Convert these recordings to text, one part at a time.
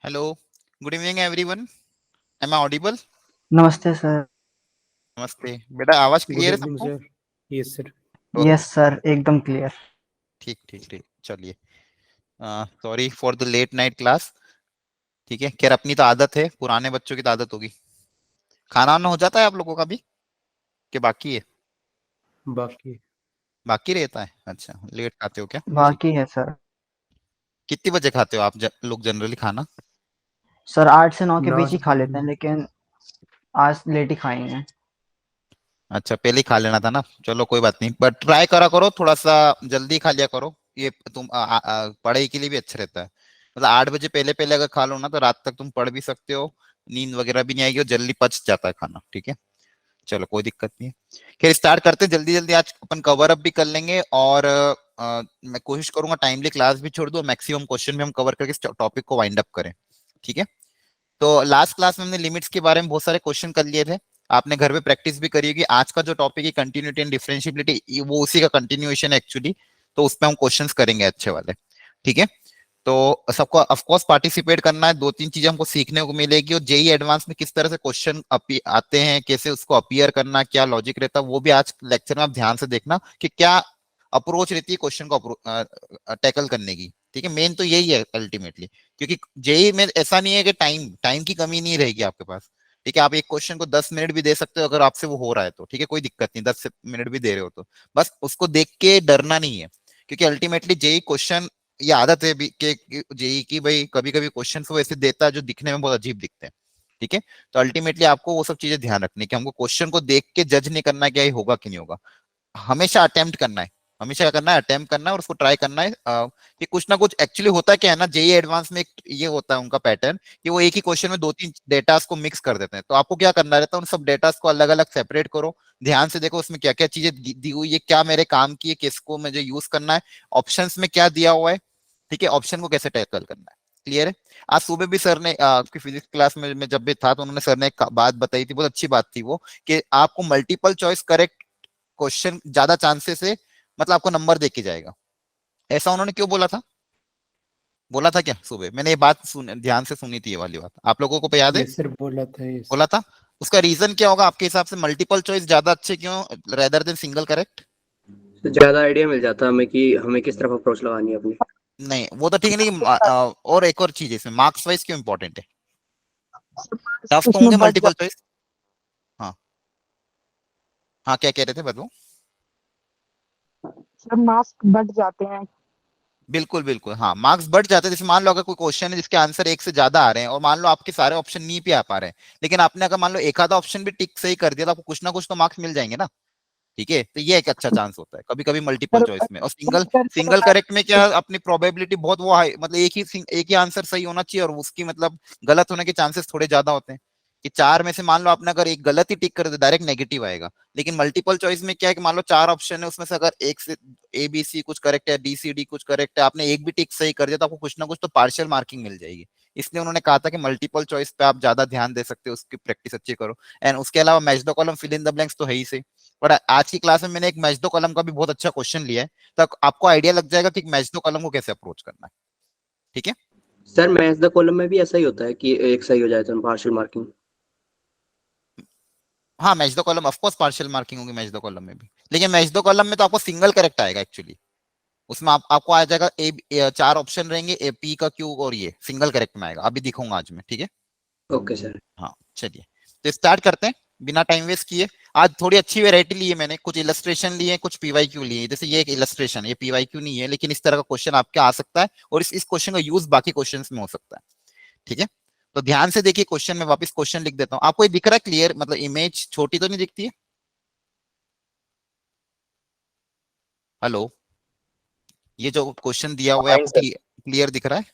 Hello, good evening everyone. Am I audible? नमस्ते sir. नमस्ते बेटा, आवाज गुड क्लियर है इवनिंग सबको? Sir. Yes sir. Yes sir, एकदम क्लियर। ठीक ठीक ठीक, चलिए। Sorry for the late night class. ठीक है, खैर अपनी तो आदत है, पुराने बच्चों की तो आदत होगी। खाना वाना हो जाता है आप लोगों का भी कि बाकी है? बाकी बाकी रहता है, अच्छा लेट खाते हो क्या? ठीक। बाकी है सर। कितनी बजे खाते हो आप लोग जनरली खाना? सर 8 से 9 के नौ बीच ही खा लेते हैं, लेकिन आज लेट ही खाएंगे। अच्छा, पहले ही खा लेना था ना, चलो कोई बात नहीं, बट ट्राई करा करो थोड़ा सा जल्दी खा लिया करो। ये तुम पढ़ाई के लिए भी अच्छा रहता है। मतलब 8 बजे पहले पहले अगर खा लो ना तो रात तक तुम पढ़ भी सकते हो, नींद वगैरह भी नहीं आएगी और जल्दी पच जाता है खाना। ठीक है, चलो कोई दिक्कत नहीं है। खैर स्टार्ट करते हैं जल्दी जल्दी, आज अपन कवर अप भी कर लेंगे और मैं कोशिश करूंगा टाइमली क्लास भी छोड़ दूं, मैक्सिमम क्वेश्चन भी हम कवर करके इस टॉपिक को वाइंड अप करें। ठीक है, तो लास्ट क्लास में हमने लिमिट्स के बारे में बहुत सारे क्वेश्चन कर लिए थे। आपने घर पे प्रैक्टिस भी करी होगी। आज का जो टॉपिक है कंटिन्यूटी एंड डिफरेंशियबिलिटी, वो उसी का कंटिन्यूएशन है एक्चुअली। तो उसमें हम क्वेश्चंस करेंगे अच्छे वाले। ठीक है, तो सबको ऑफ कोर्स पार्टिसिपेट करना है। दो तीन चीजें हमको सीखने को मिलेगी, और जेई एडवांस में किस तरह से क्वेश्चन आते हैं, कैसे उसको अपीयर करना, क्या लॉजिक रहता है, वो भी आज लेक्चर में आप ध्यान से देखना कि क्या अप्रोच रहती है क्वेश्चन को टैकल करने की। ठीक है, मेन तो यही है अल्टीमेटली, क्योंकि जेई में ऐसा नहीं है कि टाइम टाइम की कमी नहीं रहेगी आपके पास। ठीक है, आप एक क्वेश्चन को 10 मिनट भी दे सकते हो अगर आपसे वो हो रहा है तो। ठीक है, कोई दिक्कत नहीं, 10 मिनट भी दे रहे हो तो बस उसको देख के डरना नहीं है। क्योंकि अल्टीमेटली जेई क्वेश्चन, ये आदत है कि जेई की, भाई कभी कभी क्वेश्चन वो ऐसे देता है जो दिखने में बहुत अजीब दिखते हैं। ठीक है, तो अल्टीमेटली आपको वो सब चीजें ध्यान रखनी है कि हमको क्वेश्चन को देख के जज नहीं करना क्या ये होगा कि नहीं होगा। हमेशा अटेम्प्ट करना है, हमेशा क्या करना है, अटेम्प्ट करना है और उसको ट्राई करना है। कि कुछ ना कुछ एक्चुअली होता है क्या है ना, जेई एडवांस में एक ये होता है उनका पैटर्न कि वो एक ही क्वेश्चन में दो तीन डेटास को मिक्स कर देते हैं। तो आपको क्या करना रहता है, उन सब डेटास को अलग अलग सेपरेट करो, ध्यान से देखो उसमें क्या क्या चीजें दी हुई है, क्या मेरे काम की है, किसको मुझे यूज करना है, ऑप्शंस में क्या दिया हुआ है। ठीक है, ऑप्शन को कैसे टैकल करना है। क्लियर है? आज सुबह भी सर ने आपकी फिजिक्स क्लास में मैं जब भी था तो उन्होंने सर ने एक बात बताई थी, बहुत अच्छी बात थी वो, कि आपको मल्टीपल चॉइस करेक्ट क्वेश्चन ज्यादा चांसेस है, मतलब आपको नंबर दे के जाएगा। ऐसा उन्होंने क्यों बोला था? बोला था क्या सुबह? मैंने ये बात ध्यान से सुनी थी, ये वाली बात आप लोगों को याद है? यस सर, बोला था। यस। बोला था। उसका रीजन क्या होगा आपके हिसाब से, मल्टीपल चॉइस ज्यादा अच्छे क्यों रेदर देन सिंगल करेक्ट? तो ज़्यादा आइडिया मिल जाता हमें कि हमें किस तरफ अप्रोच लगानी है अपनी। नहीं वो तो ठीक है, लेकिन और एक और चीज है इसमें, मार्क्स वाइज क्यों इंपॉर्टेंट है? टफ तो उसमें होंगे बढ़ मल्टीपल जाते चॉइस। हाँ, हाँ क्या कह रहे थे बदलो? हैं, मार्क्स बढ़ जाते हैं। बिल्कुल बिल्कुल, हाँ मार्क्स बढ़ जाते हैं। जैसे मान लो अगर कोई क्वेश्चन है जिसके आंसर एक से ज्यादा आ रहे हैं और मान लो आपके सारे ऑप्शन नहीं पे आ पा रहे हैं, लेकिन आपने अगर मान लो एक आधा ऑप्शन भी टिक सही कर दिया तो आपको कुछ ना कुछ तो मार्क्स मिल जाएंगे ना। ठीक है, तो ये एक अच्छा चांस होता है कभी कभी मल्टीपल सर चॉइस में। और single sir sir single correct में क्या अपनी प्रोबेबिलिटी बहुत वो हाई, मतलब एक ही आंसर सही होना चाहिए और उसकी मतलब गलत होने के चांसेस थोड़े ज्यादा होते हैं। कि चार में से मान लो आपने अगर एक गलत ही टिक कर दिया डायरेक्ट नेगेटिव आएगा। लेकिन मल्टीपल चॉइस में क्या है कि मान लो चार ऑप्शन है, उसमें से अगर एक से ए बी सी कुछ करेक्ट है, डी सी डी कुछ करेक्ट है, आपने एक भी टिक सही कर दिया तो आपको कुछ ना कुछ तो पार्शियल मार्किंग मिल जाएगी। इसलिए उन्होंने कहा था कि मल्टीपल चॉइस पे आप ज्यादा ध्यान दे सकते हो, उसकी प्रैक्टिस अच्छी करो। एंड उसके अलावा match the column fill in the blanks तो है ही सही। और आज की क्लास में मैंने एक मैच दो कॉलम का भी बहुत अच्छा क्वेश्चन लिया है, तो आपको आइडिया लग जाएगा कि मैच दो कॉलम को कैसे अप्रोच करना है। ठीक है, सर मैथ द कॉलम में भी ऐसा ही होता है कि एक सही हो जाए तो पार्शियल मार्किंग। हाँ match the column of course partial marking होगी मैच द कॉलम में भी, लेकिन मैच द कॉलम में तो आपको सिंगल करेक्ट आएगा एक्चुअली। उसमें आपको आ जाएगा चार ऑप्शन रहेंगे, ए पी का क्यू, और ये सिंगल करेक्ट में आएगा, अभी दिखाऊंगा आज मैं। ठीक है, ओके सर। हाँ चलिए, तो स्टार्ट करते हैं बिना टाइम वेस्ट किए। आज थोड़ी अच्छी वैरायटी ली है मैंने, कुछ इलस्ट्रेशन लिए, कुछ पीवाईक्यू लिए। जैसे ये एक इलस्ट्रेशन, ये पीवाईक्यू नहीं है, लेकिन इस तरह का क्वेश्चन आपके आ सकता है और इस क्वेश्चन का यूज बाकी क्वेश्चंस में हो सकता है। ठीक है, तो ध्यान से देखिए क्वेश्चन में, वापस क्वेश्चन लिख देता हूँ। आपको ये दिख रहा है क्लियर, मतलब इमेज छोटी तो नहीं दिखती है? हेलो, ये जो क्वेश्चन दिया हुआ है फाइन आपको सर। क्लियर दिख रहा है?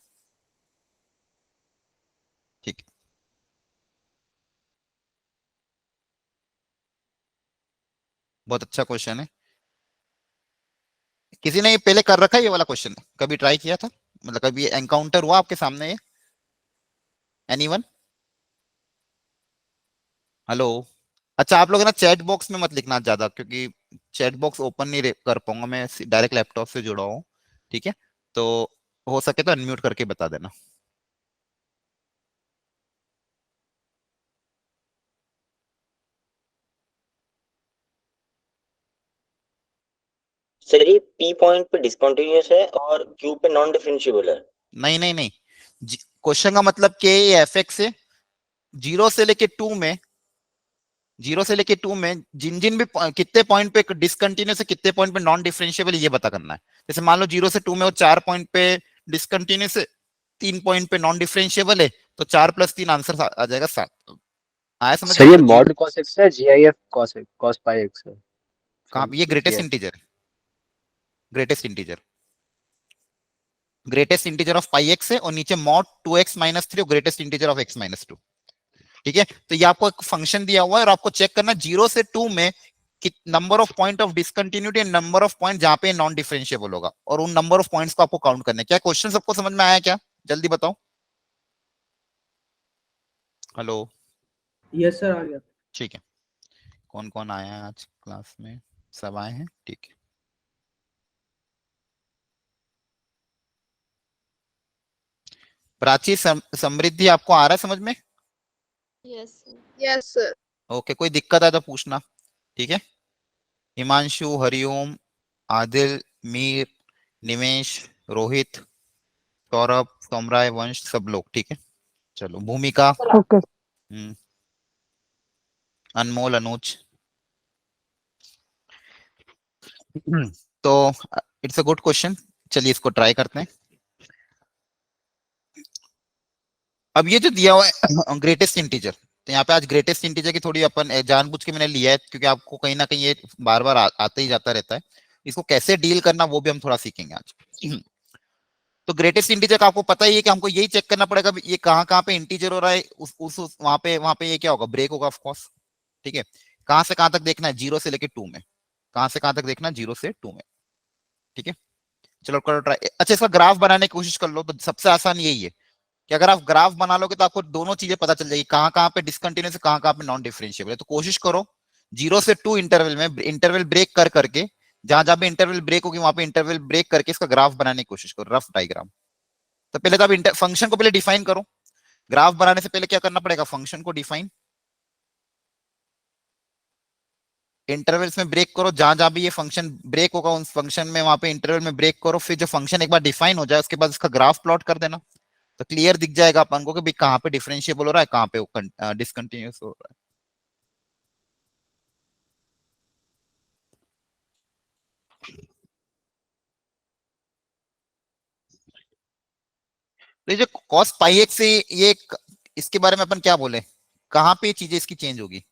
ठीक है, बहुत अच्छा क्वेश्चन है। किसी ने ये पहले कर रखा है ये वाला क्वेश्चन, कभी ट्राई किया था, मतलब कभी एनकाउंटर हुआ आपके सामने ये? एनीवन? हेलो? अच्छा आप लोग ना चैट बॉक्स में मत लिखना ज्यादा, क्योंकि चैट बॉक्स ओपन नहीं कर पाऊंगा मैं, डायरेक्ट लैपटॉप से जुड़ा हूँ। ठीक है, तो हो सके तो अनम्यूट करके बता देना। सर ये पी पॉइंट पे डिसकंटिन्यूअस है और क्यू पे नॉन डिफरेंशिएबल है। नहीं नहीं नहीं, क्वेश्चन का मतलब के एफ एक्स से जीरो से लेके टू में, जीरो से लेके टू में जिन जिन भी कितने पॉइंट पे डिसकंटिन्यूअस है, कितने पॉइंट पे नॉन डिफरेंशिएबल, ये पता करना है। जैसे मान लो जीरो से टू में वो 4 पॉइंट पे डिसकंटिन्यूअस है, 3 पॉइंट पे नॉन डिफरेंशिएबल है, तो 4+3 आंसर आ जाएगा 7। आया समझ सर में? ये तो मॉड cos x है, GIF cos पाई x है। कहाँ पे? ये greatest integer, greatest integer, greatest integer of pi x है, और नीचे मॉड 2x-3 और ग्रेटेस्ट इंटीजर ऑफ x-2। ठीक है, तो ये आपको एक फंक्शन दिया हुआ है और आपको चेक करना जीरो से टू में number of point of discontinuity and number of point जहां पे नॉन डिफरेंशिएबल होगा, और उन नंबर ऑफ पॉइंट्स को आपको काउंट करना है। क्या क्वेश्चन सबको समझ में आया क्या? जल्दी बताओ। हेलो, यस सर, आ गया। ठीक है। कौन कौन आया है आज क्लास में? सब आए हैं, ठीक है। प्राची, समृद्धि, आपको आ रहा है समझ में? Yes sir. ओके, कोई दिक्कत है तो पूछना, ठीक है। हिमांशु, हरिओम, आदिल, मीर, निमेश, रोहित, सौरभ, सोमराय, वंश, सब लोग, ठीक है। चलो, भूमिका, ओके। अनमोल, अनुज। तो इट्स अ गुड क्वेश्चन, चलिए इसको ट्राई करते हैं। अब ये जो दिया हुआ है ग्रेटेस्ट इंटीजर, तो यहाँ पे आज ग्रेटेस्ट इंटीजर की थोड़ी अपन जानबूझ के मैंने लिया है, क्योंकि आपको कहीं ना कहीं ये बार बार आता ही जाता रहता है। इसको कैसे डील करना वो भी हम थोड़ा सीखेंगे आज। तो ग्रेटेस्ट इंटीजर का आपको पता ही है कि हमको यही चेक करना पड़ेगा ये कहाँ पे इंटीजर हो रहा है, उस वहां पे ये क्या होगा, ब्रेक होगा ऑफ कोर्स। ठीक है, कहां से कहां तक देखना है? जीरो से लेके टू में। कहां से कहां तक देखना है? जीरो से टू में। ठीक है, चलो करो ट्राई। अच्छा, इसका ग्राफ बनाने की कोशिश कर लो। तो सबसे आसान यही है कि अगर आप ग्राफ बना लोगे तो आपको दोनों चीजें पता चल जाएगी, कहां कहां पे डिसकंटिन्यूअस है, कहां कहां पे नॉन डिफरेंशिएबल है। तो कोशिश करो जीरो से टू इंटरवल में, इंटरवल ब्रेक कर करके, जहां जहां पे इंटरवल ब्रेक होगी वहां पे इंटरवल ब्रेक करके इसका ग्राफ बनाने की कोशिश करो, रफ डायग्राम। तो पहले तो आप फंक्शन को पहले डिफाइन करो। ग्राफ बनाने से पहले क्या करना पड़ेगा? फंक्शन को डिफाइन, इंटरवल्स में ब्रेक करो, जहां जहां भी ये फंक्शन ब्रेक होगा उस फंक्शन में वहां पे इंटरवल में ब्रेक करो। फिर जो फंक्शन एक बार डिफाइन हो जाए उसके बाद इसका ग्राफ प्लॉट कर देना, तो क्लियर दिख जाएगा अपन को कि भाई कहां पे डिफरेंशिएबल हो रहा है, कहां पे डिसकंटिन्यूअस हो रहा है। तो ये जो cos पाई एक्स से ये इसके बारे में अपन क्या बोले, कहां पे चीजें इसकी चेंज होगी?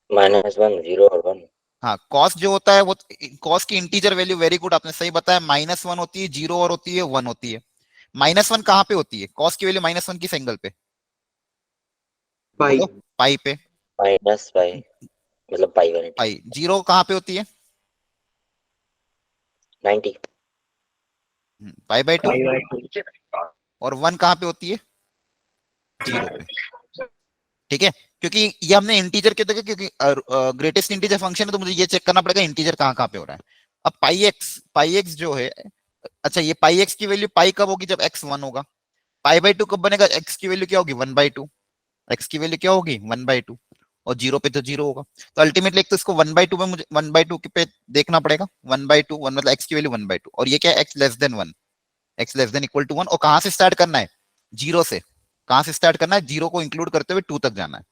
-1 0 और 1। हाँ, कॉस जो होता है वो कॉस की इंटीजर वैल्यू, वेरी गुड, आपने सही बताया, -1 होती है, 0 और होती है, 1 होती है। -1 कहां पे होती है? कॉस की वैल्यू -1 किस एंगल पे? पाई। पाई पे। -पाई मतलब पाई 180। पाई। 0 कहां पे होती है? 90। पाई/2। और 1 कहां पे होती है? 0 पे। ठीक है, क्योंकि ये हमने इंटीजर के देखे, क्योंकि ग्रेटेस्ट इंटीजर फंक्शन है तो मुझे ये चेक करना पड़ेगा इंटीजर कहां कहां पे हो रहा है। अब पाई एक्स जो है, अच्छा ये पाई एक्स की वैल्यू पाई कब होगी? जब एक्स 1 होगा। पाई/2 कब बनेगा? एक्स की वैल्यू क्या होगी? 1/2। एक्स की वैल्यू क्या होगी? 1/2। और 0 पे तो 0 होगा। तो अल्टीमेटली एक तो इसको 1/2 में, मुझे 1/2 पे देखना पड़ेगा। 1/2, 1 मतलब एक्स की वैल्यू 1/2, और ये क्या है? X less than 1, x less than equal to 1। और कहां से स्टार्ट करना है? जीरो से। कहां से स्टार्ट करना है? जीरो को इंक्लूड करते हुए 2 तक जाना है।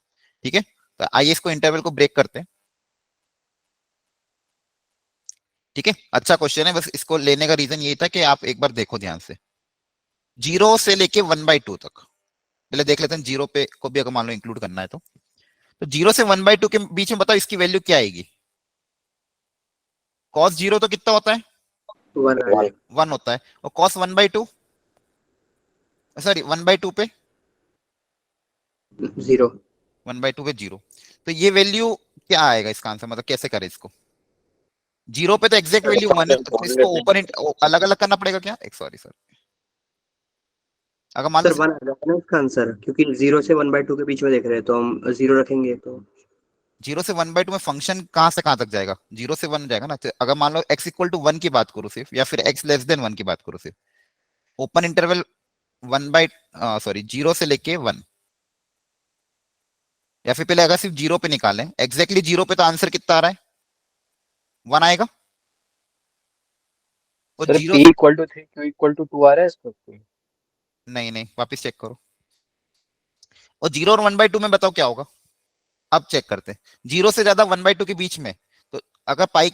ठीक है, तो आइए इसको इंटरवल को ब्रेक करते हैं। ठीक है, अच्छा क्वेश्चन है, बस इसको लेने का रीजन यही था कि आप एक बार देखो ध्यान से, 0 से लेके 1/2 तक। पहले देख लेते हैं जीरो पे को भी अगर मान लो इंक्लूड करना है तो 0 से 1/2 के बीच में बताओ इसकी वैल्यू क्या आएगी? cos 0 तो कितना होता है? 1। 1 होता है। और cos 1/2, सॉरी 1/2 पे 0। 1/2 पे 0। तो ये वैल्यू क्या आएगा इसका आंसर? मतलब कैसे करें इसको? 0 पे तो एग्जैक्ट वैल्यू 1 है, तो इसको ओपन अलग अलग करना पड़ेगा क्या? एक सॉरी सर, अगर मान लो सर 1 आ जाएगा ना इसका आंसर, क्योंकि 0 से 1/2 के बीच में देख रहे हैं तो हम 0 रखेंगे तो 0 से 1/2 में फंक्शन कहां से कहां तक जाएगा? 0 से 1 जाएगा ना। तो अगर मान लो x इक्वल टू 1 की बात करो सिर्फ, या फिर x लेस देन 1 की बात करो सिर्फ, ओपन इंटरवल 0 से लेके 1, या फिर पहले अगर सिर्फ 0 पे निकालें, एग्जैक्टली 0 पे तो आंसर कितना आ रहा है? 1 आएगा। और sir zero, P equal to 3 Q equal to 2 आ रहा है इसका? नहीं नहीं वापस चेक करो, और 0 और 1/2 में बताओ क्या होगा। अब चेक करते हैं, 0 से ज्यादा 1/2 के बीच में, तो अगर पाई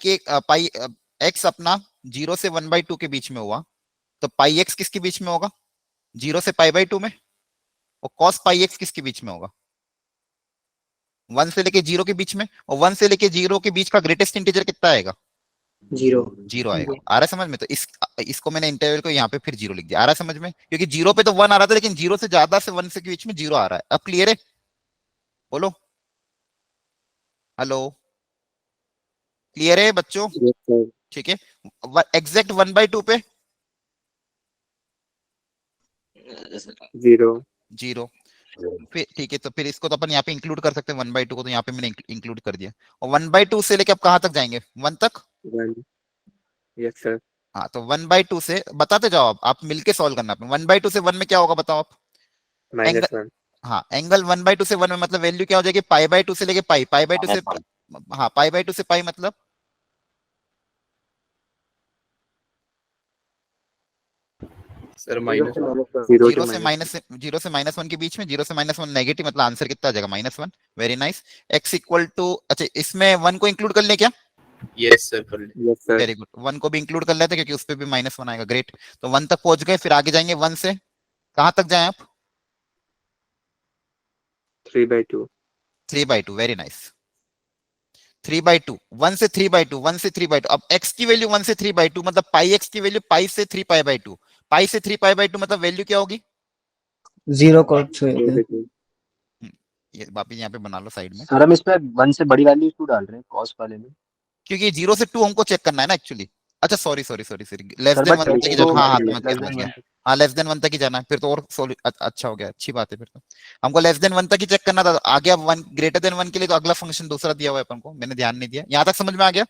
एक्स अपना 0 से 1/2 के बीच में हुआ, तो पाई एक्स किसके बीच में होगा, 0 से पाई/2 में, और कॉस पाई एक्स किसके बीच में होगा, 1 से लेके 0 के बीच में, और 1 से लेके 0 के बीच का ग्रेटेस्ट इंटीजर कितना आएगा, 0। 0 आएगा। आ रहा है समझ में, तो इसको मैंने इंटरवल को यहाँ पे फिर 0 लिख दिया। आ रहा है समझ में, क्योंकि 0 पे तो 1 आ रहा था, लेकिन 0 से ज्यादा से 1 से के बीच में 0 आ रहा है। अब क्लियर है, बोलो हेलो, क्लियर है बच्चों, यस सर। ठीक है। एग्जैक्ट 1/2 पे 0। 0, फिर ठीक है, तो फिर इसको तो अपन यहाँ पे इंक्लूड कर सकते हैं, 1/2 को तो यहाँ पे मैंने इंक्लूड कर दिया। और 1/2 से लेके अब कहाँ तक जाएंगे, 1 तक। 1। Yes sir. हाँ, तो 1/2 से बताते जाओ, आप मिलके सॉल्व करना। 1/2 से 1 में क्या होगा बताओ आप। एंगल, -1। हाँ एंगल 1/2 से 1 में मतलब वैल्यू क्या हो जाएगी, पाई/2 से लेके पाई/2 से, हाँ पाई/2 से पाई मतलब सर माइनस 0 जीरो से -1 के बीच में, 0 से -1 नेगेटिव, मतलब आंसर कितना आ जाएगा, -1। Very nice. X equal to, अच्छा इसमें 1 को इंक्लूड कर ले क्या, यस सर कर ले। Yes sir. वेरी गुड, 1 को भी इंक्लूड कर लेते, क्योंकि उस पे भी -1 आएगा। ग्रेट, तो 1 तक पहुंच गए, फिर आगे जाएंगे 1 से कहां तक जाए आप, 3/2। 3/2, वेरी नाइस। 3/2, 1 से 3/2, 1 से 3/2। अब x की वैल्यू 1 से 3/2 मतलब पाई x की वैल्यू पाई से 3 पाई/2, पाई से 3 पाई/2 मतलब वैल्यू क्या होगी, 0 को छुए थे। ये वापिस यहाँ पे बना लो साइड में, सर हम इसमें 1 से बड़ी वैल्यू क्यों डाल रहे हैं कॉस वाले में? क्योंकि 0 से 2 हमको चेक करना है ना एक्चुअली। अच्छा sorry sorry sorry sorry, less sir than but 1 तक ही जाना, हाँ हाँ तो समझ गया लेस समझ देन गया, 1 हाँ लेस देन 1 तक ही जाना है, फिर तो और अच्छा हो गया, अच्छी बात है। फिर तो हमको लेस देन 1 तक ही चेक करना था, आगे अब 1 ग्रेटर देन 1 के लिए तो अगला फंक्शन दूसरा दिया हुआ है अपन को, मैंने ध्यान नहीं दिया। यहाँ तक समझ में आ गया,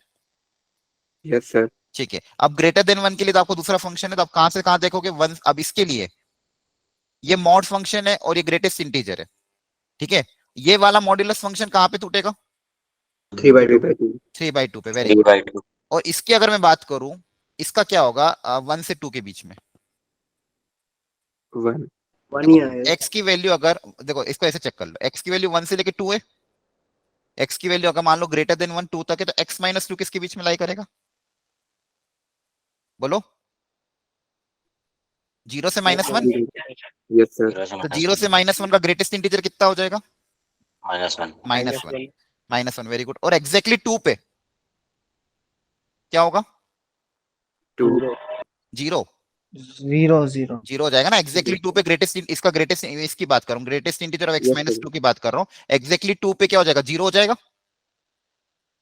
यस सर। ठीक है। अब ग्रेटर देन 1 के लिए तो आपको दूसरा फंक्शन है, तो आप कहां से कहां देखोगे, 1। अब इसके लिए ये मॉड फंक्शन है और ये ग्रेटेस्ट इंटीजर है, ठीक है। ये वाला मॉड्यूलस फंक्शन कहां पे टूटेगा, 3/2। 3/2 पे, वेरी गुड। और इसकी अगर मैं बात करूं, इसका क्या होगा 1 से 2 के बीच में, 1 1 ही आएगा। एक्स की वैल्यू अगर देखो, इसको ऐसे चेक कर लो, एक्स की वैल्यू 1 से लेके 2 है, एक्स की वैल्यू अगर मान लो ग्रेटर देन 1 2 तक है, तो x -2 किसके बीच में लाई करेगा, बोलो, 0 से -1। Yes sir. तो 0 से -1 का ग्रेटेस्ट इंटीजर कितना हो जाएगा, -1 -1, वेरी गुड। और एग्जैक्टली 2 पे क्या होगा, 2। 0 0 0 हो जाएगा ना। एग्जैक्टली 2 पे ग्रेटेस्ट, इसका ग्रेटेस्ट, इसकी बात कर रहा हूँ, greatest integer of x Yes, sir. -2 की बात कर रहा हूँ। एग्जैक्टली 2 पे क्या हो जाएगा, 0 हो जाएगा।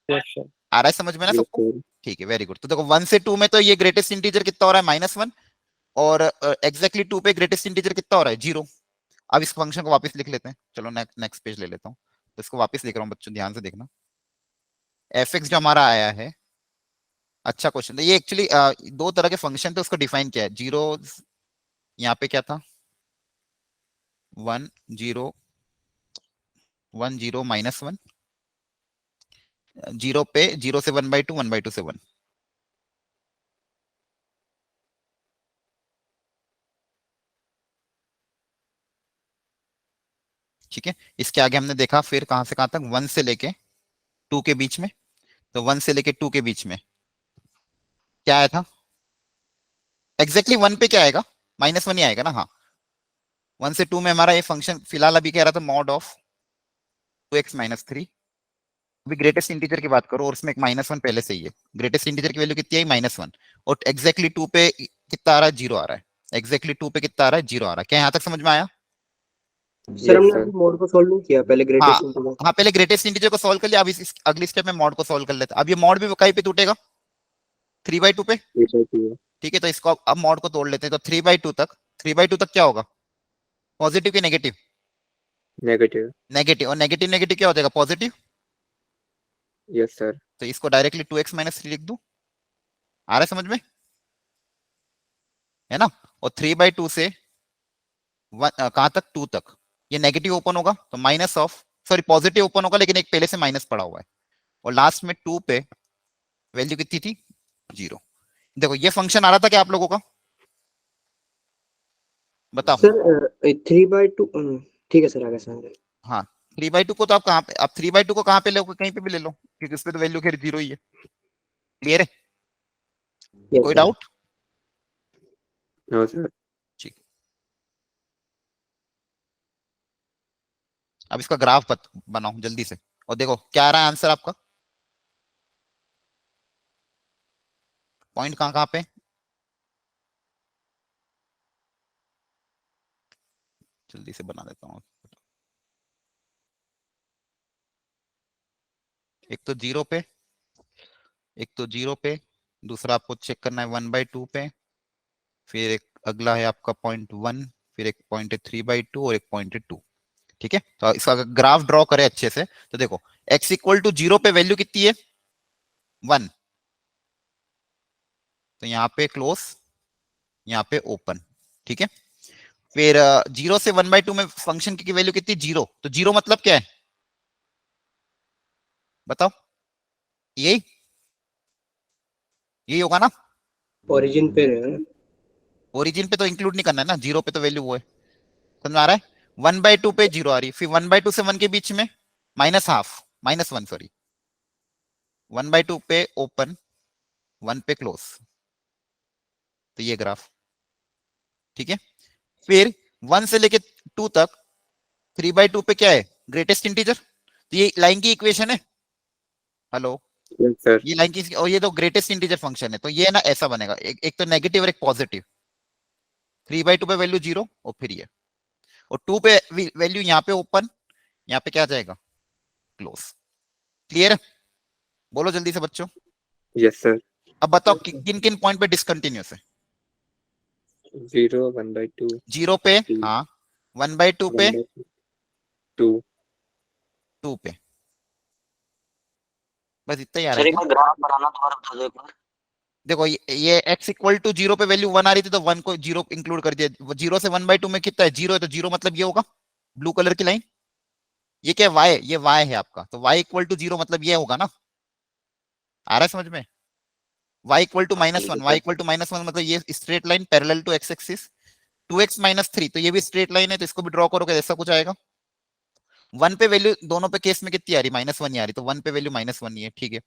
Yes sir. आ रहा है समझ में ना यस सबको, सर। ठीक है, वेरी गुड। तो देखो 1 से 2 में तो ये ग्रेटेस्ट इंटीजर कितना हो रहा है, -1, और एग्जैक्टली 2 पे ग्रेटेस्ट इंटीजर कितना हो रहा है, 0। अब इस फंक्शन को वापस लिख लेते हैं, चलो नेक्स्ट पेज ले लेता हूँ। तो इसको वापस लिख रहा हूँ बच्चों, ध्यान से देखना। fx जो हमारा आया है, अच्छा क्वेश्चन, ये एक्चुअली 2 तरह के फंक्शन थे, उसको डिफाइन किया है। 0 यहाँ पे क्या था, 1 0 1 0 -1, 0 पे 0 से 1/2, 1/2 से 1। ठीक है, इसके आगे हमने देखा फिर कहां से कहां तक, 1 से लेके 2 के बीच में। तो 1 से लेके 2 के बीच में क्या आया था, एग्जैक्टली 1 पे क्या आएगा, -1 ही आएगा ना, हाँ। 1 से 2 में हमारा ये फंक्शन फिलहाल अभी कह रहा था मॉड ऑफ 2x -3। अभी ग्रेटेस्ट इंटीजर की बात करो, और उसमें एक -1 पहले से ही है। ग्रेटेस्ट इंटीजर की वैल्यू कितनी है, -1, और एग्जैक्टली 2 पे कितना आ रहा है, 0 आ रहा है। एग्जैक्टली 2 पे कितना आ रहा है, 0 आ रहा है। क्या यहाँ तक समझ में आया, सर हमने अभी मोड को सॉल्व नहीं किया, पहले हाँ ग्रेटेस्ट इंटीजर। हाँ, पहले ग्रेटेस्ट इंटीजर को सॉल्व कर लिया, अब अगली स्टेप में मॉड को सॉल्व कर लेते हैं। अब ये मॉड भी कहीं पे टूटेगा, 3/2 पे, ठीक है। तो इसको अब मॉड को तोड़ लेते हैं, तो 3/2 तक, 3/2 तक क्या होगा, पॉजिटिव की नेगेटिव, नेगेटिव। नेगेटिव, और नेगेटिव नेगेटिव क्या हो जाएगा, पॉजिटिव। Yes sir. तो इसको डायरेक्टली 2x -3 लिख दूं, आ रहा है समझ में, है ना। और 3/2 से कहां तक, 2 तक, ये नेगेटिव ओपन होगा तो minus of, sorry positive open होगा, लेकिन एक पहले से माइनस पड़ा हुआ है। और लास्ट में 2 पे वैल्यू कितनी थी, 0। देखो ये फंक्शन आ रहा था क्या आप लोगों का, बताओ। सर 3/2 ठीक है सर, आगे सर। हाँ 3/2 को तो आप कहाँ पे, आप 3/2 को कहाँ पे लो, कहीं पे भी ले लो, क्योंकि उस पे तो वैल्यू खैर 0 ही है। क्लियर है, यस कोई सर। डाउट? No sir. ठीक, अब इसका ग्राफ बनाओ जल्दी से, और देखो क्या आ रहा है आंसर आपका, पॉइंट कहाँ कहाँ पे, जल्दी से बना देता हूँ। एक तो 0 पे, एक तो 0 पे, दूसरा आपको चेक करना है 1/2 पे, फिर एक अगला है आपका 0.1, फिर एक पॉइंट है 3/2 और एक पॉइंट है 2। ठीक है, तो इसका ग्राफ ड्रॉ करें अच्छे से तो देखो x इक्वल टू 0 पे वैल्यू कितनी है 1, तो यहाँ पे क्लोज, यहाँ पे ओपन। ठीक है, फिर 0 से 1/2 में फंक्शन की वैल्यू कितनी 0, तो 0 मतलब क्या है बताओ, यही यही होगा ना, ओरिजिन पे है। ओरिजिन पे तो इंक्लूड नहीं करना है ना, 0 पे तो वैल्यू वो है, समझ में आ रहा है। 1/2 पे 0 आ रही, फिर 1/2 से 1 के बीच में -1/2, -1 सॉरी, 1/2 पे ओपन, 1 पे क्लोज, तो ये ग्राफ। ठीक है, फिर 1 से लेके 2 तक 3/2 पे क्या है ग्रेटेस्ट इंटीजर, तो ये लाइन की इक्वेशन है, हेलो, यस सर। ये लाइन की, और ये तो ग्रेटेस्ट इंटीजर फंक्शन है, तो ये ना ऐसा बनेगा, एक तो नेगेटिव और एक पॉजिटिव, 3/2 पे वैल्यू 0 और फिर ये, और 2 पे वैल्यू यहाँ पे ओपन, यहाँ पे क्या जाएगा क्लोज। क्लियर, बोलो जल्दी से बच्चों। Yes sir. अब बताओ किन किन पॉइंट पे डिसकंटिन्यूस है, 0 1/2 0 पे, हाँ 1/2 पे, 1/2 2 पे, बस इतना ही आ रहा सर है एक क्या। बार ग्राफ बनाना दोबारा बता दो एक बार। देखो ये x इक्वल टू 0 पे वैल्यू 1 आ रही थी, तो 1 को 0 इंक्लूड कर दिया, 0 से 1/2 में कितना है 0 है, तो 0 मतलब ये होगा ब्लू कलर की लाइन, ये क्या है y, ये y है आपका, तो y इक्वल टू 0 मतलब ये होगा ना, आ रहा है समझ में। y इक्वल टू ठीक है -1, y सर। इक्वल टू -1 मतलब ये straight line parallel to x axis, 2x - 3, तो ये भी स्ट्रेट लाइन है, तो इसको भी ड्रॉ करोगे ऐसा कुछ आएगा। 1 पे वैल्यू दोनों पे केस में कितनी आ रही -1 ही आ रही, तो 1 पे वैल्यू -1 ही है। ठीक है,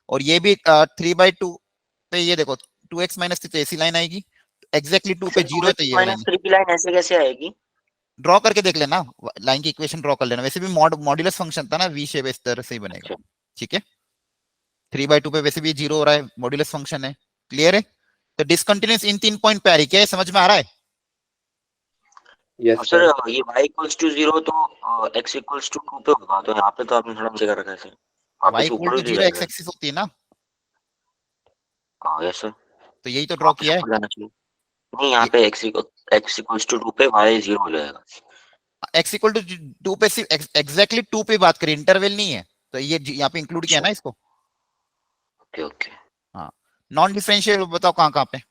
और ये भी 3/2 पे, ये देखो 2x - 3 तो ऐसी लाइन आएगी, एग्जैक्टली 2 पे सर 0 है, तो ये लाइन -3 की लाइन ऐसे कैसे आएगी? ड्रॉ करके देख लेना, लाइन की इक्वेशन ड्रॉ कर लेना, वैसे भी मॉड्यूलस फंक्शन था ना, वी शेप इस तरह से ही बनेगा। अच्छा। ठीक है, 3/2 पे वैसे भी 0 हो रहा है, मॉड्यूलस फंक्शन है। क्लियर है, तो डिसकंटिन्यूस इन 3 पॉइंट पे आ रही, क्या है समझ में आ रहा है। यस अब सर सर। ये y इक्वल्स टू 0 तो x इक्वल्स टू 2 पे होगा, तो यहाँ पे तो आपने थोड़ा नीचे कर रखा है सर, वहाँ पे y से इक्वल ऊपर टू भी ले 0 एक्स जाएगा। एक्सिस होती है ना, हाँ यस सर, तो यही तो ड्रॉ वहाँ पे से किया है। ऊपर जाना चाहिए। नहीं, यहाँ पे x इक्वल्स टू 2 पे y 0 हो जाएगा। x इक्वल टू 2 पे सिर्फ एग्जैक्टली 2 पे बात करें, इंटरवल नहीं है, तो ये यहाँ पे इंक्लूड किया अच्छा, ना इसको। Okay okay. हाँ, नॉन डिफरेंशियल बताओ कहाँ कहाँ पे,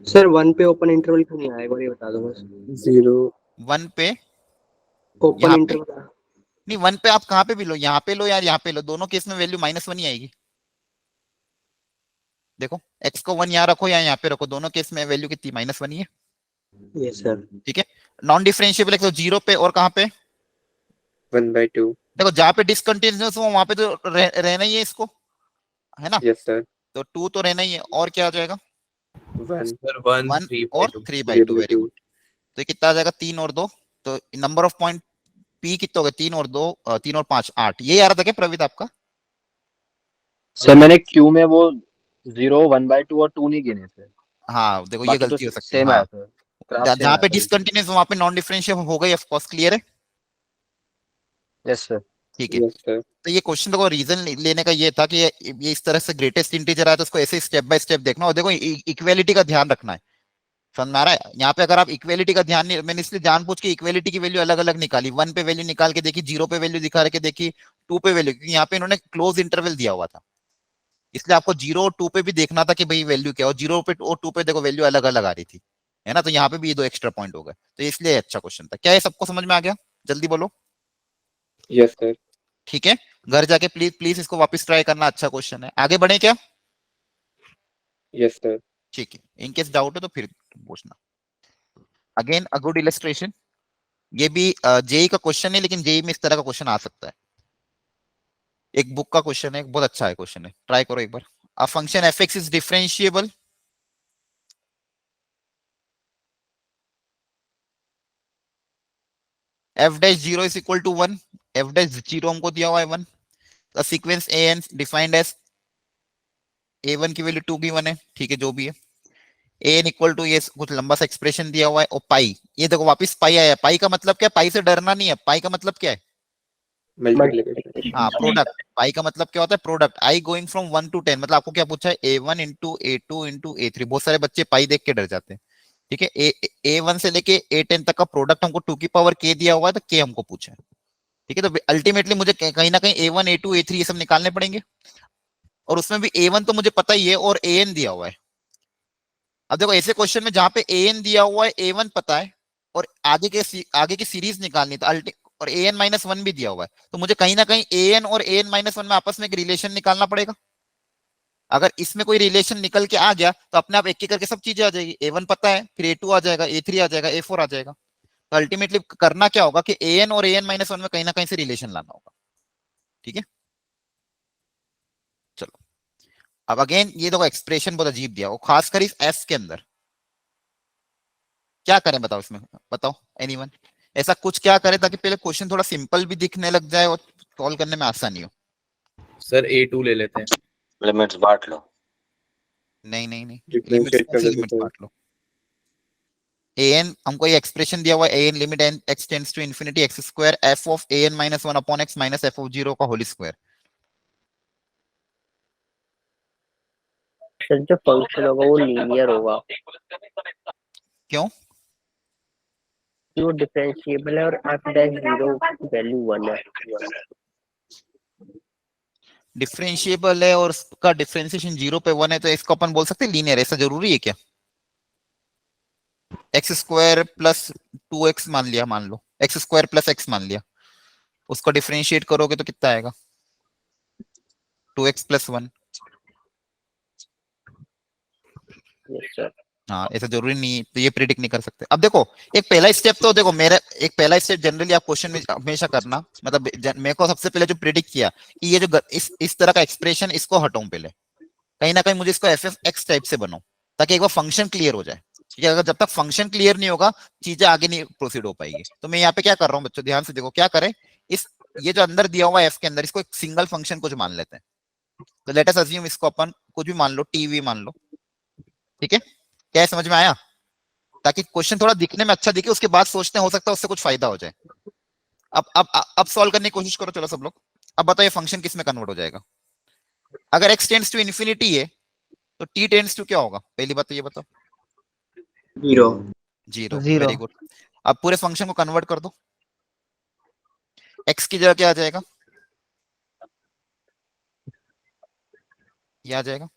सर 1 पे ओपन इंटरवल क्यों नहीं आएगा, ये बता दो बस। 0 1 पे, ओपन यहाँ पे इंटरवल। नहीं, 1 पे आप कहाँ पे भी लो, यहाँ पे लो यार, यहाँ पे लो, दोनों केस में वैल्यू -1 ही आएगी। देखो x को 1 यहाँ रखो या यहाँ पे रखो, दोनों केस में वैल्यू कितनी -1 ही है। Yes sir. ठीक है, नॉन डिफरेंशिएबल है तो 0 पे, और कहाँ पे 1/2 देखो जहाँ पे डिसकंटिन्यूस हो वहां पे तो रहना ही है इसको, है ना, यस सर। तो 2 तो रहना ही है, और क्या आ जाएगा 1 सर 1 1 और 3/2 3/2, वेरी 3/2 गुड। तो ये कितना आ जाएगा 3 और 2, तो नंबर ऑफ पॉइंट p कितना हो गया 3 और 2, 3 और 5 8, ये आ रहा था क्या प्रवीत आपका। सर मैंने क्यू में वो 0 1/2 और 2 नहीं गिने थे, हाँ देखो ये बाकी तो गलती हो सकती है, सेम आया हाँ था, ग्राफ सेम जहाँ आया पे था। डिसकंटिन्यूस वहां पे नॉन डिफरेंशियल हो गई, ऑफ कोर्स। क्लियर है, यस सर। ठीक है। Yes sir. तो ये क्वेश्चन देखो रीजन लेने का ये था कि ये इस तरह से ग्रेटेस्ट इंटीजर आया, तो उसको ऐसे स्टेप बाय स्टेप देखना, और देखो इक्वेलिटी का ध्यान रखना है, समझ में आ रहा है। यहाँ पे अगर आप इक्वेलिटी का ध्यान नहीं, मैंने इसलिए जानबूझ के इक्वेलिटी की वैल्यू अलग अलग निकाली, 1 पे वैल्यू निकाल के देखी, 0 पे वैल्यू दिखा के देखी, 2 पे वैल्यू, क्योंकि यहाँ पे इन्होंने क्लोज इंटरवल दिया हुआ था, इसलिए आपको 0 और 2 पे भी देखना था कि भाई वैल्यू क्या, और 0 पे और 2 पे देखो वैल्यू अलग अलग आ रही थी, है ना, तो यहाँ पे भी ये 2 एक्स्ट्रा पॉइंट हो गए, तो इसलिए अच्छा क्वेश्चन था। क्या ये सबको समझ में आ गया, जल्दी बोलो। Yes sir. ठीक है, घर जाके प्लीज प्लीज इसको वापस ट्राई करना, अच्छा क्वेश्चन है। आगे बढ़े क्या, Yes, sir. ठीक है, इन केस डाउट है तो फिर पूछना। अगेन अ गुड इलस्ट्रेशन, ये भी जेई का क्वेश्चन है, लेकिन जेई में इस तरह का क्वेश्चन आ सकता है। एक बुक का क्वेश्चन है, बहुत अच्छा है क्वेश्चन है, ट्राई करो एक बार। A function F X is differentiable F dash zero is equal to 1, F dash zero हमको दिया हुआ है 1, the sequence A N defined as a1 की वैल्यू 2 गिवन है, ठीक है जो भी है, an इक्वल टू ये कुछ लंबा सा एक्सप्रेशन दिया हुआ है, और पाई, ये देखो वापस पाई आया, पाई का मतलब क्या है, पाई से डरना नहीं है, पाई का मतलब क्या है, Multiplication. हाँ प्रोडक्ट, पाई का मतलब क्या होता है, product, I going from 1 to 10, मतलब आपको क्या पूछा है, a1 into a2 into a3, बहुत सारे बच्चे पाई देख के डर जाते हैं, ठीक है, a1 से लेके a10 तक का प्रोडक्ट हमको 2 की पावर k दिया हुआ है, तो k हमको पूछा है, ठीक है, तो अल्टीमेटली मुझे कहीं ना कहीं a1 a2 a3 ये सब निकालने पड़ेंगे, और उसमें भी a1 तो मुझे पता ही है, और an दिया हुआ है। अब देखो ऐसे क्वेश्चन में जहां पे an दिया हुआ है, a1 पता है, और आगे की सीरीज निकालनी, तो और an माइनस 1 भी दिया हुआ है, तो मुझे कहीं ना कहीं an और an माइनस 1 में आपस में एक रिलेशन निकालना पड़ेगा। अगर इसमें कोई रिलेशन निकल के आ गया तो अपने आप एक एक करके सब चीजें आ जाएगी, a1 पता है, फिर a2 आ जाएगा, a3 आ जाएगा, a4 आ जाएगा, तो अल्टीमेटली करना क्या होगा कि an और an माइनस 1 में कहीं ना कहीं से रिलेशन लाना होगा, ठीक है। चलो अब अगेन ये देखो एक्सप्रेशन बहुत अजीब दिया, वो खासकर इस एस के अंदर क्या करें बताओ, इसमें बताओ एनीवन, ऐसा कुछ क्या करें ताकि पहले क्वेश्चन थोड़ा सिंपल भी दिखने लग जाए और सॉल्व करने में आसानी हो। सर A2 ले लेते हैं। लिमिट्स बांट लो। नहीं नहीं नहीं, Differentiate कर लिमिट्स देते हैं। बांट लो। an हमको ये एक्सप्रेशन दिया हुआ है, an limit n x tends to infinity x square f of an minus 1 upon x minus f of 0 का होल स्क्वायर। सर जो फंक्शन होगा वो लीनियर होगा, क्यों? वो डिफरेंशिएबल है, और एफ डैश जीरो वैल्यू 1 है। डिफरेंशिएबल है और उसका डिफरेंशिएशन 0 पे 1 है, तो इसको अपन बोल सकते हैं लीनियर, ऐसा जरूरी है क्या? एक्स स्क्वायर प्लस 2x मान लिया, मान लो एक्स स्क्वायर प्लस x मान लिया, उसको डिफरेंशिएट करोगे तो कितना आएगा, 2x प्लस 1। Yes sir. हाँ ऐसा जरूरी नहीं, तो ये प्रिडिक्ट नहीं कर सकते। अब देखो एक पहला स्टेप, तो देखो मेरा एक पहला स्टेप जनरली आप क्वेश्चन में हमेशा करना, मतलब मेरे को सबसे पहले जो प्रिडिक्ट किया कि ये जो इस तरह का एक्सप्रेशन, इसको हटाऊं पहले, कहीं ना कहीं मुझे इसको एफ एफ एक्स टाइप से बनाऊं, ताकि एक बार फंक्शन क्लियर हो जाए, ठीक है। अगर जब तक फंक्शन क्लियर नहीं होगा चीजें आगे नहीं प्रोसीड हो पाएगी। तो मैं यहाँ पे क्या कर रहा हूँ बच्चों, ध्यान से देखो क्या करें, इस ये जो अंदर दिया हुआ है एफ के अंदर, इसको एक सिंगल फंक्शन कुछ मान लेते हैं, तो लेट अस अज्यूम इसको अपन कुछ भी मान लो, टीवी मान लो, ठीक है। क्या समझ में आया? ताकि क्वेश्चन थोड़ा दिखने में अच्छा दिखे, उसके बाद सोचते हैं हो सकता है उससे कुछ फायदा हो जाए। अब सॉल्व करने की कोशिश करो, चलो सब लोग। अब बताओ ये फंक्शन किस में कन्वर्ट हो जाएगा? अगर x टेंड्स टू इन्फिनिटी है तो t टेंड्स टू क्या होगा, पहली बात तो ये बताओ। 0 जीरो, Zero. Very good. अब पूरे फंक्शन को कन्वर्ट कर दो, x की जगह क्या आ जाएगा, ये आ जाएगा,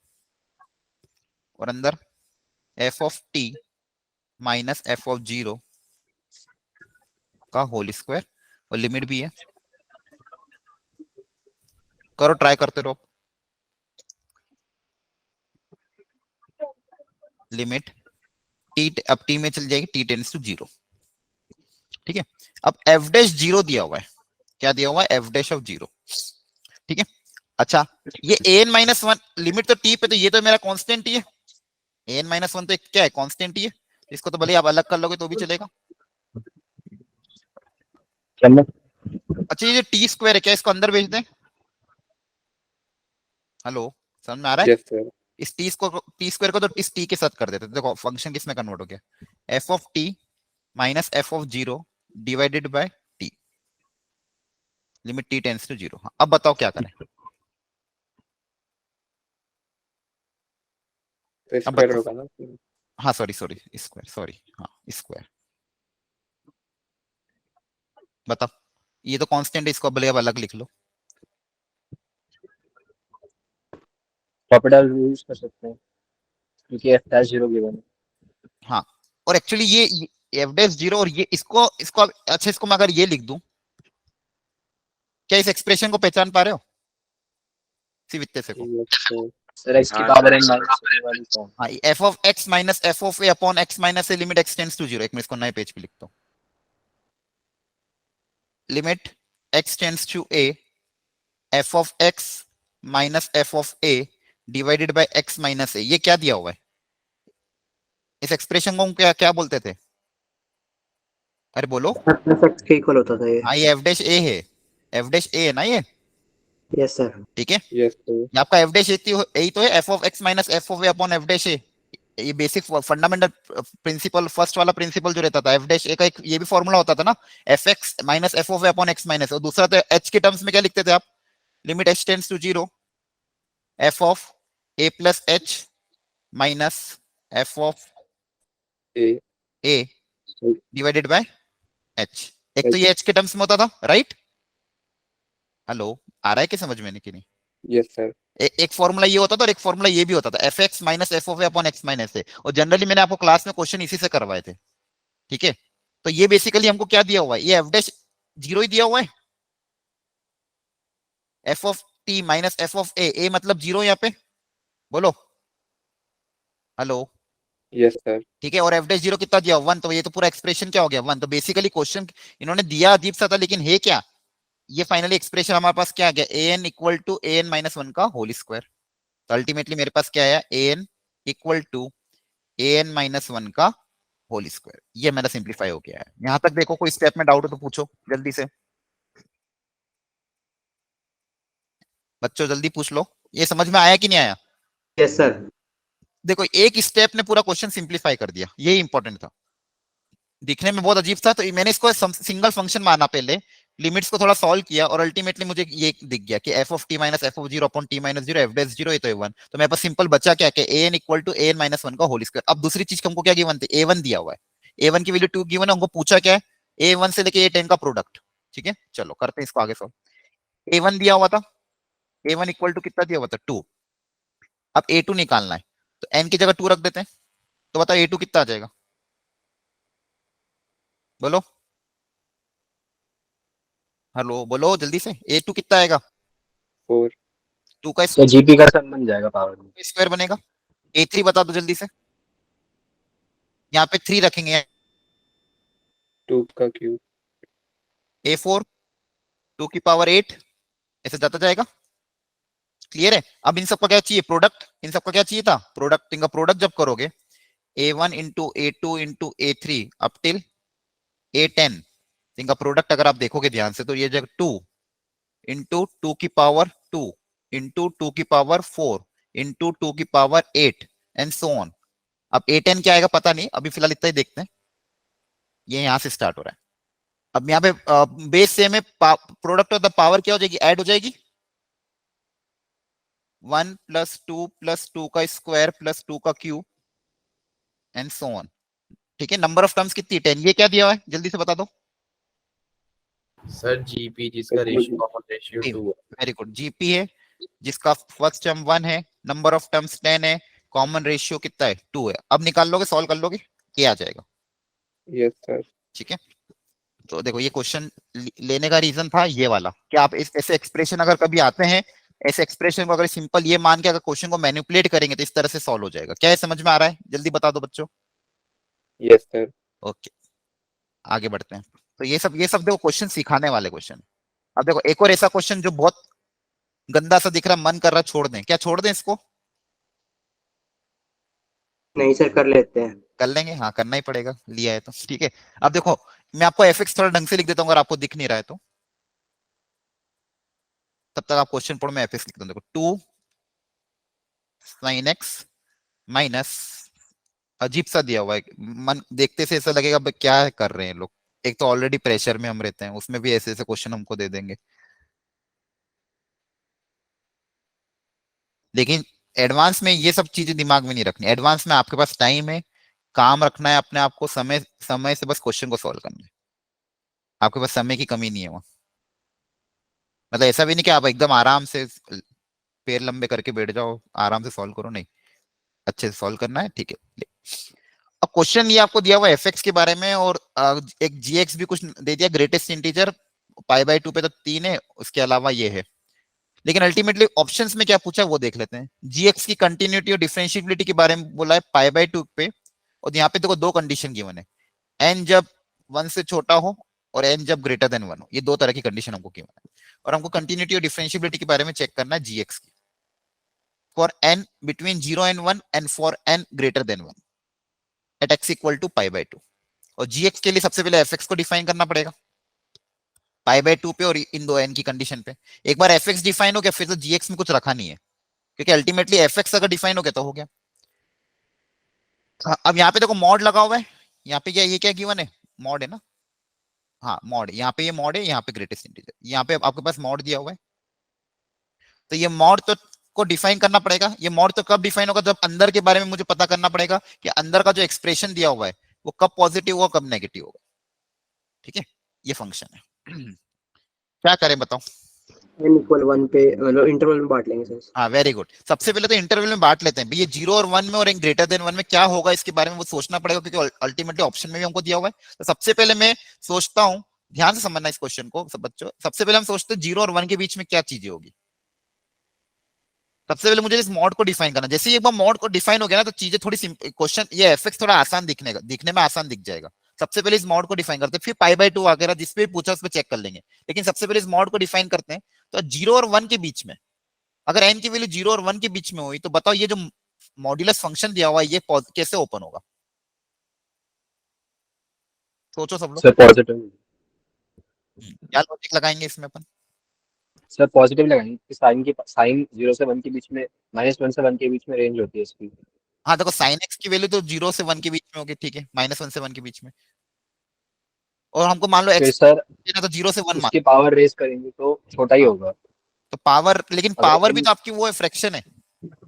और अंदर f of t minus f of 0 का होल स्क्वायर, और लिमिट भी है, करो ट्राई करते रहो। लिमिट t अब t में चल जाएगी, t टेंड्स टू 0, ठीक है। अब f डैश 0 दिया हुआ है, क्या दिया हुआ है, f डैश ऑफ 0, ठीक है। अच्छा ये an माइनस 1 लिमिट तो t पे, तो ये तो मेरा कांस्टेंट ही है, an माइनस 1 तो एक क्या है, कांस्टेंट ही है, इसको तो भले आप अलग कर लोगे तो भी चलेगा। अच्छा ये जो टी स्क्वायर है, क्या इसको अंदर भेज दें? हेलो, समझ में आ रहा है? Yes, sir. इस टी स्क्वायर को तो इस टी के साथ कर देते, देखो फंक्शन किस में कन्वर्ट हो गया, f of T minus F of 0 divided by t, limit t tends to 0। अब बताओ क्या करें? तो अब स्क्वायर बताओ, होगा ना? हाँ सॉरी स्क्वायर, सॉरी हाँ स्क्वायर, बताओ ये तो कांस्टेंट है, इसको भले अब अलग लिख लो। प्रॉपर्टी यूज कर सकते हैं क्योंकि f डैश 0 गिवन है। हाँ, और एक्चुअली ये एफ डैश 0 और ये इसको इसको अच्छा इसको मैं अगर ये लिख दूं, क्या इस एक्सप्रेशन को पहचान पा रहे हो? सिर्फ इतने से को Yes, sir. सर एक्स की हाँ, पावर n माइनस a वाली फॉर्म। हाँ, F of X minus F of A upon X minus A limit X tends to zero. एक मिनट इसको नए पेज पे लिखता हूँ। Limit X tends to A F of X minus F of A divided by X minus A. ये क्या दिया हुआ है? इस एक्सप्रेशन को हम क्या क्या बोलते थे? अरे बोलो। प्लस एक्स के इक्वल होता था ये। हाँ, ये एफ डैश ए है। एफ डैश ए है ना ये? Yes sir. ठीक है, यस सर। ये आपका एफ डैश यही तो है, F of X minus F of A upon F dash A. ये बेसिक फंडामेंटल प्रिंसिपल, फर्स्ट वाला प्रिंसिपल जो रहता था एफ डैश ए का, एक ये भी फॉर्मूला होता था ना, F X minus F of A upon X minus. और दूसरा तो एच के टर्म्स में क्या लिखते थे आप? Limit h tends to zero f of a plus h minus F of a a divided by h. एक तो ये एच के टर्म्स में होता था, राइट? हेलो, आ रहा है क्या समझ में नहीं कि नहीं? Yes sir. एक फॉर्मूला ये होता था और एक फॉर्मूला ये भी होता था, F X minus F of A upon X minus A. और जनरली मैंने आपको क्लास में क्वेश्चन इसी से करवाए थे। ठीक है, तो ये बेसिकली हमको क्या दिया हुआ है? ये एफ डैश जीरो ही दिया हुआ है। F of T minus F of A मतलब जीरो यहाँ पे, बोलो हेलो। Yes sir. ठीक है, और एफ डैश जीरो कितना दिया? वन। तो ये तो पूरा एक्सप्रेशन क्या हो गया? वन। तो बेसिकली क्वेश्चन इन्होंने दिया अजीब सा था, लेकिन है क्या? ये फाइनली एक्सप्रेशन हमारे पास क्या आ गया? A N equal to A N minus one का होल स्क्वायर। तो अल्टीमेटली मेरे पास क्या आया? A N equal to A N minus one का होल स्क्वायर। ये मेरा सिंप्लीफाई हो गया है। यहां तक देखो, कोई स्टेप में डाउट हो तो पूछो जल्दी से, बच्चों जल्दी पूछ लो। ये समझ में आया कि नहीं आया? Yes sir. देखो, एक स्टेप ने पूरा क्वेश्चन सिंप्लीफाई कर दिया, ये इंपॉर्टेंट था। दिखने में बहुत अजीब था, तो मैंने इसको सिंगल फंक्शन माना पहले, लिमिट्स को थोड़ा सॉल्व किया, और अल्टीमेटली मुझे ये दिख गया कि F of T minus F of zero upon T minus zero F dash zero, ये तो ए1। तो मेरे पास सिंपल बचा क्या कि A N equal to A N minus one का होल स्क्वायर। अब दूसरी चीज हमको क्या गिवन थी? ए1 दिया हुआ है। ए1 की वैल्यू 2 गिवन है, हमको पूछा क्या है? ए1 से लेके ए10 का प्रोडक्ट। ठीक है, चलो करते हैं इसको आगे सॉल्व। ए1 दिया हुआ था, ए1 इक्वल टू कितना दिया हुआ था? 2। अब ए2 निकालना है, तो एन की जगह 2 रख देते हैं। तो बताओ ए2 कितना आ जाएगा? बोलो हेलो, बोलो जल्दी से, ए2 कितना आएगा? 4। 2 का तो जीपी का सम बन जाएगा पावर में। स्क्वायर बनेगा। ए3 बता दो जल्दी से। यहाँ पे 3 रखेंगे। 2 का क्यूब। ए4 2 की पावर 8, ऐसे जाता जाएगा। क्लियर है? अब इन सबका क्या चाहिए? प्रोडक्ट। इन सबका क्या चाहिए था? प्रोडक्ट। इनका प्रोडक्ट जब करोगे, ए1 इंटू ए2 इंटू ए3 अप टिल ए10, इनका प्रोडक्ट अगर आप देखोगे ध्यान से, तो ये जगह 2 इंटू 2 की पावर 2 इंटू 2 की पावर 4 इंटू 2 की पावर 8 एंड सो ऑन। अब ए10 क्या आएगा पता नहीं, अभी फिलहाल इतना ही देखते हैं। ये यहां से स्टार्ट हो रहा है। अब यहाँ पे बेस सेम है, प्रोडक्ट ऑफ द पावर क्या हो जाएगी? ऐड हो जाएगी। 1 प्लस 2 प्लस 2 का स्क्वायर प्लस 2 का क्यूब एंड सो ऑन। ठीक है, नंबर ऑफ टर्म्स कितनी? 10। ये क्या दिया हुआ है जल्दी से बता दो। सर जीपी जिसका रेशियो कॉमन रेशियो 2 है। वेरी गुड, जीपी है जिसका फर्स्ट टर्म 1 है, नंबर ऑफ टर्म्स 10 है, कॉमन रेशियो कितना है? 2 है। अब निकाल लोगे, सॉल्व कर लोगे, क्या आ जाएगा? Yes sir. ठीक है, तो देखो ये क्वेश्चन लेने का रीजन था ये वाला कि आप ऐसे एक्सप्रेशन अगर कभी आते हैं, ऐसे एक्सप्रेशन को अगर सिंपल ये मान के अगर क्वेश्चन को मैनिपुलेट करेंगे तो इस तरह से सॉल्व हो जाएगा। क्या है, समझ में आ रहा है? जल्दी बता दो बच्चों। Yes sir. ओके, आगे बढ़ते हैं। तो ये सब देखो क्वेश्चन सिखाने वाले क्वेश्चन। अब देखो एक और ऐसा क्वेश्चन जो बहुत गंदा सा दिख रहा, मन कर रहा छोड़ दें, क्या छोड़ दें इसको? नहीं सर, कर लेते हैं। कर लेंगे, हाँ करना ही पड़ेगा, लिया है तो। ठीक है, अब देखो मैं आपको एफ थोड़ा ढंग से लिख देता हूँ, अगर आपको दिख नहीं रहा है तो तब तक आप क्वेश्चन पढ़ो, मैं एफ लिख दूँ। देखो 2 sin x माइनस, अजीब सा दिया हुआ है, मन देखते से ऐसा लगेगा भाई क्या कर रहे हैं लोग। एक तो ऑलरेडी प्रेशर में हम रहते हैं, उसमें भी ऐसे ऐसे क्वेश्चन हमको दे देंगे। लेकिन एडवांस में ये सब चीजें दिमाग में नहीं रखनी। एडवांस में आपके पास टाइम है, काम रखना है अपने आप को, समय समय से बस क्वेश्चन को सॉल्व करना है। आपके पास समय की कमी नहीं है वहां। मतलब ऐसा भी नहीं कि आप एकदम आराम से पैर लंबे करके बैठ जाओ, आराम से सॉल्व करो, नहीं, अच्छे से सॉल्व करना है। ठीक है, अब क्वेश्चन ये आपको दिया हुआ एफ के बारे में, और एक जी भी कुछ दे दिया, ग्रेटेस्ट इंटीजर पाई बाय 2 पे तो 3 है, उसके अलावा ये है। लेकिन अल्टीमेटली ऑप्शंस में क्या पूछा है वो देख लेते हैं। जीएक्स की कंटिन्यूटी और डिफरेंशिएबिलिटी के बारे में बोला है π/2 पे, और यहाँ पे देखो दो कंडीशन गिवन है, n जब 1 से छोटा हो और n जब ग्रेटर देन 1 हो, ये दो तरह की कंडीशन हमको गिवन है, और हमको कंटिन्यूटी और डिफरेंशिएबिलिटी के बारे में चेक करना है जीएक्स की for n between 0 and 1 and for n greater than 1 at x equal to π/2। और जीएक्स के लिए सबसे पहले fx को डिफाइन करना पड़ेगा π/2 पे और इन दो n की कंडीशन पे। एक बार fx डिफाइन हो गया फिर तो gx में कुछ रखा नहीं है, क्योंकि अल्टीमेटली fx अगर डिफाइन हो गया तो हो गया। अब यहाँ पे देखो मॉड लगा हुआ है, यहाँ पे क्या ये क्या गिवन है, मॉड है ना, हाँ मॉड, यहाँ पे ये मॉड है, यहाँ पे ग्रेटेस्ट इंटीजर, यहाँ पे आपके पास मॉड दिया हुआ है। तो ये मॉड तो को डिफाइन करना पड़ेगा। ये मॉड तो कब डिफाइन होगा, जब अंदर के बारे में मुझे पता करना पड़ेगा कि अंदर का जो एक्सप्रेशन दिया हुआ है वो कब पॉजिटिव होगा कब नेगेटिव होगा। ठीक है, ये फंक्शन है। क्या करें बताओ। n इक्वल 1 पे मतलब इंटरवल में बांट लेंगे सर। हाँ वेरी गुड, सबसे पहले तो इंटरवल में बांट लेते हैं। ये 0 और 1 में और एक ग्रेटर देन 1 में क्या होगा इसके बारे में वो सोचना पड़ेगा, क्योंकि अल्टीमेटली ऑप्शन में भी हमको दिया हुआ है। तो सबसे पहले मैं सोचता हूँ, ध्यान से समझना इस क्वेश्चन को सब बच्चों, सबसे पहले हम सोचते हैं 0 और 1 के बीच में क्या चीजें होगी। सबसे पहले मुझे इस मॉड को डिफाइन करना, जैसे एक बार मॉड को डिफाइन हो गया ना तो चीजें थोड़ी क्वेश्चन ये fx थोड़ा आसान दिखने में आसान दिख जाएगा। सबसे पहले इस मॉड को डिफाइन करते हैं, फिर π/2 वगैरह जिस पे पूछा उस पे चेक कर लेंगे, लेकिन सबसे पहले इस मॉड को डिफाइन करते हैं। तो 0 और 1 के बीच में अगर n की वैल्यू 0 और 1 के बीच में हुई तो बताओ ये जो मॉड्यूलस फंक्शन दिया हुआ है ये कैसे ओपन होगा, सोचो सब लोग। सर पॉजिटिव, क्या लॉजिक लगाएंगे इसमें अपन। सर पॉजिटिव लगाएंगे कि साइन 0 से 1 के बीच में, -1 से 1 के बीच में रेंज होती है इसकी। हाँ देखो साइन x की वैल्यू तो 0 से 1 के बीच में होगी, ठीक है, -1 से 1 के बीच में, और हमको मान लो फिर x सर देना तो 0 से 1 मान, उसकी पावर रेज करेंगे तो छोटा ही होगा। तो पावर, लेकिन अगर पावर भी n तो आपकी वो है फ्रैक्शन है।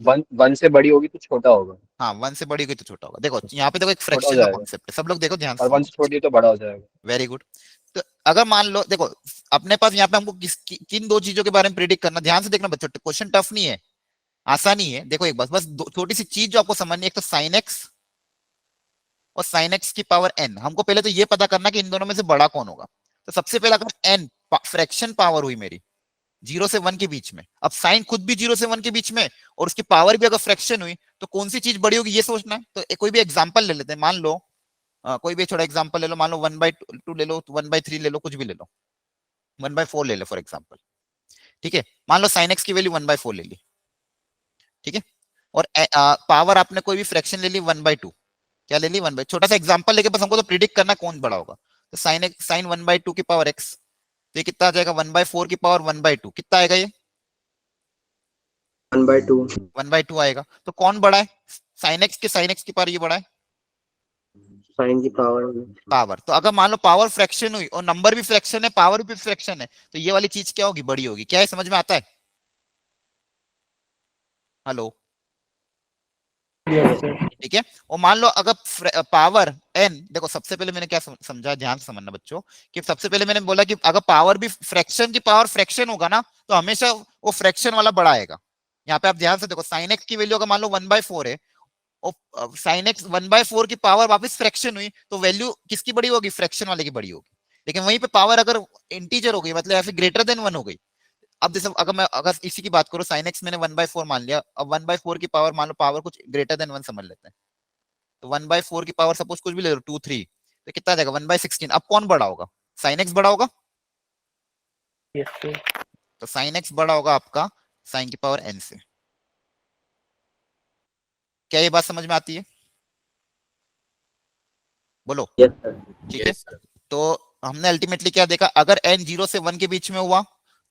1 से बड़ी होगी तो छोटा होगा, हाँ 1 से बड़ी होगी तो छोटा होगा। देखो यहाँ पे देखो एक छोटा हो फ्रैक्शन का जाएगा, कॉन्सेप्ट है, सब लोग देखो ध्यान और से 1 से छोटी है तो बड़ा हो जाएगा। Very good. तो अगर मान लो देखो अपने पास यहाँ पे हमको किन दो चीजों के बारे में प्रिडिक्ट करना, ध्यान से देखना बच्चों, क्वेश्चन टफ नहीं है, आसानी है। देखो एक बस छोटी सी चीज जो आपको समझनी है, एक तो साइन एक्स और साइन एक्स की पावर n। हमको पहले तो ये पता करना कि इन दोनों में से बड़ा कौन होगा। तो सबसे पहले अगर n फ्रैक्शन पावर हुई मेरी 0 से 1 के बीच में, अब साइन खुद भी 0 से 1 के बीच में और उसकी पावर भी अगर फ्रैक्शन हुई तो कौन सी चीज बड़ी होगी ये सोचना है। तो कोई भी एग्जांपल ले लेते हैं, मान लो कोई भी छोटा एग्जांपल ले लो, मान लो 1/2 ले लो, 1/3 ले लो, कुछ भी ले लो, 1/4 ले लो फॉर एग्जांपल। ठीक है, मान लो साइन एक्स की वैल्यू 1/4 ले ली, ठीक है, और पावर आपने कोई भी फ्रैक्शन ले ली 1/2, क्या ले ली 1/, छोटा सा एग्जांपल लेके बस हमको तो प्रिडिक्ट करना कौन बड़ा होगा। तो साइन 1/2 की पावर x, तो ये कितना आ जाएगा 1/4 की पावर 1/2, कितना आएगा ये 1/2 1/2 आएगा। तो कौन बड़ा है, साइन एक्स की पावर ये बड़ा है साइन की पावर। पावर। तो अगर मान लो पावर फ्रैक्शन हुई और नंबर भी फ्रैक्शन है पावर भी फ्रैक्शन है तो ये वाली चीज क्या होगी, बड़ी होगी। क्या है समझ में आता है, हेलो, ठीक है। और मान लो अगर पावर n, देखो सबसे पहले मैंने क्या समझा, ध्यान से समझना बच्चों, कि सबसे पहले मैंने बोला कि अगर पावर भी फ्रैक्शन की पावर फ्रैक्शन होगा ना तो हमेशा वो फ्रैक्शन वाला बड़ा आएगा। यहाँ पे आप ध्यान से देखो, साइन एक्स की वैल्यू अगर मान लो 1/4 है और साइन एक्स 1/4 की पावर वापस फ्रैक्शन हुई तो वैल्यू किसकी बड़ी होगी, फ्रैक्शन वाले की बड़ी होगी। लेकिन वहीं पे पावर अगर इंटीजर हो गई, मतलब या फिर ग्रेटर देन 1 हो गई, अब जैसे अगर इसी की बात करो, साइन एक्स मैंने 1/4 मान लिया, अब 1/4 की पावर मान लो पावर कुछ ग्रेटर देन 1 समझ लेते हैं, तो 1/4 की पावर सपोज कुछ भी ले लो 2 3, तो कितना आ जाएगा 1/16। अब कौन बड़ा होगा, साइन एक्स बड़ा होगा, तो साइन एक्स बड़ा होगा आपका साइन की पावर n से। क्या ये बात समझ में आती है, बोलो। Yes sir. ठीक है, तो हमने अल्टीमेटली क्या देखा, अगर n 0 से 1 के बीच में हुआ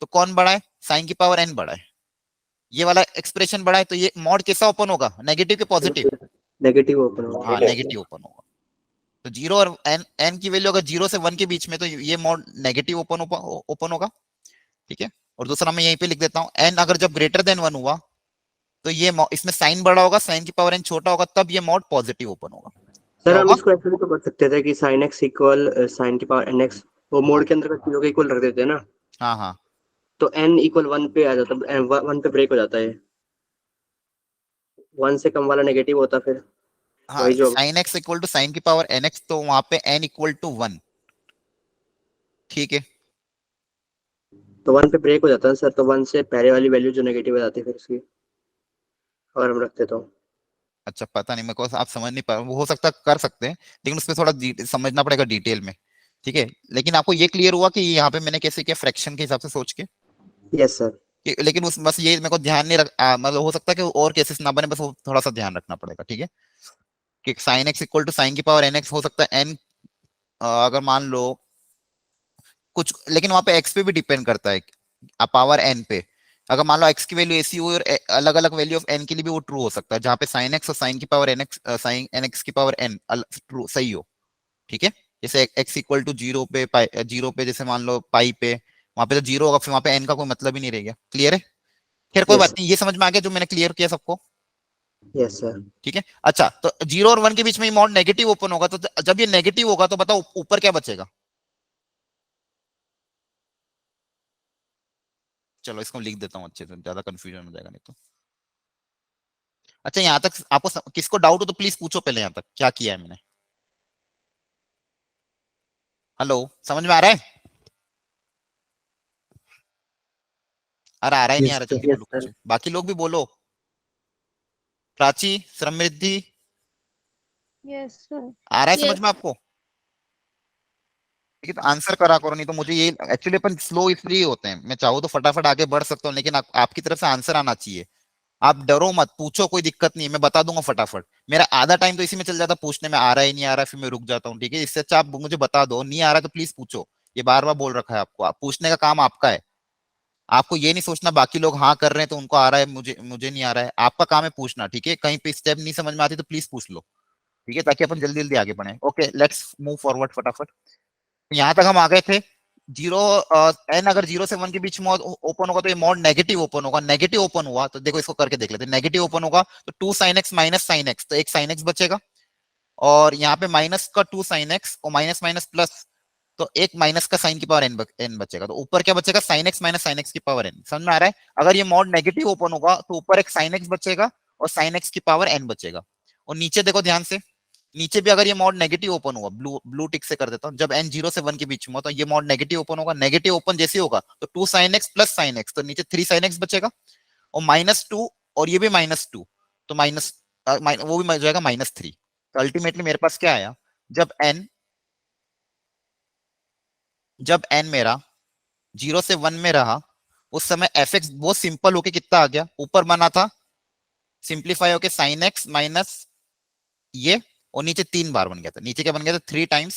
तो कौन बड़ा है, साइन की पावर n बड़ा है, ये वाला एक्सप्रेशन बड़ा है। तो ये मॉड कैसा ओपन होगा, नेगेटिव के पॉजिटिव, नेगेटिव ओपन होगा। हाँ नेगेटिव ओपन होगा। तो 0 और n की वैल्यू अगर 0 से 1 के बीच में तो ये मॉड नेगेटिव ओपन होगा, ठीक है। और दूसरा मैं यहीं पे लिख देता हूँ, n अगर जब ग्रेटर देन 1 हुआ तो ये इसमें साइन बड़ा होगा, साइन की पावर n छोटा होगा, तब ये मॉड पॉजिटिव ओपन होगा। सर हम होगा? इसको ऐसे भी तो कर सकते थे कि sin x इक्वल साइन की पावर nx, वो मोड के अंदर का चीजों के इक्वल रख देते हैं ना, हाँ हाँ, तो n इक्वल 1 पे आ जाता है, 1 पे ब्रेक हो जाता है, 1 से कम वाला नेगेटिव होता फिर। हाँ वही जो sine x equal to sine की पावर nx, तो वहां पे n इक्वल टू 1, ठीक है। तो 1 पे ब्रेक हो जाता है सर, तो 1 से पहले वाली वैल्यू जो नेगेटिव हो जाती है फिर उसकी, अगर हम रखते तो। अच्छा पता नहीं मेरे को, आप समझ नहीं पा रहे, वो हो सकता है कर सकते हैं, लेकिन उसमें थोड़ा समझना पड़ेगा डिटेल में। ठीक है, लेकिन आपको ये क्लियर हुआ कि यहाँ पे मैंने कैसे किया, फ्रैक्शन के हिसाब से सोच के। Yes sir. लेकिन उस बस ये मेरे को ध्यान नहीं रख मतलब हो सकता है कि और केसेस ना बने, बस वो थोड़ा सा ध्यान रखना पड़ेगा। ठीक है, कि sine x equal to sine की पावर एन एक्स हो सकता है एन, अगर मान लो कुछ, लेकिन वहां पे एक्स पे भी डिपेंड करता है पावर एन पे। अगर मान लो एक्स की वैल्यू ऐसी हुई और अलग अलग वैल्यू ऑफ एन के लिए भी वो ट्रू हो सकता है, जहां पे साइन एक्स और साइन की power n x, sine n x की पावर एन ट्रू सही हो। ठीक है, जैसे एक्स इक्वल टू जीरो पे, जीरो पे जैसे मान लो पाई पे, वहां पे तो जीरो होगा, फिर वहां पे एन का कोई मतलब ही नहीं रहेगा। क्लियर है? खैर कोई यस बात नहीं, ये समझ में आ गया जो मैंने क्लियर किया सबको। Yes sir. ठीक है, अच्छा तो जीरो और वन के बीच में मॉड नेगेटिव ओपन होगा, तो जब ये नेगेटिव होगा तो बताओ ऊपर क्या बचेगा? चलो इसको लिख देता हूँ अच्छे से, ज्यादा कंफ्यूजन हो जाएगा नहीं तो। अच्छा यहाँ तक आपको किसको डाउट हो तो प्लीज पूछो पहले, यहाँ तक क्या किया है मैंने। हेलो, समझ में आ रहा है? अरे आ रहा ही नहीं, आ रहा, जल्दी Yes, बोलो sir. कुछ, बाकी लोग भी बोलो। प्राची, समृद्धि, यस सर। आ रहा है समझ यस। में आपको? ठीक है, तो आंसर करा करो, नहीं तो मुझे ये एक्चुअली अपन स्लो इसलिए होते हैं, मैं चाहूँ तो फटाफट आगे बढ़ सकता हूँ, लेकिन आपकी तरफ से आंसर आना चाहिए। आप डरो मत, पूछो, कोई दिक्कत नहीं है, मैं बता दूंगा फटाफट। मेरा आधा टाइम तो इसी में चल जाता पूछने में, आ रहा है नहीं आ रहा है, फिर मैं रुक जाता हूँ। ठीक है, इससे अच्छा आप मुझे बता दो, नहीं आ रहा तो प्लीज पूछो। ये बार बार बोल रखा है आपको, आप पूछने का काम आपका है। आपको ये नहीं सोचना बाकी लोग हाँ कर रहे हैं तो उनको आ रहा है, मुझे मुझे नहीं आ रहा है। आपका काम है पूछना। ठीक है, कहीं पे स्टेप नहीं समझ में आती तो प्लीज पूछ लो। ठीक है, ताकि अपन जल्दी जल्दी आगे बढ़े। ओके, लेट्स मूव फॉरवर्ड फटाफट। यहाँ तक हम आ गए थे। जीरो एन अगर जीरो से वन के बीच में ओपन होगा तो ये मॉड नेगेटिव ओपन होगा। नेगेटिव ओपन हुआ तो देखो इसको करके देख लेते हैं। नेगेटिव ओपन होगा तो two sine x minus sine x, तो एक साइन एक्स बचेगा, और यहाँ पे माइनस का टू साइन एक्स और माइनस माइनस प्लस, तो एक माइनस का साइन की पावर एन बचेगा। तो ऊपर क्या बचेगा? Sine x minus sine x की पावर एन। समझ में आ रहा है? अगर ये मॉड नेगेटिव ओपन होगा तो ऊपर एक साइन एक्स बचेगा और साइन एक्स की पावर एन बचेगा। और नीचे देखो ध्यान से, नीचे भी अगर ये मॉड नेगेटिव ओपन हुआ, ब्लू ब्लू टिक से कर देता हूँ, जब एन जीरो से वन के बीच में हो तो ये मॉड नेगेटिव ओपन होगा। नेगेटिव ओपन जैसे होगा तो two sine x plus sine x, तो नीचे थ्री साइन एक्स बचेगा, और माइनस टू, और ये भी माइनस टू, तो माइनस वो भी मिल जाएगा माइनस थ्री। तो अल्टीमेटली मेरे पास क्या आया? जब एन मेरा जीरो से वन में रहा, उस समय एफ एक्स बहुत सिंपल होके कितना आ गया? ऊपर बना था सिंप्लीफाई होके साइन एक्स माइनस ये, और नीचे तीन बार बन गया था। नीचे क्या बन गया था? Three times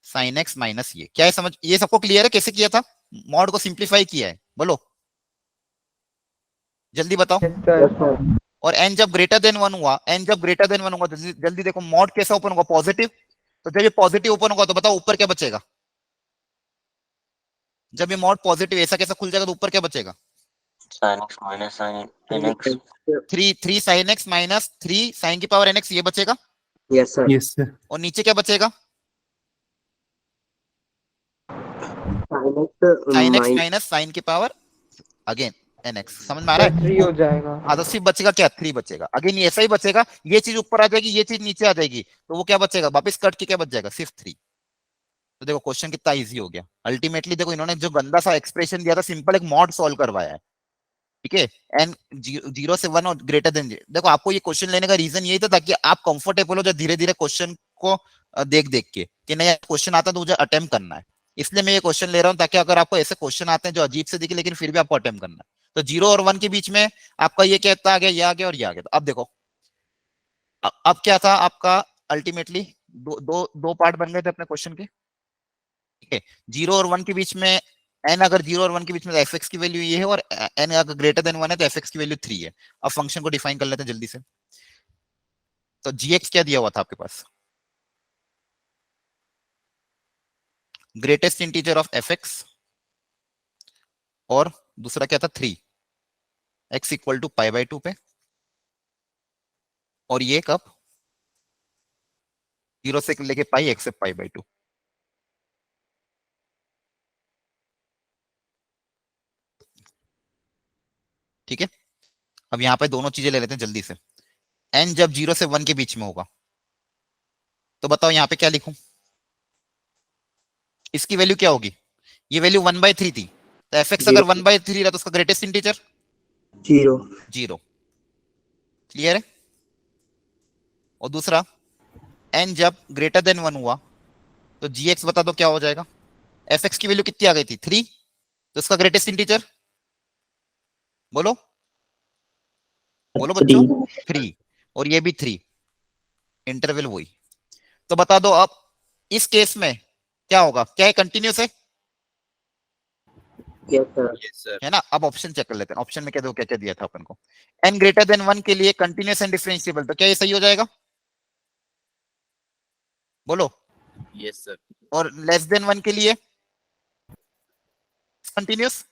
sign x minus ये। क्या है समझ? ये सबको क्लियर है कैसे किया था? मॉड को सिंप्लीफाई किया है, बोलो जल्दी बताओ। Yes sir. और एन जब ग्रेटर देन वन हुआ, एन जब ग्रेटर देन वन हुआ, जल्दी जल्दी देखो मॉड कैसा ओपन होगा? पॉजिटिव। तो जब ये पॉजिटिव ओपन होगा तो बताओ ऊपर क्या बचेगा? जब ये मॉड पॉजिटिव ऐसा कैसा खुल जाएगा तो ऊपर क्या बचेगा? Sine x minus sine n x. Three three sine x minus three sine की पावर एन एक्स, ये बचेगा। Yes sir. Yes sir. और नीचे क्या बचेगा? साइन एक्स माइनस साइन की पावर अगेन एन एक्स। समझ में आ रहा है? 3 हो जाएगा। हाँ, तो सिर्फ बचेगा क्या? थ्री बचेगा। अगेन ये ऐसा ही बचेगा, ये चीज ऊपर आ जाएगी, ये चीज नीचे आ जाएगी, तो वो क्या बचेगा? वापस कट के क्या बच जाएगा? सिर्फ थ्री। तो देखो क्वेश्चन कितना इजी हो गया। अल्टीमेटली देखो इन्होंने जो गंदा सा एक्सप्रेशन दिया था, सिंपल एक मॉड सॉल्व करवाया है। ठीक है, एन जीरो से वन और ग्रेटर देन, देखो आपको ये क्वेश्चन लेने का रीजन यही था ताकि आप कंफर्टेबल हो जाए धीरे धीरे क्वेश्चन को देख देख के, कि नहीं क्वेश्चन आता है तो मुझे अटेम्प्ट करना है। इसलिए मैं ये क्वेश्चन ले रहा हूँ, ताकि अगर आपको ऐसे क्वेश्चन आते हैं जो अजीब से दिखे लेकिन फिर भी आपको अटेम्प्ट करना है। तो जीरो और वन के बीच में आपका ये कहता आ गया, ये आ गया और ये आ गया। तो अब देखो अब क्या था आपका? अल्टीमेटली दो पार्ट बन गए थे अपने क्वेश्चन के। ठीक है, जीरो और वन के बीच में एन अगर जीरो और वन के बीच में एफ एक्स की वैल्यू ये है, और एन अगर ग्रेटर देन वन है तो एफ एक्स की वैल्यू थ्री है। अब फंक्शन को डिफाइन कर लेते हैं जल्दी से। तो जी एक्स क्या दिया हुआ था आपके पास? Greatest integer of F X, और दूसरा क्या था? Three, X equal to pi by two पे, और ये कब? जीरो से लेके पाई, एक्स से पाई बाई टू। ठीक है, अब यहां पे दोनों चीजें ले लेते हैं जल्दी से। एन जब जीरो से वन के बीच में होगा तो बताओ यहां पे क्या लिखूं? इसकी वैल्यू क्या होगी? ये वैल्यू 1/3 थी, तो fx अगर 1/3 रहा तो उसका ग्रेटेस्ट इंटीजर 0 0। क्लियर है? और दूसरा n जब ग्रेटर देन 1 हुआ तो gx बता दो क्या हो जाएगा। fx की वैल्यू कितनी आ गई थी 3, तो उसका ग्रेटेस्ट इंटीजर बोलो बोलो बच्चों 3, और ये भी 3, इंटरवल वही। तो बता दो अब इस केस में क्या होगा, क्या है कंटिन्यूस है? Yes sir Yes, sir. है ना। अब ऑप्शन चेक कर लेते हैं, ऑप्शन में क्या क्या दिया था अपन को। n ग्रेटर देन 1 के लिए कंटिन्यूस एंड डिफरेंशिएबल, तो क्या ये सही हो जाएगा बोलो। Yes, sir. और लेस देन 1 के लिए कंटिन्यूस,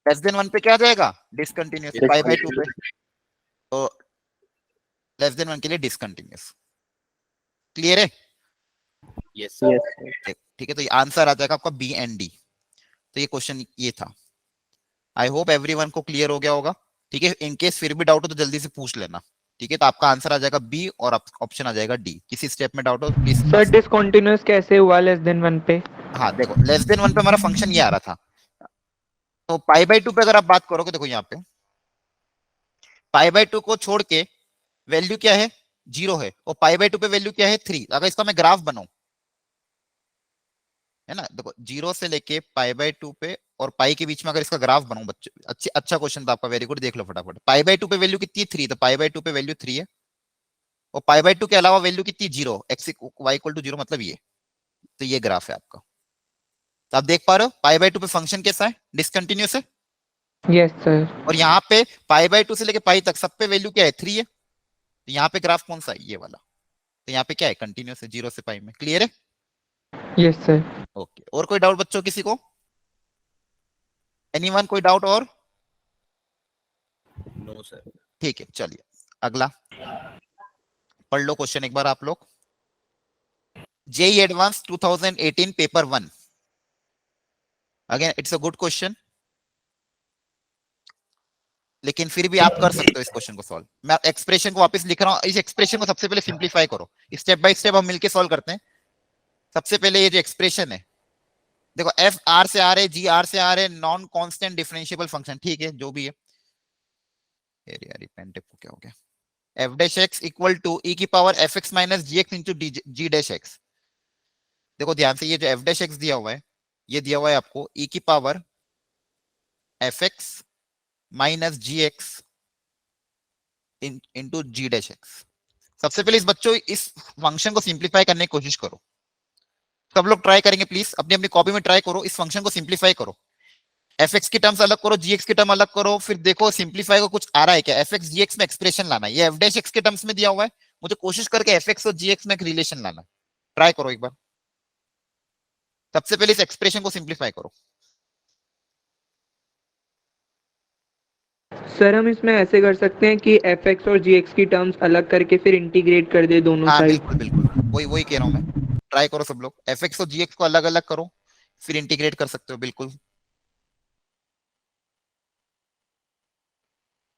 लेस देन 1 पे क्या आ जाएगा डिसकंटिन्यूस π/2 पे, तो लेस देन 1 के लिए डिसकंटिन्यूस। क्लियर है? Yes, sir. Yes, sir. ठीक है, तो ये आंसर आ जाएगा आपका बी एंड डी। तो ये क्वेश्चन ये था। आई होप एवरीवन को क्लियर हो गया होगा। ठीक है, इनकेस फिर भी डाउट हो तो जल्दी से पूछ लेना। ठीक है, तो आपका आंसर आ जाएगा बी और ऑप्शन आ जाएगा डी। किसी स्टेप में डाउट हो प्लीज। सर डिसकंटिन्यूअस कैसे हुआ लेस देन 1 पे? हाँ देखो, लेस देन 1 पे हमारा फंक्शन ये आ रहा था, तो π/2 पे अगर आप बात करोगे, देखो यहाँ पे π/2 को छोड़ के वैल्यू क्या है 0 है, और π/2 पे वैल्यू क्या है 3। अगर इसका मैं ग्राफ बनाऊं, है ना, देखो 0 से लेके π/2 पे और पाई के बीच में अगर इसका ग्राफ बनाऊं बच्चे, अच्छा क्वेश्चन था आपका, वेरी गुड। देख लो फटाफट, π/2 पे वैल्यू कितनी है 3, तो π/2 पे वैल्यू 3 है, और π/2 के अलावा वैल्यू कितनी 0, x y इक्वल टू 0, मतलब ये। तो ये ग्राफ है आपका। तो आप देख पा रहे हो π/2 पे फंक्शन कैसा है, डिसकंटिन्यूअस है। Yes sir. और यहाँ पे π/2 से लेके पाई तक सब पे वैल्यू क्या है 3 है, तो यहाँ पे ग्राफ कौन सा है, ये वाला। तो यहाँ पे क्या है कंटिन्यूअस है 0 से पाई में। क्लियर है? Yes sir. ओके, और कोई डाउट बच्चों किसी को? एनीवन कोई डाउट और? No, sir. ठीक है, चलिए अगला पढ़ लो क्वेश्चन एक बार आप लोग। JEE advance 2018 paper 1। Again it's a good question, लेकिन फिर भी आप कर सकते हो इस क्वेश्चन को सॉल्व। मैं एक्सप्रेशन को वापस लिख रहा हूं, इस एक्सप्रेशन को सबसे पहले सिंप्लीफाई करो, स्टेप बाय स्टेप हम मिलके सॉल्व करते हैं। सबसे पहले ये जो एक्सप्रेशन है, देखो एफ आर से आ रहे, जी आर से आ रहे, नॉन कांस्टेंट डिफरेंशिएबल फंक्शन, ठीक है जो भी है। क्या हो गया, F dash X equal to E की power F X minus G X into G dash X. देखो ध्यान से, ये जो एफ डैश एक्स दिया हुआ है, ये दिया हुआ है आपको ई की power F X minus G X into G dash x. सबसे पहले इस बच्चों इस फंक्शन को सिंप्लीफाई करने की कोशिश करो। सब लोग ट्राई करेंगे, प्लीज अपनी अपनी कॉपी में ट्राई करो, इस फंक्शन को सिंप्लीफाई करो। एफ एक्स की टर्म्स अलग करो, जी एक्स की टर्म अलग करो, फिर देखो सिंप्लीफाई को कुछ आ रहा है क्या। एफ एक्स जी एक्स में एक्सप्रेशन लाना है, ये एफ डैश एक्स के टर्म्स में दिया हुआ है, मुझे कोशिश करके एफ एक्स और जी एक्स में एक रिलेशन लाना है। ट्राई करो एक बार, सबसे पहले इस एक्सप्रेशन को सिंप्लीफाई करो। सर हम इसमें ऐसे कर सकते हैं कि एफ एक्स और जी एक्स की टर्म्स अलग करके फिर इंटीग्रेट कर दे दोनों हाँ साइड। बिल्कुल बिल्कुल, वही कह रहा हूं मैं। ट्राई करो सब लोग, एफ एक्स और जी एक्स को अलग अलग करो, फिर इंटीग्रेट कर सकते हो बिल्कुल।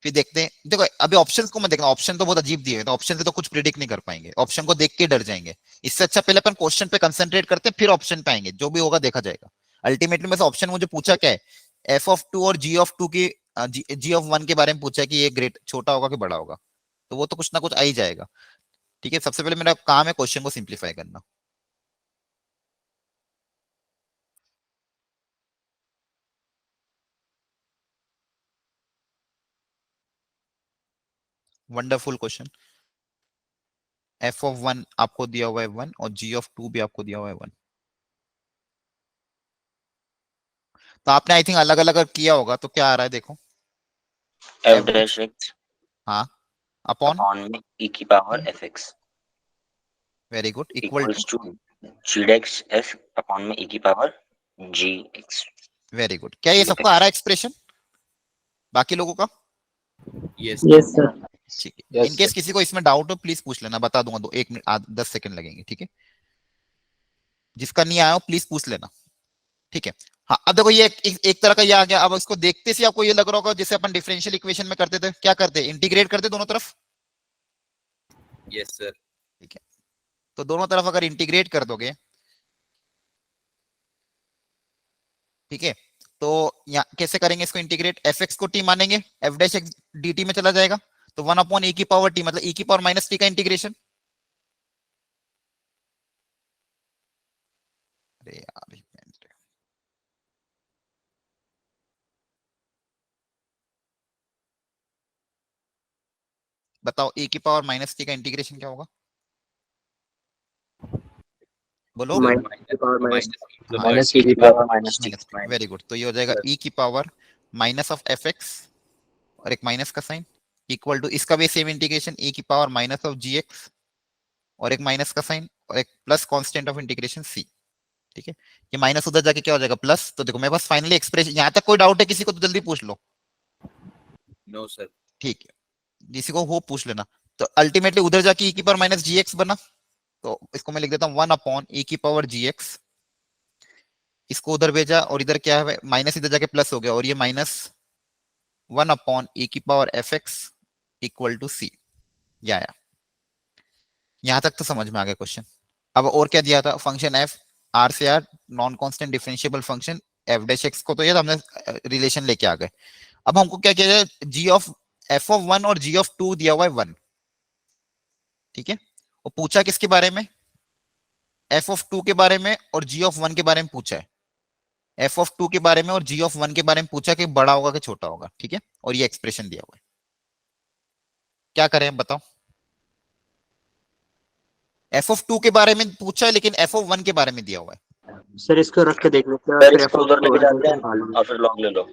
फिर देखते हैं, देखो अभी ऑप्शंस को मत देखना, ऑप्शन तो बहुत अजीब दिए हैं, तो ऑप्शन से तो कुछ प्रिडिक्ट नहीं कर पाएंगे, ऑप्शन को देख के डर जाएंगे। इससे अच्छा पहले अपन क्वेश्चन पे कंसंट्रेट करते हैं, फिर ऑप्शन पे आएंगे, जो भी होगा देखा जाएगा। अल्टीमेटली में ऑप्शन मुझे पूछा क्या है, एफ ऑफ 2 और जी ऑफ 2 की जी ऑफ 1 के बारे में पूछा है कि ये ग्रेट छोटा होगा कि बड़ा होगा, तो वो तो कुछ ना कुछ आ ही जाएगा। ठीक है, सबसे पहले मेरा काम है क्वेश्चन को सिंप्लीफाई करना। Wonderful question. एफ ऑफ 1 आपको दिया हुआ है 1 और जी ऑफ 2 भी आपको दिया हुआ है 1। तो आपने आई थिंक अलग अलग किया होगा, तो क्या आ रहा है देखो, एफ डैश एक्स हाँ अपॉन अपॉन में ई की power F x very good equal equals to g dash f upon में ई की power g x. Very good. क्या ये सबका आ रहा है एक्सप्रेशन बाकी लोगों का? Yes. यस सर ठीक है, Yes, इनकेस sir. किसी को इसमें डाउट हो प्लीज पूछ लेना, बता दूंगा, 1 मिनट 10 सेकंड लगेंगे। ठीक है, जिसका नहीं आया हो प्लीज पूछ लेना। ठीक है, हाँ अब देखो ये एक तरह का ये आ गया। अब इसको देखते से आपको ये लग रहा होगा जैसे अपन डिफरेंशियल इक्वेशन में करते थे, क्या करते, इंटीग्रेट करते दोनों तरफ। Yes, sir. ठीक है, तो दोनों तरफ अगर इंटीग्रेट कर दोगे ठीक है, तो यहाँ कैसे करेंगे इसको इंटीग्रेट, एफ एक्स को टी मानेंगे, F dash x D T में चला जाएगा, तो 1 अपॉन e की पावर टी मतलब e की पावर माइनस टी का इंटीग्रेशन। अरे यार बताओ e की पावर माइनस टी का इंटीग्रेशन क्या होगा, बोलो। माइनस की पावर माइनस माइनस की power minus T. Very good, तो ये हो जाएगा e की power minus of F X और एक माइनस का साइन इक्वल टू, इसका भी सेम इंटीग्रेशन e की power minus of g x और एक माइनस का साइन और एक plus constant of integration c। ठीक है, ये माइनस उधर जाके क्या हो जाएगा प्लस, तो देखो मेरे पास फाइनली एक्सप्रेशन, यहाँ तक कोई डाउट है किसी को तो जल्दी पूछ लो। No sir. ठीक है, किसी को हो पूछ लेना। तो अल्टीमेटली उधर जाके e की पावर माइनस जी एक्स बना, तो इसको मैं लिख देता हूँ 1 अपॉन e की पावर जी एक्स, इसको उधर भेजा और इधर क्या है माइनस, इधर जाके प्लस हो गया और ये माइनस 1 अपॉन e की power F x equal to C. ये आया, यहां तक तो समझ में आ गया क्वेश्चन। अब और क्या दिया था, फंक्शन एफ आर से R non constant differentiable function f dash x को, तो ये हमने रिलेशन लेके आ गए। अब हमको क्या किया जाए, जी ऑफ एफ ऑफ 1 और जी ऑफ 2 दिया हुआ है 1। ठीक है, वो पूछा किसके बारे में, एफ ऑफ 2 के बारे में और जी ऑफ 1 के बारे में पूछा है, एफ ऑफ 2 के बारे में और जी ऑफ 1 के बारे में पूछा कि बड़ा होगा कि छोटा होगा। ठीक है, और ये एक्सप्रेशन दिया हुआ है, क्या करें बताओ। एफ ऑफ 2 के बारे में पूछा है लेकिन एफ ऑफ 1 के बारे में दिया हुआ है। सर इसको रख के देख लेते हैं सर फिर इसको उधर लेके जाते हैं और फिर लॉग ले लो,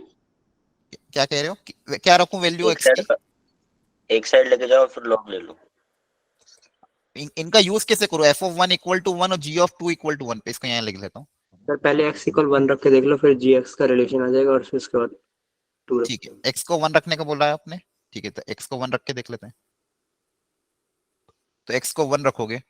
क्या कह रहे हो, क्या रखूं वैल्यू एक एक्स साइड की, एक साइड लेके जाओ फिर लॉग ले लो। इनका यूज कैसे करो, एफ ऑफ 1 इक्वल टू 1 और जी ऑफ 2 इक्वल टू 1 पे, इसको यहाँ लिख लेता हूँ। सर पहले x इक्वल 1 रख के देख लो, फिर gx का रिलेशन आ जाएगा और फिर उसके बाद 2 ठीक है, एक्स को 1 रखने का बोला है आपने, ठीक है, तो एक्स को 1 रख के देख लेते हैं। तो एक्स को 1 रखोगे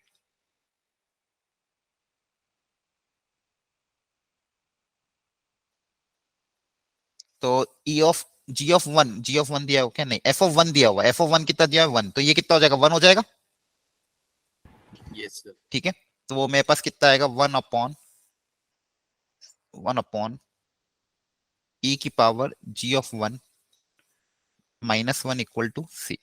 तो e of g of 1, g of 1 दिया हो क्या, नहीं एफ ऑफ 1 दिया हुआ, एफ ऑफ 1 कितना दिया है 1, तो ये कितना हो जाएगा 1 हो जाएगा। Yes sir. ठीक है, तो वो मेरे पास कितना आएगा 1 अपॉन ई की power G of 1 minus 1 equal to C.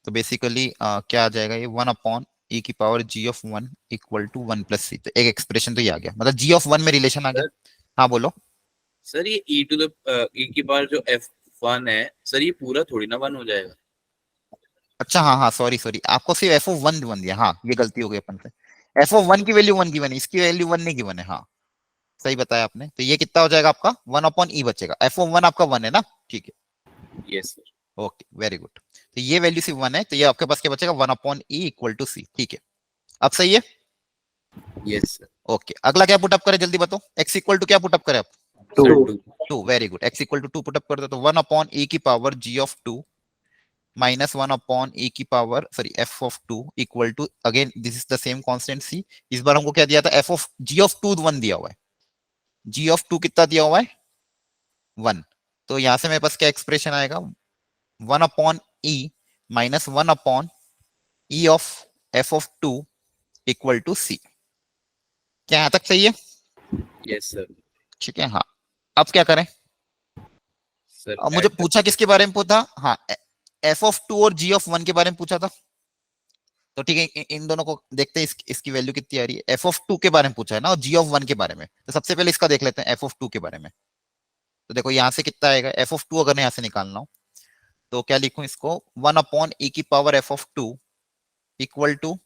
तो बेसिकली क्या आ जाएगा ये 1 अपॉन ई की power G of 1 equal to 1 plus C, तो एक एक्सप्रेशन तो ये आ गया, मतलब जी ऑफ 1 में रिलेशन आ गया। हाँ बोलो। सर ये e टू द e की पावर जो f1 है सर, ये पूरा थोड़ी ना 1 हो जाएगा। अच्छा हाँ हाँ सॉरी आपको सिर्फ एफ ऑफ 1 दिया, हाँ ये गलती हो गई अपन से, एफ ऑफ 1 की वैल्यू 1 गिवन है, इसकी वैल्यू 1 नहीं गिवन है। हाँ सही बताया आपने, तो ये कितना हो जाएगा आपका 1 अपॉन ई बचेगा, एफ ऑफ 1 आपका 1 है ना। ठीक है, yes sir. Okay very good, तो ये वैल्यू सिर्फ 1 है, तो ये आपके पास क्या बचेगा 1 अपॉन ई इक्वल टू सी। ठीक है, अब सही है। Yes sir. ओके, अगला क्या पुटअप करें जल्दी बताओ, एक्स इक्वल टू क्या पुटअप करें आप, 2, very good, X equal to 2 put up कर दो, तो 1 अपॉन ई की power G of 2 minus 1 upon E की power sorry F of 2 equal to, again this is the same constant C, इस बार हमको क्या दिया था एफ ऑफ जी ऑफ 2 1 दिया हुआ है, जी ऑफ 2 कितना दिया हुआ है 1, तो यहां से मेरे पास क्या एक्सप्रेशन आएगा 1 upon E minus 1 upon E of F of 2 equal to C. क्या यहां तक सही है। Yes sir. ठीक है, हाँ अब क्या करें, सर अब मुझे पूछा किसके बारे में पूछा, हाँ एफ ऑफ 2 और जी ऑफ 1 के बारे में पूछा था, तो ठीक है इन दोनों को देखते हैं, इसकी वैल्यू कितनी आ रही है, एफ ऑफ 2 के बारे में पूछा है ना और जी ऑफ 1 के बारे में, तो सबसे पहले इसका देख लेते हैं एफ ऑफ 2 के बारे में। तो देखो यहाँ से कितना आएगा एफ ऑफ 2, अगर मैं यहाँ से निकालना हो तो क्या लिखूं इसको 1 अपॉन ई की power F of 2 equal to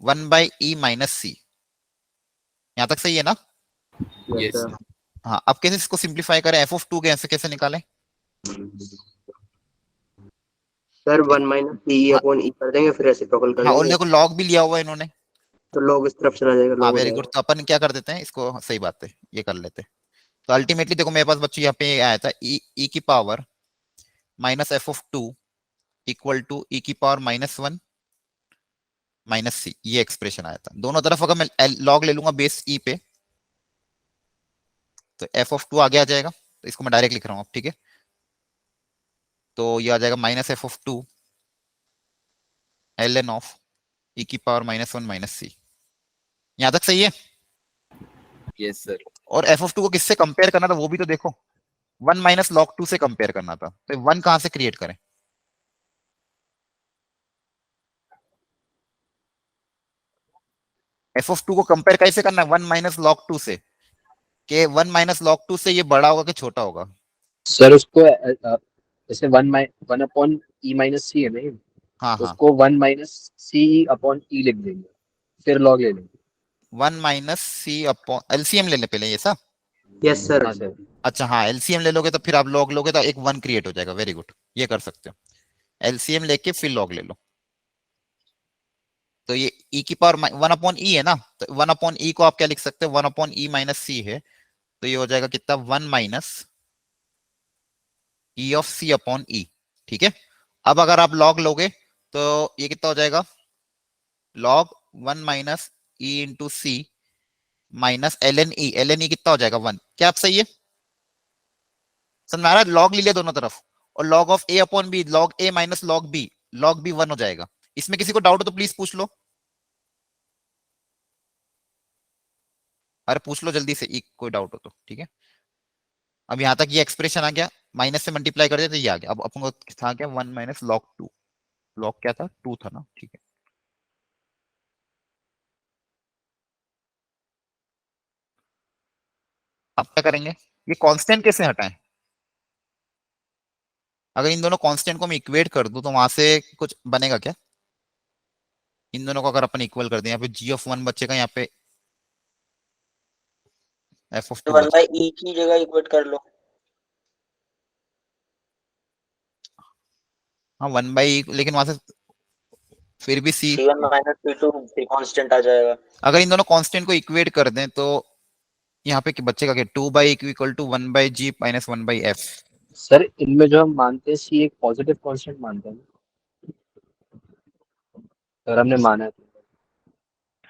1 by E minus C. यहाँ तक सही है ना। Yes sir. हाँ अब कैसे इसको सिंप्लीफाई करें, एफ ऑफ 2 के ऐसे कैसे निकालें, सर 1 माइनस ई अपॉन ई कर देंगे, फिर रेसिप्रोकल कर हाँ और देंगे, देखो लॉग भी लिया हुआ है इन्होंने, तो log इस तरफ चला जाएगा, हाँ log हो वेरी जाएगा। गुड, तो अपन क्या कर देते हैं इसको, सही बात है ये कर लेते हैं। तो अल्टीमेटली देखो मेरे पास बच्चों यहाँ पे आया था ई की power minus F of 2 equal to E की पावर माइनस 1 माइनस सी, ये एक्सप्रेशन आया था। दोनों तरफ अगर मैं लॉग ले लूंगा बेस ई पे तो एफ ऑफ 2 आगे आ जाएगा, तो इसको मैं डायरेक्ट लिख रहा हूँ अब, ठीक है। तो ये आ जाएगा minus F of 2 L N of E की पावर माइनस 1 माइनस सी। यहां तक सही है। Yes sir. और एफ ऑफ टू को किससे कंपेयर करना था वो भी तो देखो, 1 माइनस लॉग 2 से कंपेयर करना था, तो 1 कहां से क्रिएट करें? एफ ऑफ टू को कंपेयर कैसे करना है? 1 माइनस लॉग 2 से, कि 1 माइनस लॉग 2 से ये बड़ा होगा कि छोटा होगा? सर उसको जैसे वन अपॉन ई माइनस सी है नहीं, हाँ हाँ, उसको 1 माइनस सी अपॉन ई लिख देंगे, फिर लॉग ले लेंगे। 1 माइनस सी अपॉन, एलसीएम ले ले पहले ये सब। Yes sir. हाँ सर। अच्छा हाँ, एलसीएम ले लोगे तो फिर आप लॉग लोगे तो एक 1 क्रिएट हो जाएगा, वेरी गुड, ये कर सकते हो। एलसीएम लेके फिर लॉग ले लो, तो ये e की पावर 1 अपॉन ई है ना, तो 1 अपॉन ई को आप क्या लिख सकते हो? 1 अपॉन ई माइनस सी है, तो ये हो जाएगा कितना? 1 minus E of C upon E. ठीक है, अब अगर आप लॉग लोगे तो ये कितना हो जाएगा? लॉग 1 माइनस ई इंटू सी माइनस एल एन ई कितना हो जाएगा? 1। क्या आप सही है? समझ में आ रहा है? लॉग ले लिया दोनों तरफ, और log of A upon b, log a minus log b 1 हो जाएगा। इसमें किसी को डाउट हो तो प्लीज पूछ लो, अरे पूछ लो जल्दी से, कोई डाउट हो तो। ठीक है, अब यहाँ तक ये एक्सप्रेशन आ गया, माइनस से मल्टीप्लाई कर दिया तो ये आ गया। अब अपन को था क्या? 1 माइनस लॉग 2, लॉग क्या था? 2 था ना, ठीक है। अब क्या करेंगे? ये कांस्टेंट कैसे हटाएं? अगर इन दोनों कांस्टेंट को मैं इक्वेट कर दूं तो वहां से कुछ बनेगा क्या? इन दोनों को अगर अपन इक्वल कर दें, यहाँ पे जी ऑफ 1 बचेगा, यहाँ पे एफ ऑफ 2 वन बचेगा। बाई ई की जगह इक्वेट कर लो। हाँ 1/, लेकिन वहां से फिर भी C, C one minus C two constant आ जाएगा। अगर इन दोनों कांस्टेंट को इक्वेट कर दें तो यहाँ पे क्या बचेगा? क्या 2/, equal to 1/g minus 1/f। Sir इनमें जो हम मानते हैं सी एक पॉजिटिव कांस्टेंट मानते हैं सर, हमने माना है।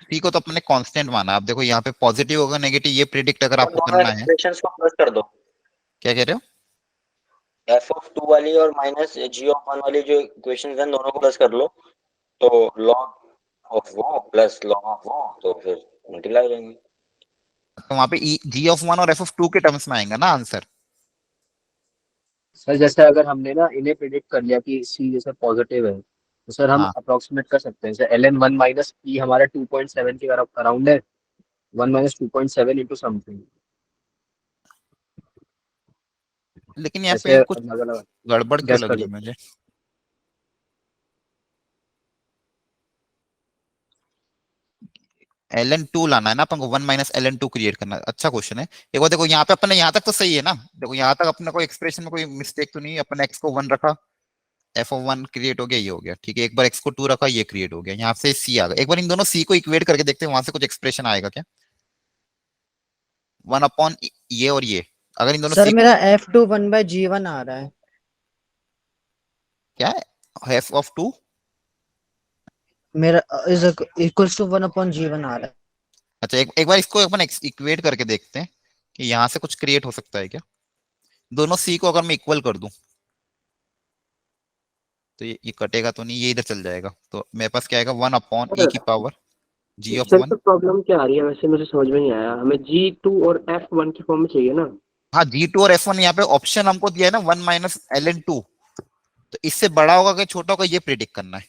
सी को तो अपने कांस्टेंट माना। आप देखो यहाँ पे पॉजिटिव होगा नेगेटिव, ये प्रिडिक्ट अगर और आपको दोनों करना है। एक्सप्रेशंस को प्लस कर दो। क्या कह रहे हो? एफ ऑफ 2 वाली और माइनस जी ऑफ 1 वाली जो इक्वेशंस हैं दोनों को प्लस कर लो, तो लॉग ऑफ वो प्लस लॉग ऑफ वो, तो फिर मल्टीप्लाई हो जाएंगे। तो वहां पे जी ऑफ 1 और एफ ऑफ 2 के टर्म्स में आएगा ना आंसर। सर जैसे अगर हमने ना इन्हें प्रिडिक्ट कर लिया कि सी जैसे पॉजिटिव है, तो सर हम हाँ, अप्रोक्सीमेट कर सकते हैं जैसे एल एन 1 माइनस ई हमारा 2.7 के अराउंड है, 1 माइनस 2.7 इंटू समथिंग, लेकिन यहाँ ऐसे पे कुछ अलग अलग गड़बड़ क्यों गैस लग कर रही है सकते मुझे? ln2 लाना है ना अपन को, 1 माइनस ln2 क्रिएट करना है। अच्छा क्वेश्चन है। एक बार देखो यहाँ पे अपन ने, यहाँ तक तो सही है ना? देखो यहाँ तक अपने को एक्सप्रेशन में कोई मिस्टेक तो नहीं है। अपन x को 1 रखा, एफ ऑफ 1 क्रिएट हो गया, ये हो गया। ठीक है, एक बार x को 2 रखा, ये क्रिएट हो गया। यहाँ से c आ गया। एक बार इन दोनों c को इक्वेट करके देखते हैं, वहां से कुछ एक्सप्रेशन आएगा क्या? 1 अपॉन ये और ये, अगर इन दोनों सर c को, मेरा F2 1/G1 आ रहा है। क्या है? एफ ऑफ 2, मेरा इज इक्वल्स टू 1/G1 आ रहा है। अच्छा एक बार इसको अपन इक्वेट करके देखते हैं कि यहाँ से कुछ क्रिएट हो सकता है क्या? दोनों c को अगर मैं इक्वल कर दूं तो ये कटेगा तो नहीं, ये इधर चल जाएगा, तो मेरे पास क्या आएगा? 1 अपॉन e की पावर g ऑफ सर 1। तो प्रॉब्लम क्या आ रही है वैसे, मुझे समझ में नहीं आया। हमें G2 और F1 की फॉर्म में चाहिए ना। हाँ G2 और F1, यहाँ पे ऑप्शन हमको दिया है ना 1 माइनस ln2, तो इससे बड़ा होगा कि छोटा होगा ये प्रिडिक्ट करना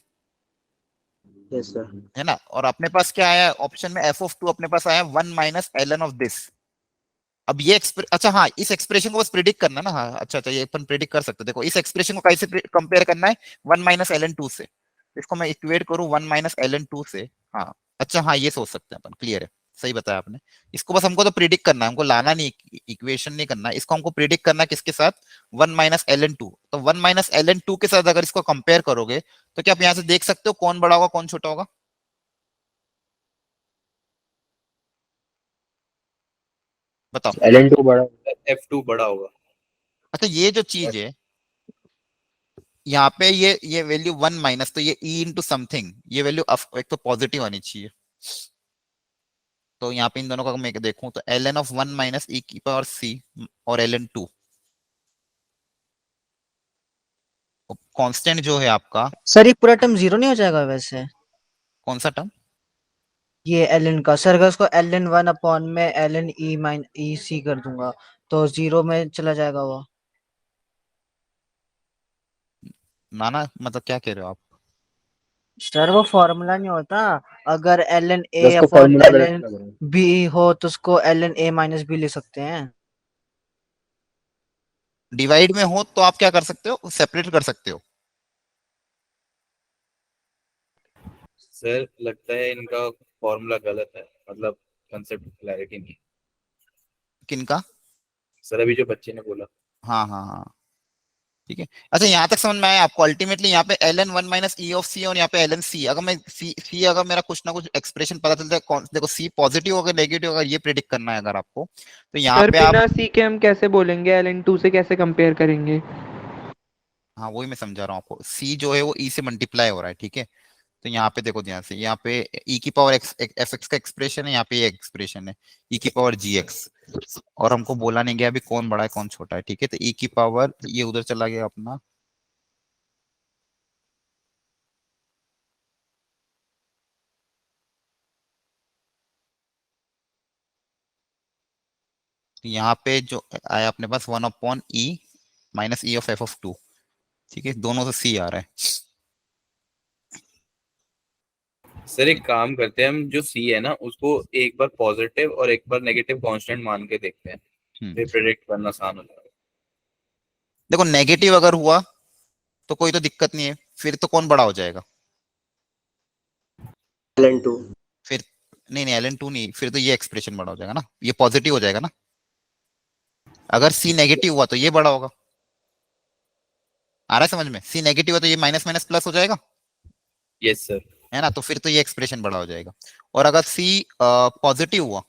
यस सर। है ना? और अपने पास क्या आया ऑप्शन में? एफ ऑफ 2 अपने पास आया 1 माइनस ln ऑफ दिस। अब ये अच्छा हाँ, इस एक्सप्रेशन को बस प्रिडिक्ट करना है ना? हाँ अच्छा अच्छा, ये अपन प्रिडिक्ट कर सकते हैं। देखो इस एक्सप्रेशन को कैसे कंपेयर करना है? 1 माइनस ln2 से। इसको मैं इक्वेट करूं 1 माइनस ln2 से। हाँ अच्छा, हाँ ये सोच सकते हैं अपन, क्लियर है, सही बताया आपने। इसको बस हमको तो प्रिडिक्ट करना है, हमको लाना नहीं, इक्वेशन नहीं करना है। इसको हमको प्रिडिक्ट करना है किसके साथ? 1 माइनस ln2। तो 1 माइनस ln2 के साथ अगर इसको कंपेयर करोगे तो क्या आप यहाँ से देख सकते हो कौन बड़ा होगा कौन छोटा होगा? बताओ। एल एन टू बड़ा। F2 बड़ा होगा। अच्छा ये जो चीज है यहाँ पे, ये वैल्यू 1 माइनस, तो ये e इंटू समथिंग, ये वैल्यू एक तो पॉजिटिव आनी चाहिए। तो यहाँ पे इन दोनों का मैं देखूं तो ln ऑफ 1 माइनस e की पावर c और ln2, कांस्टेंट जो है आपका, सर ये पूरा टर्म जीरो नहीं हो जाएगा वैसे? कौन सा टर्म? ये ln का सर, अगर उसको ln 1 अपॉन में ln e माइन ई सी कर दूंगा तो 0 में चला जाएगा वो। ना ना, मतलब क्या कह रहे हो आप? सर वो फॉर्मूला नहीं होता, अगर ln a उसको अपॉन फॉर्मूला गलत ln लग रहा है। b हो तो उसको ln a माइनस b ले सकते हैं। डिवाइड में हो तो आप क्या कर सकते हो, सेपरेट कर सकते हो। सर लगता है इनका फॉर्मूला गलत है, मतलब कंसेप्ट क्लैरिटी नहीं है। किनका? सर अभी जो बच्चे ने बोला। हाँ हाँ हाँ, ठीक है। अच्छा यहाँ तक समझ में आया आपको? अल्टीमेटली यहाँ पे ln 1 माइनस ई ऑफ सी और यहाँ पे ln सी, अगर मैं सी अगर मेरा कुछ ना कुछ एक्सप्रेशन पता चलता है देखो सी पॉजिटिव होगा नेगेटिव होगा ये प्रिडिक्ट करना है अगर आपको, तो यहाँ सर पे आप, बिना सी के हम कैसे बोलेंगे, ln2 से कैसे कंपेयर करेंगे? हाँ वही मैं समझा रहा हूँ आपको, सी जो है वो ई से मल्टीप्लाई हो रहा है, ठीक है। तो यहाँ पे देखो ध्यान से, यहाँ पे ई की पावर एक्स एफ एक्स का एक्सप्रेशन है, यहाँ पे ये एक्सप्रेशन है ई की पावर जी एक्स, और हमको बोला नहीं गया अभी कौन बड़ा है कौन छोटा है, ठीक है। तो ई की पावर ये उधर चला गया अपना, तो यहाँ पे जो आया अपने पास 1/e minus E of f(2), ठीक है, दोनों से सी आ रहा है। सर एक काम करते हैं, हम जो सी है ना उसको एक बार पॉजिटिव और एक बार नेगेटिव कांस्टेंट मान के देखते हैं, फिर प्रेडिक्ट करना आसान हो जाएगा। देखो नेगेटिव अगर हुआ तो कोई तो दिक्कत नहीं है, फिर तो कौन बड़ा हो जाएगा? ln2। फिर नहीं नहीं, ln 2 नहीं, फिर तो ये एक्सप्रेशन बड़ा हो जाएगा ना, ये पॉजिटिव हो जाएगा ना। अगर सी नेगेटिव हुआ तो ये बड़ा होगा, आ रहा है समझ में? सी नेगेटिव हुआ तो ये माइनस माइनस प्लस हो जाएगा, यस सर। है ना, तो फिर तो ये एक्सप्रेशन बड़ा हो जाएगा। और अगर सी पॉजिटिव हुआ,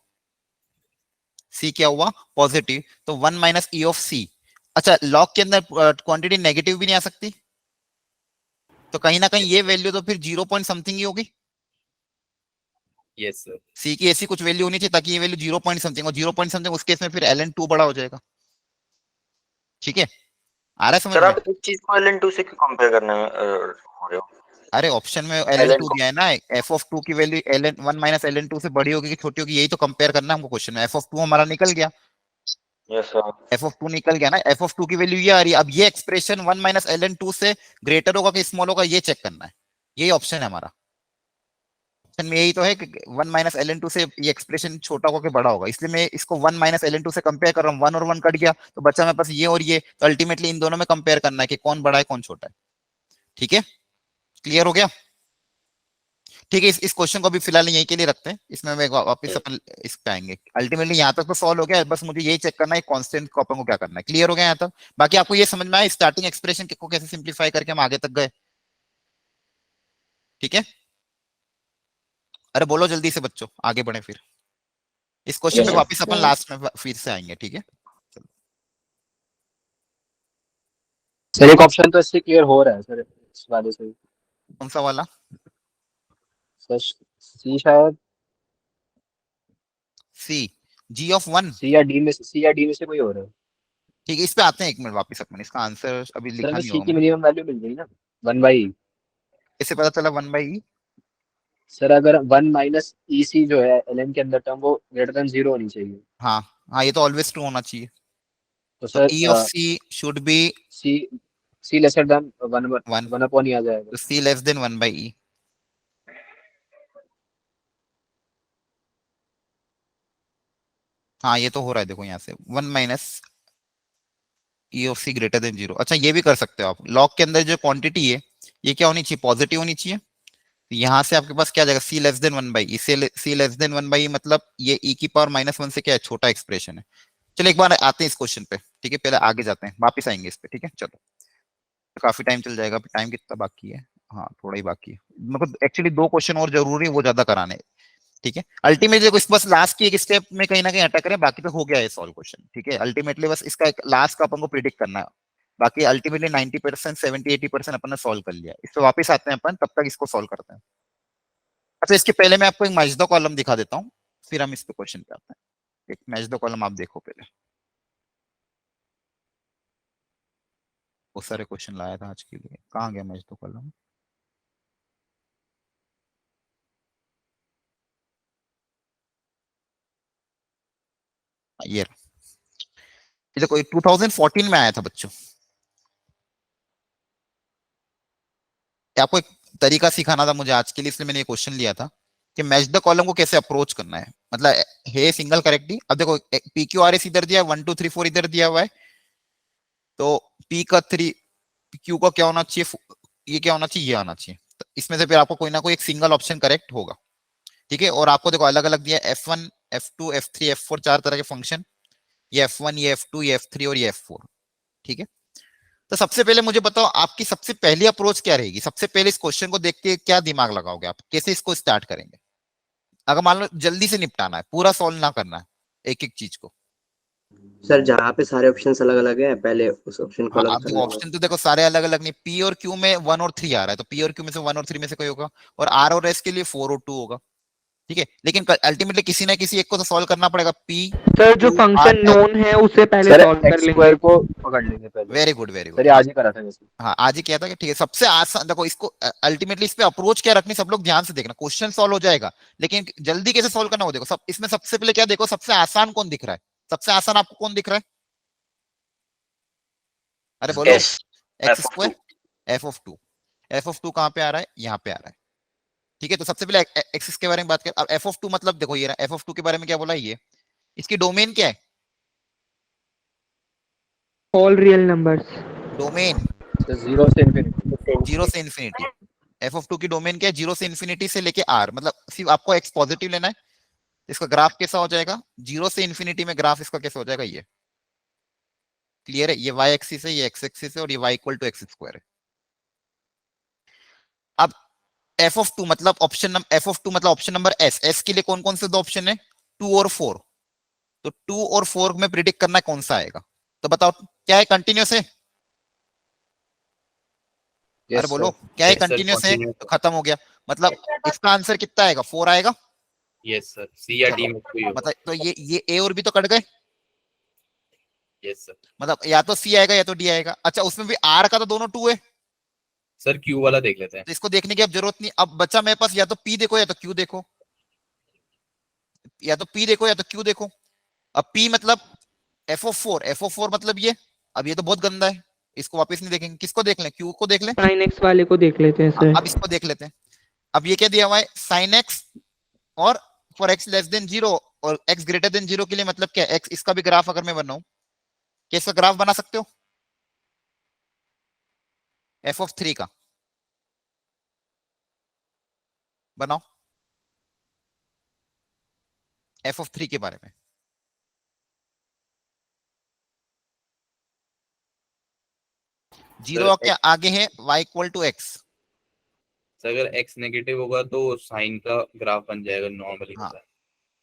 सी क्या हुआ, पॉजिटिव, तो 1 माइनस ई ऑफ सी। अच्छा लॉग के अंदर क्वांटिटी नेगेटिव भी नहीं आ सकती, तो कहीं ना कहीं ये वैल्यू तो फिर 0 पॉइंट समथिंग ही होगी। Yes sir. सी की ऐसी कुछ वैल्यू होनी चाहिए ताकि ये वैल्यू 0 पॉइंट समथिंग, और 0 पॉइंट समथिंग उस केस में फिर ln2 बड़ा हो जाएगा, ठीक है। आ रहा है समझ सर में? आप इस चीज को ln2 से क्यों कंपेयर करने में हो रहे हो? अरे ऑप्शन में ln ln2 को। दिया है ना, f(2) की वैल्यू ln 1 माइनस ln2 से बड़ी होगी कि छोटी होगी, यही तो कंपेयर करना है हमको क्वेश्चन में। f(2) हमारा निकल गया, यस सर। f(2) निकल गया ना, f(2) की वैल्यू ये आ रही है। अब ये एक्सप्रेशन 1 माइनस ln2 से ग्रेटर होगा कि स्मॉल होगा ये चेक करना है, यही ऑप्शन है हमारा। ऑप्शन में यही तो है कि 1 माइनस ln2 से ये एक्सप्रेशन छोटा होगा कि बड़ा होगा, इसलिए मैं इसको 1 माइनस ln2 से कंपेयर कर रहा हूँ। 1 और 1 कट गया तो बच्चा मेरे पास ये और ये, तो अल्टीमेटली इन दोनों में कंपेयर करना है कि कौन बड़ा है कौन छोटा है, ठीक है। क्लियर हो गया? ठीक है, इस क्वेश्चन को अभी फिलहाल यहीं के लिए रखते हैं, इसमें मैं वापस अपन इस पे आएंगे। अल्टीमेटली यहाँ तक तो सॉल्व हो गया, बस मुझे यही चेक करना है कांस्टेंट को अपन को क्या करना है। क्लियर हो गया यहाँ तक? बाकी आपको ये समझ में आया स्टार्टिंग एक्सप्रेशन को कैसे सिंप्लीफाई करके हम आगे तक गए, ठीक है। अरे बोलो जल्दी से बच्चों, आगे बढ़े फिर। इस क्वेश्चन पे यस वापस अपन सर लास्ट में फिर से आएंगे, ठीक है। सर एक ऑप्शन तो इससे क्लियर हो रहा है सर, इस वाले से। कौन सा वाला? सर सी शायद, सी g(1). सी या डी में से कोई हो रहा है। ठीक है, इस पे आते हैं, एक मिनट वापस अपन, इसका आंसर अभी सर लिखा हमें नहीं सी होगा की मैंने। मिनिमम वैल्यू मिल गई ना, 1/e। इससे पता चला 1/e। सर अगर 1 माइनस ई सी जो है ln के अंदर टर्म, वो ग्रेटर देन 0 होनी चाहिए। हाँ हाँ, ये तो ऑलवेज ट्रू होना चाहिए। तो तो sir e of c should be C C lesser than 1, 1 upon ही आ जाएगा। तो c लेस देन 1/e। हाँ ये तो हो रहा है, देखो यहाँ से 1 minus E of c greater than 0। अच्छा ये भी कर सकते हो आप, लॉग के अंदर जो क्वांटिटी है ये क्या होनी चाहिए, पॉजिटिव होनी चाहिए। तो यहाँ से आपके पास क्या आ जाएगा, सी लेस देन 1/e, सी लेस देन 1/e मतलब ये e की पावर -1 से क्या है, छोटा एक्सप्रेशन है। चलो एक बार आते हैं इस क्वेश्चन पे, ठीक है, पहले आगे जाते हैं, वापस आएंगे इस पे, ठीक है। चलो तो काफी टाइम चल जाएगा, टाइम कितना बाकी है, हाँ थोड़ा ही बाकी है, मतलब एक्चुअली 2 क्वेश्चन और जरूरी है वो ज्यादा कराने हैं, ठीक है। अल्टीमेटली देखो इस बस लास्ट की एक स्टेप में कहीं ना कहीं अटक रहे हैं, बाकी तो हो गया है सॉल्व क्वेश्चन, ठीक है। अल्टीमेटली बस इसका एक लास्ट का अपन को प्रिडिक्ट करना है, बाकी अल्टीमेटली 90% 70-80% अपन ने सॉल्व कर लिया। इस पे वापस आते हैं अपन, तब तक इसको सॉल्व करते हैं। अच्छा इसके पहले मैं आपको एक मैच द कॉलम दिखा देता हूँ, फिर हम इस पे क्वेश्चन पे आते हैं। एक मैच द कॉलम आप देखो पहले, बहुत सारे क्वेश्चन लाया था आज के लिए, कहाँ गया मैच द कॉलम? ये देखो 2014 में आया था बच्चों। आपको एक तरीका सिखाना था मुझे आज के लिए, इसलिए मैंने ये क्वेश्चन लिया था कि मैच द कॉलम को कैसे अप्रोच करना है। मतलब है सिंगल करेक्टली। अब देखो पी क्यू आर एस इधर दिया है, 1 2 3 4 इधर दिया हुआ है, तो पी का 3 क्यू का क्या होना चाहिए, ये क्या होना चाहिए, ये आना चाहिए। तो इसमें से फिर आपको कोई ना कोई एक सिंगल ऑप्शन करेक्ट होगा। ठीक है, और आपको देखो अलग अलग दिया F1 F2 F3 F4 चार तरह के फंक्शन, ये F1 ये F2 ये F3 और ये F4। ठीक है, तो सबसे पहले मुझे बताओ आपकी सबसे पहली अप्रोच क्या रहेगी। सबसे पहले इस क्वेश्चन को देख के क्या दिमाग लगाओगे आप, कैसे इसको स्टार्ट करेंगे। अगर मान लो जल्दी से निपटाना है, पूरा सॉल्व ना करना है एक एक चीज को। सर जहाँ पे सारे ऑप्शंस अलग अलग है पहले उस ऑप्शन को हाँ, अलग आप देखो करना ऑप्शन तो देखो सारे अलग अलग नहीं, पी और क्यू में 1 और 3 आ रहा है, तो पी और क्यू में से 1 और 3 में से कोई होगा, और आर और एस के लिए 4 और 2 होगा। ठीक है, लेकिन अल्टीमेटली किसी ना किसी एक को तो सॉल्व करना पड़ेगा। पी सर जो फंक्शन नोन है उसे पहले सर सॉल्व कर एक्स लेंगे। स्क्वायर को पकड़ लेंगे पहले। Very good very sir good. ये आज ही करा था वैसे। हाँ आज ही किया था कि ठीक है, सबसे आसान देखो इसको अल्टीमेटली इस पे अप्रोच क्या रखनी, सब लोग ध्यान से देखना। क्वेश्चन सॉल्व हो जाएगा, लेकिन जल्दी कैसे सॉल्व करना वो देखो। सब इसमें सबसे पहले क्या देखो, सबसे आसान कौन दिख रहा है। सबसे आसान आपको कौन दिख रहा है, अरे बोलो। Yes. X F of square F of 2। F of 2 कहां पे आ रहा है, यहाँ पे आ रहा है। ठीक है, तो सबसे पहले एक्सिस के बारे में बात करें। अब एफ ऑफ 2 मतलब देखो ये एफ ऑफ 2 के बारे में क्या बोला, ये इसकी डोमेन क्या है, all real numbers. Domain sir 0 से इन्फिनिटी। 0 से इन्फिनिटी। एफ ऑफ 2 की डोमेन क्या है, 0 से इन्फिनिटी से लेके आर, मतलब सिर्फ आपको एक्स पॉजिटिव लेना है। इसका ग्राफ कैसा हो जाएगा, 0 से इन्फिनिटी में ग्राफ इसका कैसा हो जाएगा, ये क्लियर है। ये वाई एक्सिस है, ये एक्स एक्सिस है, और ये y equal to x square है। अब एफ ऑफ 2 मतलब ऑप्शन नंबर एस। एस के लिए कौन कौन से दो ऑप्शन है, 2 और 4। तो 2 और 4 में प्रिडिक्ट करना है कौन सा आएगा। तो बताओ क्या है, कंटिन्यूस है। अरे बोलो क्या है, Yes, sir, कंटिन्यूस है, continuous तो खत्म हो गया। मतलब इसका आंसर कितना आएगा, 4 आएगा। यस सर, सी या डी में कोई होगा। मतलब तो ये ए और बी तो कट गए। Yes sir. मतलब या तो सी आएगा या तो डी आएगा। अच्छा उसमें भी आर का तो दोनों 2 है, सर क्यू वाला देख लेते हैं। तो इसको देखने की अब जरूरत नहीं। अब बच्चा मेरे पास या तो पी देखो या तो क्यू देखो, या तो पी देखो या तो क्यू देखो। अब पी मतलब एफ ऑफ 4, एफ ऑफ 4 मतलब ये। अब ये तो बहुत गंदा है, इसको वापस नहीं देखेंगे। किसको देख लें, क्यू को देख लें। साइन एक्स वाले को देख लेते हैं सर। अब इसको देख लेते हैं। अब ये क्या दिया हुआ है, साइन एक्स और फॉर एक्स लेस देन 0 और एक्स ग्रेटर देन 0 के लिए मतलब क्या, एक्स इसका भी ग्राफ अगर मैं बनाऊं, क्या इसका ग्राफ बना सकते हो, एफ ऑफ 3 का बनाओ, एफ ऑफ 3 के बारे में। जीरो के आगे है y equal to x. Sir अगर x नेगेटिव होगा तो साइन का ग्राफ बन जाएगा नॉर्मली। हाँ,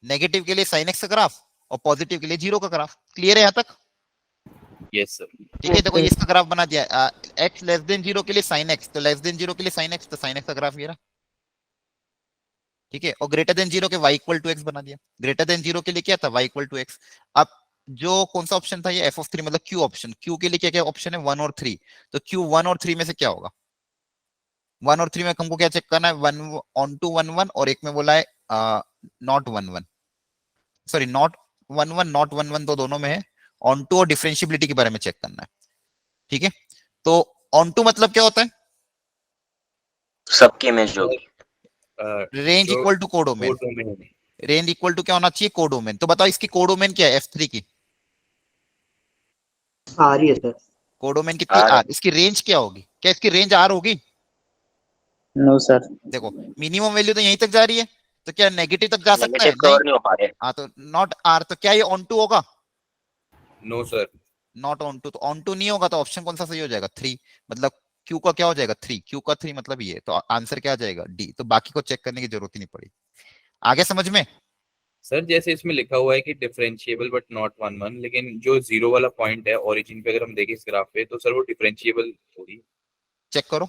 नेगेटिव के लिए साइन एक्स का ग्राफ और पॉजिटिव के लिए 0 का ग्राफ। क्लियर है यहाँ तक। Yes sir. ठीक है, देखो ये इसका ग्राफ बना दिया। एक्स लेस देन 0 के लिए साइन एक्स, तो लेस देन 0 के लिए साइन एक्स, तो साइन एक्स का ग्राफ ये रहा। ठीक है, और ग्रेटर देन 0 के y इक्वल टू एक्स बना दिया। ग्रेटर देन 0 के लिए क्या था, y इक्वल टू एक्स। अब जो कौन सा ऑप्शन था ये एफ ऑफ 3 मतलब क्यू ऑप्शन। क्यू के लिए क्या क्या ऑप्शन है, 1 और 3। तो क्यू 1 और 3 में से क्या होगा, 1 और 3 में हमको क्या चेक करना है, 1 ऑन टू 1 1, और एक में बोला है नॉट 1 1, सॉरी नॉट 1 1 नॉट 1 1, तो दोनों में है। ऑन टू और डिफरेंशियबिलिटी के बारे में चेक करना है। ठीक है, तो ऑन टू मतलब क्या होता है, सबकी इमेज होगी। Range equal to codomain. Range equal to क्या होना चाहिए, कोडोमेन। तो बताओ इसकी कोडोमेन क्या है, F3 की आ रही है सर। कोडोमेन कितनी R। आर। इसकी रेंज क्या होगी, क्या इसकी रेंज आर होगी। No sir. देखो मिनिमम वैल्यू तो यहीं तक जा रही है, तो क्या नेगेटिव तक जा सकता है, नेगेटिव कवर नहीं हो पा रहे। हाँ तो नॉट आर, तो क्या ये ऑन टू होगा, no sir. Not onto. तो ऑन टू नहीं होगा, तो ऑप्शन कौन सा सही हो जाएगा, 3। मतलब क्यू का क्या हो जाएगा, 3। क्यू का 3 मतलब ये, तो आंसर क्या आ जाएगा, डी। तो बाकी को चेक करने की जरूरत ही नहीं पड़ी। आगे समझ में। सर जैसे इसमें लिखा हुआ है कि डिफरेंशिएबल बट नॉट 1 1, लेकिन जो 0 वाला पॉइंट है ओरिजिन पे अगर हम देखें इस ग्राफ पे, तो सर वो डिफरेंशिएबल थोड़ी। चेक करो।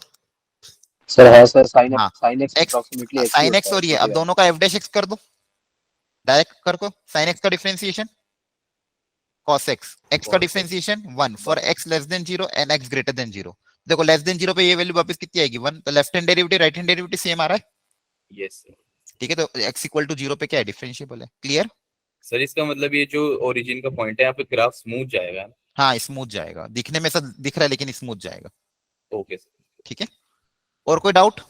सर है सर, साइन हाँ, sine x x approximately x sign x और ये, अब दोनों का एफ डैश एक्स कर दो, डायरेक्ट कर दो। साइन एक्स का डिफरेंशिएशन cos x, x का differentiation 1 for x less than 0 and x greater than 0। देखो लेस देन 0 पे ये वैल्यू वापस कितनी आएगी, 1। तो left hand derivative right hand derivative same आ रहा है। Yes sir. ठीक है, तो x इक्वल टू 0 पे क्या है, डिफरेंशिएबल है। क्लियर। सर इसका मतलब ये जो ओरिजिन का पॉइंट है यहाँ पे ग्राफ स्मूथ जाएगा। हाँ स्मूथ जाएगा, दिखने में सब दिख रहा है लेकिन स्मूथ जाएगा। Okay sir. ठीक है, और कोई डाउट?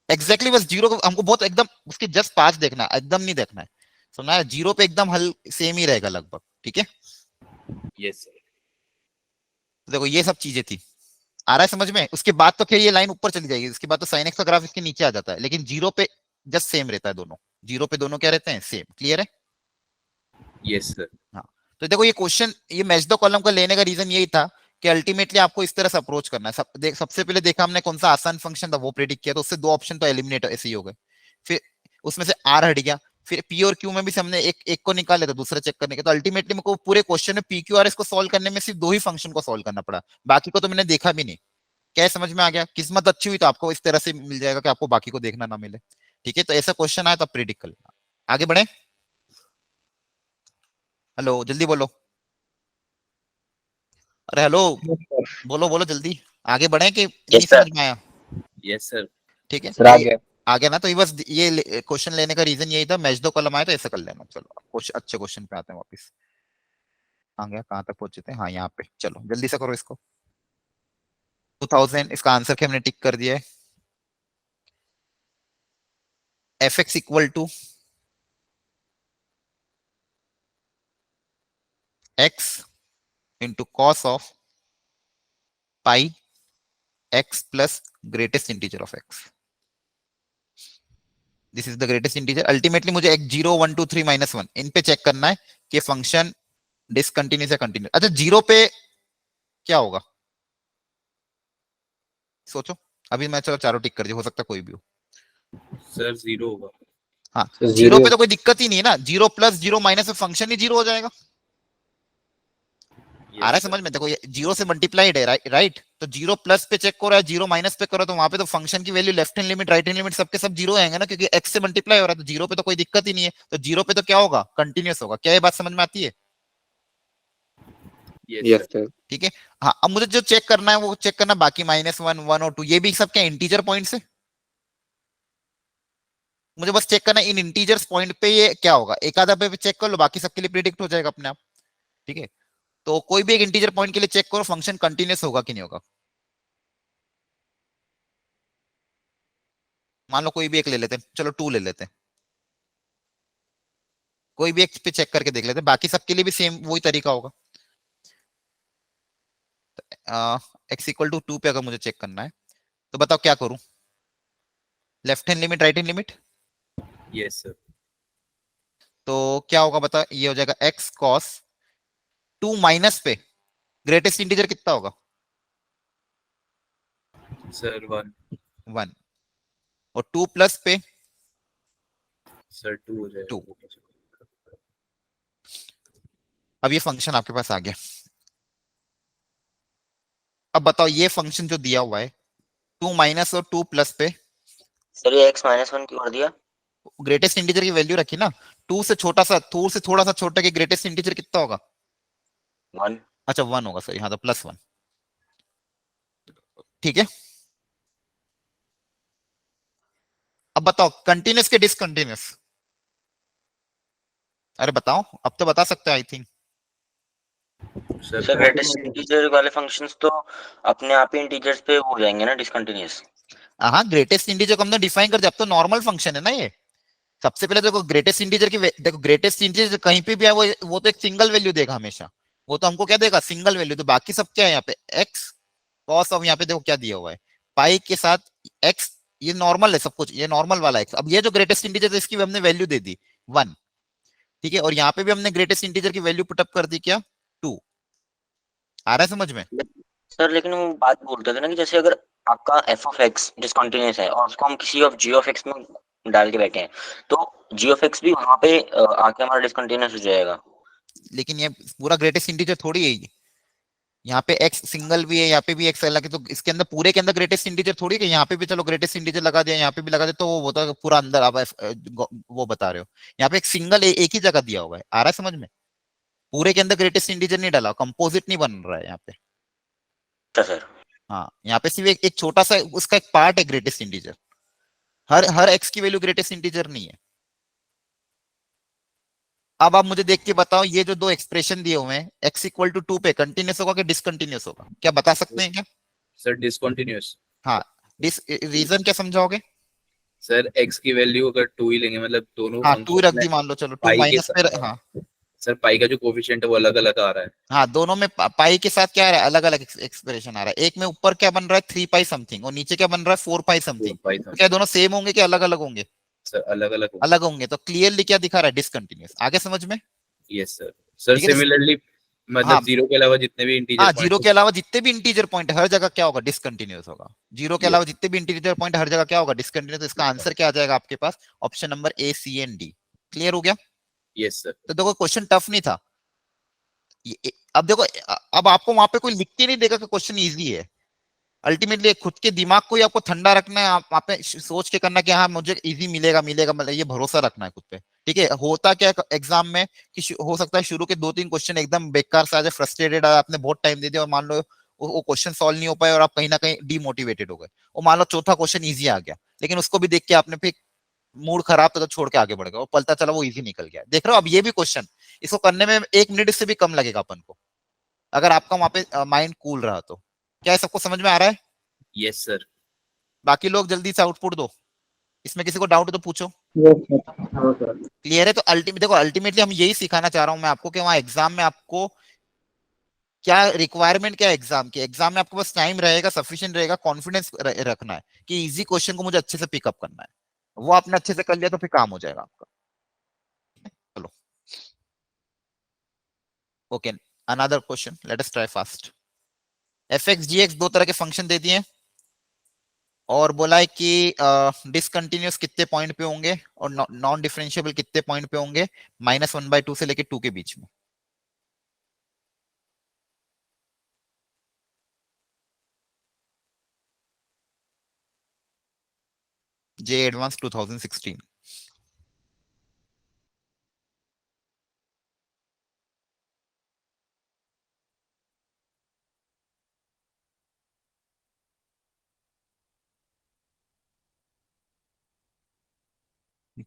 एग्जैक्टली बस जीरो को हमको बहुत एकदम उसके जस्ट पास देखना है, एकदम नहीं देखना है, समझना है? जीरो पे एकदम हल सेम ही रहेगा लगभग। ठीक है, यस सर। देखो ये सब चीजें थी, आ रहा है समझ में? उसके बाद तो फिर ये लाइन ऊपर चली जाएगी, उसके बाद तो sin x का ग्राफ इसके नीचे आ जाता है, लेकिन जीरो पे जस्ट सेम रहता है दोनों, जीरो पे दोनों क्या रहते हैं? सेम। क्लियर है? Yes sir. हाँ, तो देखो ये क्वेश्चन, ये मैच द कॉलम का लेने का रीजन यही था कि अल्टीमेटली आपको इस तरह से अप्रोच करना है। सबसे पहले देखा हमने कौन सा आसान फंक्शन था, वो प्रेडिक्ट किया, तो उससे दो ऑप्शन तो एलिमिनेट ऐसे ही हो गए। फिर उसमें से आर हट गया, फिर पी और क्यू में भी हमने एक को निकाले, तो दूसरा चेक करने के, तो अल्टीमेटली मेरे को पूरे क्वेश्चन में पी क्यू आर एस को सॉल्व करने में सिर्फ दो ही फंक्शन को सॉल्व करना पड़ा, बाकी को तो मैंने देखा भी नहीं। क्या समझ में आ गया? किस्मत अच्छी हुई तो आपको इस तरह से मिल जाएगा कि आपको बाकी को देखना ना मिले। ठीक है, तो ऐसा क्वेश्चन आया तो प्रेडिक्ट कर लेना। आगे बढ़े, हेलो जल्दी बोलो, अरे हेलो बोलो बोलो जल्दी, आगे बढ़े कि नहीं sir. समझ में आया? Yes sir. ठीक है, सर आ गया। आ गया ना? तो ये बस ये क्वेश्चन लेने का रीजन यही था, मैच दो कॉलम आए तो ऐसा कर लेना। चलो अच्छे क्वेश्चन पे आते हैं वापस। आ गया, कहाँ तक पहुंचे थे? हाँ यहाँ पे, चलो जल्दी से करो इसको। 2000 इसका आंसर क्या हमने टिक कर दिया है, f x equal to x into cos of pi x plus greatest integer of x. This is the greatest integer. Ultimately मुझे एक 0 1 2 3 -1 इन पे चेक करना है कि फंक्शन डिसकंटिन्यूस या कंटिन्यूस। अच्छा जीरो पे क्या होगा सोचो, अभी मैं चलो चारों टिक कर दिया, हो सकता कोई भी हो। सर जीरो होगा। हाँ तो जीरो zero- पे तो कोई दिक्कत ही नहीं है ना, 0 + 0 - फंक्शन ही जीरो हो जाएगा। आ रहा है समझ में? देखो ये जीरो से मल्टीप्लाइड है, राइट? तो 0 प्लस पे चेक करो या 0 माइनस पे करो, तो वहां पे तो फंक्शन की value left hand limit right hand limit सबके सब जीरो आएंगे ना, क्योंकि x से मल्टीप्लाई हो रहा है, तो जीरो पे तो कोई दिक्कत ही नहीं है। तो जीरो पे तो क्या होगा? कंटिन्यूस होगा। क्या ये बात समझ में आती है? Yes sir. ठीक है, हाँ अब मुझे जो चेक करना है वो चेक करना बाकी -1 1 और 2 ये भी सब क्या इंटीजर पॉइंट से, मुझे बस चेक करना इन इंटीजर्स पॉइंट पे ये क्या होगा। एक आधा पे चेक कर लो, बाकी सबके लिए प्रिडिक्ट हो जाएगा अपने आप। ठीक है, तो कोई भी एक इंटीजर पॉइंट के लिए चेक करो फंक्शन कंटिन्यूस होगा कि नहीं होगा। मान लो कोई भी एक ले लेते हैं, चलो 2 ले लेते हैं, कोई भी एक पे चेक करके देख लेते हैं, बाकी सबके लिए भी सेम वही तरीका होगा। x इक्वल टू 2 पे अगर मुझे चेक करना है तो बताओ क्या करूं, left hand limit right hand limit? Yes sir. तो क्या होगा बताओ, ये हो जाएगा x cos 2 माइनस पे ग्रेटेस्ट इंटीजर कितना होगा? सर 1। 1 और 2 प्लस पे सर 2 हो 2। जाएगा। अब ये फंक्शन आपके पास आ गया। अब बताओ ये फंक्शन जो दिया हुआ है 2 माइनस और 2 प्लस पे सर ये x -1 क्यों कर दिया? ग्रेटेस्ट इंटीजर की वैल्यू रखी ना, 2 से छोटा सा, 2 से थोड़ा सा छोटा के ग्रेटेस्ट इंटीजर कितना होगा? 1। अच्छा 1 होगा, सही, हाँ तो +1। ठीक है, अब बताओ कंटिन्यूस के डिसकंटिन्यूस? अरे बताओ, अब तो बता सकते हैं I think. Sir greatest integer वाले फंक्शंस तो अपने आप ही इंटीजर्स पे हो जाएंगे ना डिसकंटिन्यूअस। हाँ ग्रेटेस्ट इंटीजर को हमने डिफाइन कर दिया, अब तो नॉर्मल फंक्शन है ना ये। सबसे पहले देखो ग्रेटेस्ट इंटीजर की देखो ग्रेटेस्ट इंटीजर कहीं पे भी है वो तो एक सिंगल वैल्यू देगा हमेशा, वो तो हमको क्या देगा? Single value. तो बाकी सब क्या है यहाँ पे? x cos ऑफ, यहाँ पे देखो क्या दिया हुआ है, पाई के साथ x, ये नॉर्मल है सब कुछ, ये नॉर्मल वाला x। अब ये जो ग्रेटेस्ट इंटीजर है इसकी हमने वैल्यू दे दी 1। ठीक है, और यहाँ पे भी हमने ग्रेटेस्ट इंटीजर की वैल्यू पुटअप कर दी क्या? 2। आ रहा है समझ में? सर लेकिन वो बात बोलते थे ना कि जैसे अगर आपका f ऑफ x डिसकंटिन्यूअस है और उसको हम किसी ऑफ g ऑफ x में डाल के बैठे हैं तो g ऑफ x भी वहां पे आके हमारा डिसकंटिन्यूअस हो जाएगा। लेकिन ये पूरा ग्रेटेस्ट इंटीजर थोड़ी है ये। यहाँ पे x सिंगल भी है, यहाँ पे भी x अलग है, तो इसके अंदर पूरे के अंदर ग्रेटेस्ट इंटीजर थोड़ी है। यहाँ पे भी चलो ग्रेटेस्ट इंटीजर लगा दिया, यहाँ पे भी लगा दिया, तो वो तो पूरा अंदर आप वो बता रहे हो। यहाँ पे एक सिंगल एक ही जगह दिया हुआ है, आ रहा है समझ में? पूरे के अंदर ग्रेटेस्ट इंटीजर नहीं डाला, कंपोजिट नहीं बन रहा है यहाँ पे। सर हाँ यहाँ पे सिर्फ एक छोटा सा उसका एक पार्ट है ग्रेटेस्ट इंटीजर, हर x की वैल्यू ग्रेटेस्ट इंटीजर नहीं है। अब आप मुझे देख के बताओ, ये जो दो एक्सप्रेशन दिए हुए हैं x इक्वल टू 2 पे कंटिन्यूस होगा कि डिसकंटिन्यूस होगा, क्या बता सकते हैं क्या? Sir discontinuous. हाँ, रीजन क्या समझाओगे? सर x की वैल्यू अगर 2 ही लेंगे, मतलब दोनों हाँ 2 रख फंक्शन दी में मान लो, चलो 2 पाई के माइनस पे हाँ। सर पाई का जो कोफिशिएंट है वो अलग अलग आ रहा है। हाँ दोनों में पाई के साथ क्या आ रहा है, अलग अलग एक्सप्रेशन आ रहा है। एक में ऊपर क्या बन रहा है 3 पाई समथिंग और नीचे क्या बन रहा है 4 पाई समथिंग, पाई तो क्या दोनों सेम होंगे क्या अलग अलग होंगे? सर अलग अलग। अलग होंगे, तो क्लियरली क्या दिखा रहा है, डिसकंटिन्यूस। आगे समझ में? Yes sir. सर ठीक है सिमिलरली हाँ मतलब जीरो के अलावा जितने भी इंटीजर हाँ, पॉइंट जीरो के अलावा जितने भी इंटीजर पॉइंट हर जगह क्या होगा, डिसकंटिन्यूस होगा। जीरो के अलावा जितने भी इंटीजर पॉइंट हर जगह क्या होगा, डिसकंटिन्यूस। तो इसका आंसर क्या आ जाएगा आपके पास, option number A C and D. Clear हो गया? Yes sir. तो देखो क्वेश्चन टफ नहीं था। अब देखो अब आपको वहां पे कोई लिख के नहीं देगा कि क्वेश्चन इजी है। अल्टीमेटली खुद के दिमाग को ही आपको ठंडा रखना है, आप वहां पे सोच के करना कि हाँ मुझे इजी मिलेगा मिलेगा, मतलब ये भरोसा रखना है खुद पे। ठीक है, होता क्या एग्जाम में कि हो सकता है शुरू के 2-3 क्वेश्चन एकदम बेकार से आ जाए, फ्रस्ट्रेटेड आपने बहुत टाइम दे दिया और मान लो वो क्वेश्चन सॉल्व नहीं हो पाए और आप कहीं ना कहीं डीमोटिवेटेड हो गए। और मान लो चौथा क्वेश्चन इजी आ गया, लेकिन उसको भी देख के आपने फिर मूड खराब था तो छोड़ के आगे बढ़ गए, वो पलता चला वो इजी निकल गया। देख रहे हो, अब ये भी क्वेश्चन इसको करने में 1 मिनट से भी कम लगेगा अपन को, अगर आपका वहां पे माइंड कूल रहा तो। क्या है, सबको समझ में आ रहा है? Yes sir. बाकी लोग जल्दी से आउटपुट दो, इसमें किसी को डाउट है तो पूछो। हाँ सर। क्लियर है? तो अल्टीमेटली हम यही सिखाना चाह रहा हूं मैं आपको कि वहां एग्जाम में आपको क्या रिक्वायरमेंट, क्या एग्जाम की, एग्जाम में आपके पास टाइम रहेगा, सफिशिएंट रहेगा, कॉन्फिडेंस रखना है कि इजी क्वेश्चन को मुझे अच्छे से पिकअप करना है। वो आपने अच्छे से कर लिया तो फिर काम हो जाएगा आपका। चलो okay, another question, let us try fast. F X G X दो तरह के फंक्शन दे दिए और बोला है कि डिसकंटिन्यूस कितने पॉइंट पे होंगे और नॉन डिफरेंशिएबल कितने पॉइंट पे होंगे, -1/2 से लेके 2 के बीच में। जे एडवांस 2016।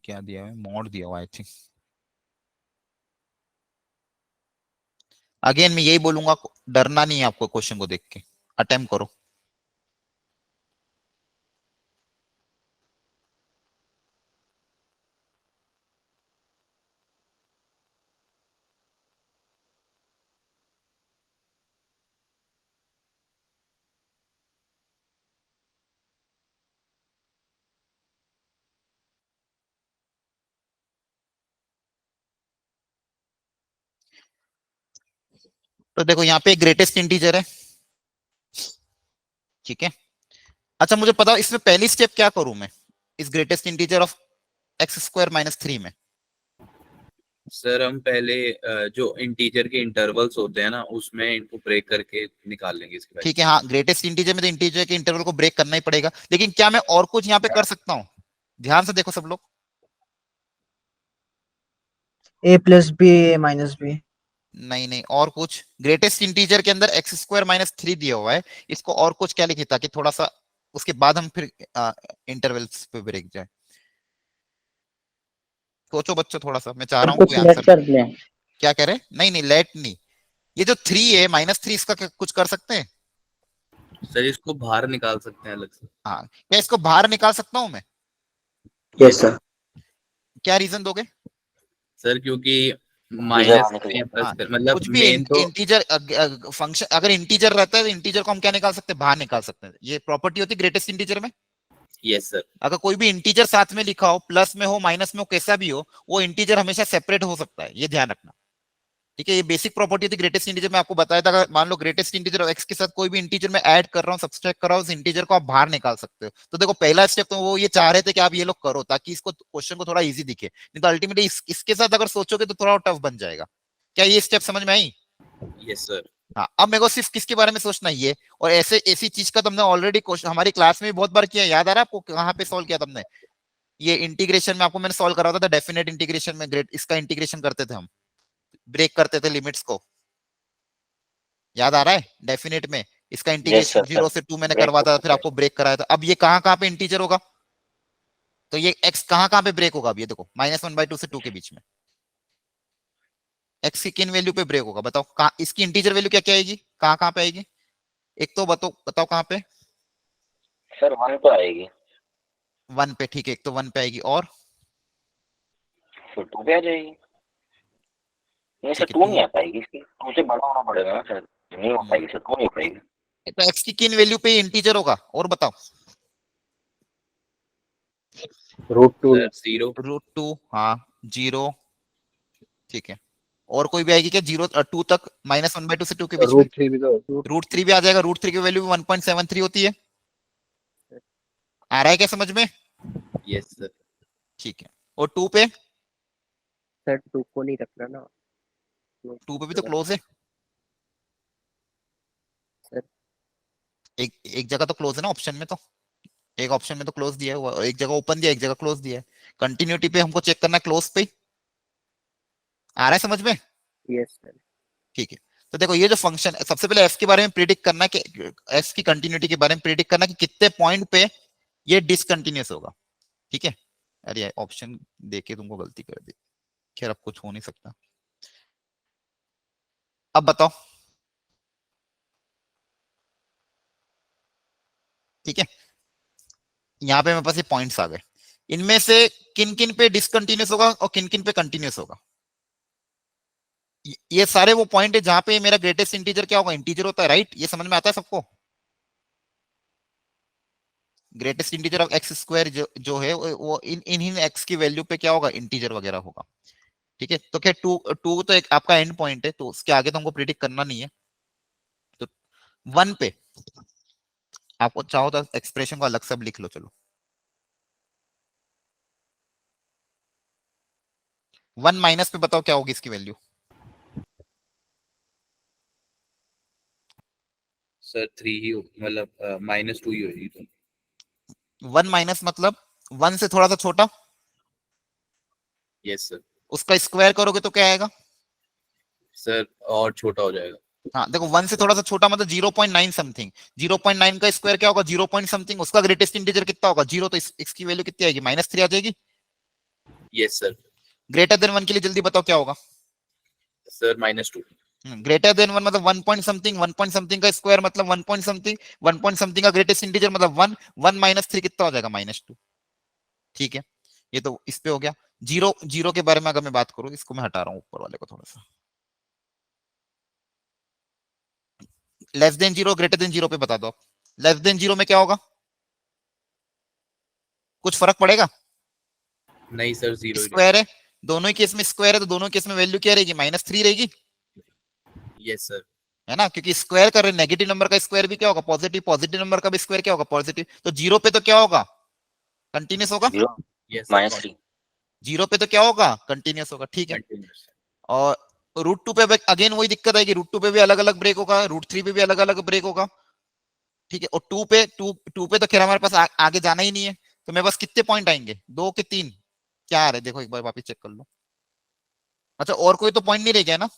क्या दिया है, मॉड दिया हुआ आई थिंक। अगेन मैं यही बोलूंगा, डरना नहीं है आपको क्वेश्चन को देख के, अटेम्प्ट करो। तो देखो यहाँ पे ग्रेटेस्ट इंटीजर है, ठीक है। अच्छा मुझे बताओ इसमें पहली स्टेप क्या करूं मैं, इस ग्रेटेस्ट इंटीजर ऑफ x² - 3 में? सर हम पहले जो इंटीजर के इंटरवल्स होते हैं ना उसमें इनको ब्रेक करके निकाल लेंगे इसके ठीक है, हाँ ग्रेटेस्ट इंटीजर में तो इंटीजर के इंटरवल को ब्रेक करना ही पड़ेगा, लेकिन क्या मैं और कुछ यहाँ पे कर सकता हूँ? ध्यान से देखो सब लोग। a+b a-b। नहीं नहीं, और कुछ ग्रेटेस्ट इंटीजर के अंदर x² - 3 दिया हुआ है, इसको और कुछ क्या लिखे ताकि थोड़ा सा उसके बाद हम फिर इंटरवल्स पे ब्रेक जाए। सोचो बच्चों थोड़ा सा, मैं चाह रहा हूँ कुछ कोई लेट आंसर। कर दें। क्या कह रहे हैं? नहीं नहीं लेट नहीं, ये जो 3 है -3 इसका कुछ कर सकते हैं? सर इसको बाहर निकाल सकते हैं अलग से। हाँ, क्या इसको बाहर निकाल सकता हूं मैं? Yes sir. क्या रीजन दोगे? सर क्योंकि इंटीजर आने के लिए। हाँ, मतलब कुछ भी मेन तो इंटीजर फंक्शन अगर इंटीजर रहता है तो इंटीजर को हम क्या निकाल सकते हैं, बाहर निकाल सकते हैं। ये प्रॉपर्टी होती है ग्रेटेस्ट इंटीजर में। Yes sir. अगर कोई भी इंटीजर साथ में लिखा हो, प्लस में हो माइनस में हो कैसा भी हो, वो इंटीजर हमेशा सेपरेट हो सकता है, ये ध्यान रखना। ठीक है, ये बेसिक प्रॉपर्टी होती है ग्रेटेस्ट इंटीजर में, आपको बताया था। अगर मान लो ग्रेटेस्ट इंटीजर एक्स के साथ कोई भी इंटीजर में ऐड कर रहा हूँ, सब्सट्रैक्ट कर रहा हूँ, उस इंटीजर को आप बाहर निकाल सकते हो। तो देखो पहला स्टेप तो वो ये चाह रहे थे कि आप ये लोग करो ताकि इसको क्वेश्चन को थोड़ा इजी दिखे, नहीं तो अल्टीमेटली इसके साथ अगर सोचोगे तो थोड़ा टफ बन जाएगा। क्या ये स्टेप समझ में आई? Yes sir. हाँ, अब मेरे को सिर्फ किसके बारे में सोचना है ये, और ऐसे ऐसी चीज का तुमने ऑलरेडी हमारी क्लास में भी बहुत बार किया, याद आ रहा है आपको कहाँ पे सॉल्व किया तुमने? ये इंटीग्रेशन में आपको मैंने सॉल्व करा था डेफिनेट इंटीग्रेशन में, ग्रेट इसका इंटीग्रेशन करते थे हम, ब्रेक करते थे लिमिट्स को, याद आ रहा है? डेफिनेट में इसका इंटीग्रेशन sir, 0 से 2 मैंने Break करवाता था, करते फिर थे। आपको ब्रेक कराया था। अब ये कहाँ कहाँ पे इंटीजर होगा, तो ये x कहाँ कहाँ पे ब्रेक होगा? अब ये देखो -1/2 से 2 के बीच में, एक्स की किन वैल्यू पे ब्रेक होगा बताओ, कहाँ इसकी इंटीजर वैल्यू क्या क्या आएगी, कहाँ कहाँ पे आएगी, एक तो बताओ बताओ कहाँ पे, सर 1 तो आएगी, 1 पे, ठीक है, एक तो 1 पे आएगी, और फिर 2 पे आ जाएगी। नहीं सर ठीक है 2 2, नहीं आ पाएगी, इसकी 2 से बड़ा होना पड़ेगा ना सर, नहीं हो पाएगी सर, 2 नहीं हो पाएगी। तो एक्स की किन वैल्यू पे इंटीजर होगा और बताओ, √2 सर 0। √2, हाँ 0, ठीक है, और कोई भी आएगी क्या 0 2 तक, -1/2 से 2 के बीच में, √3 भी तो √3 भी आ जाएगा, √3 की वैल्यू भी 1.73 होती है, आ रहा है क्या समझ में, यस सर। ठीक है, और 2 पे, सर 2 को नहीं रखना ना। 2 पे भी तो क्लोज है, सर एक एक जगह तो क्लोज है ना ऑप्शन में, तो एक ऑप्शन में तो क्लोज दिया है, एक जगह ओपन दिया है, एक जगह क्लोज दिया है, कंटिन्यूटी पे हमको चेक करना है क्लोज पे, आ रहा है समझ में, यस सर। ठीक है। तो देखो ये जो फंक्शन है, सबसे पहले एफ के बारे में प्रिडिक्ट करना है कि एफ की कंटिन्यूटी के बारे में प्रिडिक्ट करना है कि कितने पॉइंट पे ये डिसकंटिन्यूअस होगा, ठीक है। अरे ऑप्शन देके तुमको गलती कर दी, खैर अब कुछ हो नहीं सकता। अब बताओ, ठीक है, यहाँ पे मेरे पास ये पॉइंट्स आ गए, इनमें से किन किन पे डिसकंटिन्यूअस होगा और किन किन पे कंटिन्यूअस होगा, ये सारे वो पॉइंट है जहां पे मेरा ग्रेटेस्ट इंटीजर क्या होगा, इंटीजर होता है, राइट, ये समझ में आता है सबको, greatest integer of x square जो है वो इन एक्स की वैल्यू पे क्या होगा, इंटीजर वगैरह होगा, ठीक है। तो क्या टू टू तो एक आपका एंड पॉइंट है, तो उसके आगे तो हमको प्रिडिक्ट करना नहीं है, तो 1 पे आपको चाहो तो एक्सप्रेशन को अलग से लिख लो, चलो 1 माइनस पे बताओ क्या होगी इसकी वैल्यू, सर 3 ही मतलब -2 ही होगी तो। 1 माइनस मतलब 1 से थोड़ा सा छोटा, यस सर। उसका स्क्वायर करोगे तो क्या आएगा, सर और छोटा हो जाएगा। हाँ देखो 1 से थोड़ा सा छोटा मतलब 0.9 समथिंग, 0.9 का स्क्वायर क्या होगा 0 पॉइंट समथिंग, उसका ग्रेटेस्ट इंटीजर कितना होगा 0, तो इसकी वैल्यू कितनी आएगी -3 आ जाएगी। Yes sir. ग्रेटर देन 1 के लिए जल्दी बताओ क्या होगा, सर -2। ग्रेटर देन 1 मतलब 1 पॉइंट समथिंग का स्क्वायर मतलब 1 पॉइंट समथिंग, 1 पॉइंट समथिंग का ग्रेटेस्ट इंटीजर मतलब 1, 1 -3 कितना हो जाएगा -2, ठीक है। ये तो इस पे हो गया। जीरो जीरो के बारे में अगर मैं बात करूं, इसको मैं हटा रहा हूं ऊपर वाले को थोड़ा सा, less than zero greater than zero पे बता दो आप, लेस देन जीरो में क्या होगा, कुछ फर्क पड़ेगा, नहीं सर 0 ही स्क्वायर है, दोनों ही केस में स्क्वायर है, तो दोनों केस में वैल्यू क्या रहेगी -3 रहेगी, यस सर। है ना, क्योंकि स्क्वायर कर रहे नेगेटिव नंबर का स्क्वायर भी क्या होगा पॉजिटिव, पॉजिटिव नंबर का भी स्क्वायर क्या होगा पॉजिटिव, तो जीरो पे तो क्या होगा कंटिन्यूस होगा, 0 यस -3 जीरो पे तो क्या होगा कंटिन्यूस होगा, ठीक है। कंटिन्यूअस। और √2 पे अगेन वही दिक्कत आएगी, √2 पे भी अलग अलग ब्रेक होगा, √3 पे भी अलग अलग ब्रेक होगा, ठीक है। और टू पे तो खैर हमारे पास आगे जाना ही नहीं है, तो मेरे पास कितने पॉइंट आएंगे 2 के 3, क्या आ रहे देखो एक बार वापिस चेक कर लो, अच्छा और कोई तो पॉइंट नहीं रह गया ना,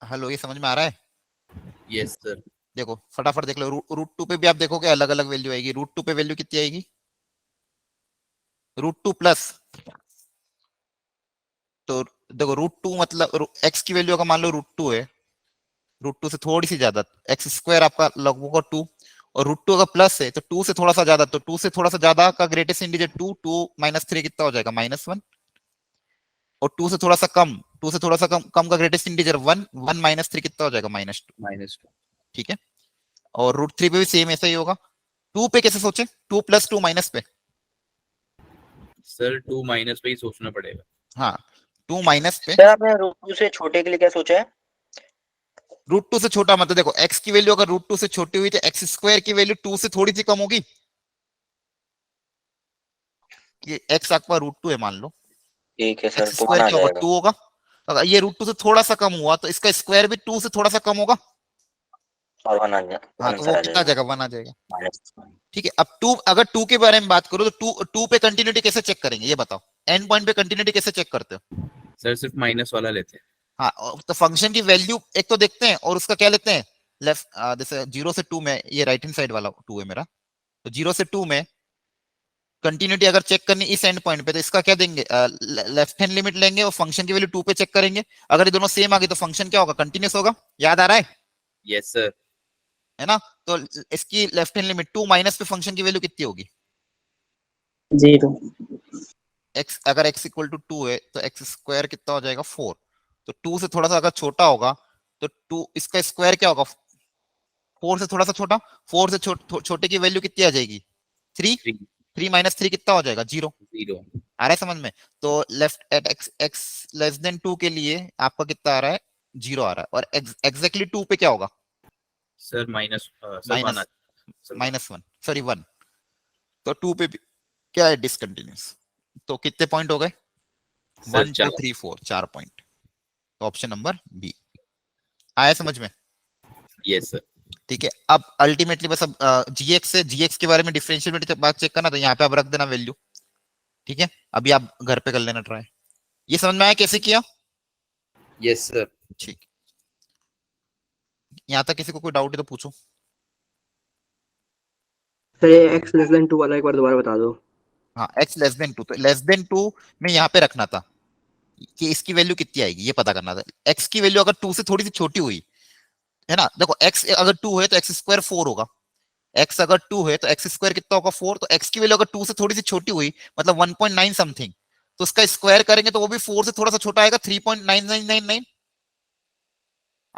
हेलो ये समझ में आ रहा है, यस सर। देखो फटाफट देख लो, √2 पे भी आप देखोगे अलग अलग वैल्यू आएगी, √2 पे वैल्यू कितनी आएगी, √2 प्लस, तो देखो √2 मतलब एक्स की वैल्यू अगर मान लो √2 है, √2 से थोड़ी सी ज्यादा, एक्स स्क्वायर आपका लगभग होगा 2, और √2 अगर प्लस है तो 2 से थोड़ा सा ज्यादा, तो 2 से थोड़ा सा ज्यादा का ग्रेटेस्ट इंटीजर 2, 2 -3 कितना हो जाएगा -1, और 2 से थोड़ा सा कम, 2 से थोड़ा सा कम कम का ग्रेटेस्ट इंटीजर 1, 1 -3 कितना हो जाएगा -2, -2। ठीक है। और √3 पे भी सेम ऐसा ही होगा, 2 पे कैसे सोचे, 2 + 2 माइनस पे, सर 2 माइनस पे ही सोचना पड़ेगा। हाँ 2 माइनस पे, सर आपने √2 से छोटे के लिए क्या सोचा है, √2 से छोटा मतलब देखो एक्स की वैल्यू अगर √2 से छोटी हुई तो एक्स स्क्वायर की वैल्यू 2 से थोड़ी सी कम होगी, कि एक्स आपका √2 है मान लो, ठीक है सर एक्स तो 1 स्क्वायर आ क्या होगा जाएगा, 2 होगा, अगर ये √2 से थोड़ा सा कम हुआ तो इसका स्क्वायर भी 2 से थोड़ा सा कम होगा, और 1 आ जाएगा, हाँ 1 तो आंसर वो आ कितना आ जाएगा जाएगा 1 आ जाएगा, -1। ठीक है। अब 2 अगर 2 के बारे में बात करो तो 2 पे कंटिन्यूटी कैसे चेक करेंगे ये बताओ, एंड पॉइंट पे कंटिन्यूटी कैसे चेक करते हो, सर सिर्फ माइनस वाला लेते हैं। हाँ तो फंक्शन की वैल्यू एक तो देखते हैं और उसका क्या लेते हैं लेफ्ट, जैसे 0 से 2 में ये राइट हैंड साइड वाला 2 है मेरा, तो 0 से 2 में कंटिन्यूटी अगर चेक करनी इस एंड पॉइंट पे तो इसका क्या देंगे, लेफ्ट हैंड लिमिट लेंगे और फंक्शन की वैल्यू 2 पे चेक करेंगे। अगर ये दोनों सेम आ गई तो फंक्शन क्या होगा, कंटिन्यूस होगा। याद आ रहा है? Yes sir. है ना? तो इसकी लेफ्ट हैंड लिमिट 2 माइनस पे फंक्शन की वैल्यू कितनी होगी? 0। एक्स, अगर एक्स इक्वल टू 2 है तो एक्स स्क्वायर कितना हो जाएगा, 4। तो 2 से थोड़ा सा अगर छोटा होगा तो 2 इसका स्क्वायर क्या होगा, 4 से थोड़ा सा छोटा। 4 से छोटे की वैल्यू कितनी आ जाएगी, 3। 3 3 माइनस 3 कितना हो जाएगा, 0। 0 आ रहा है समझ में? तो left eight x x less then 2 के लिए आपका कितना आ रहा है, 0 आ रहा है। और एग्जैक्टली 2 पे क्या होगा, sir minus sir 1 minus minus 1, sorry 1। तो 2 पे भी क्या है, डिसकंटिन्यूस। तो कितने पॉइंट हो गए, सर 1 2 3 4, 4 पॉइंट। तो ऑप्शन नंबर बी आया समझ में? Yes sir. ठीक है। अब अल्टीमेटली बस अब जीएक्स से जीएक्स के बारे में डिफरेंशिएबिलिटी बात चेक करना, तो यहाँ पे आप रख देना वैल्यू। ठीक है, अभी आप घर पे कर लेना ट्राई। ये समझ में आया कैसे किया? Yes sir. ठीक, यहाँ तक किसी को कोई डाउट है तो पूछो। सर ये एक्स लेस देन 2 वाला एक बार दोबारा बता दो। हाँ, एक्स लेस देन 2, तो लेस देन 2 में यहाँ पे रखना था कि इसकी वैल्यू कितनी आएगी, ये पता करना था। एक्स की वैल्यू अगर 2 से थोड़ी सी छोटी हुई है ना, देखो एक्स अगर 2 है तो एक्स स्क्वायर 4 होगा। एक्स अगर 2 है तो एक्स स्क्वायर कितना होगा, 4। तो एक्स की वैल्यू अगर 2 से थोड़ी सी छोटी हुई, मतलब 1.9 समथिंग, तो उसका स्क्वायर करेंगे तो वो भी 4 से थोड़ा सा छोटा आएगा, 3.9999।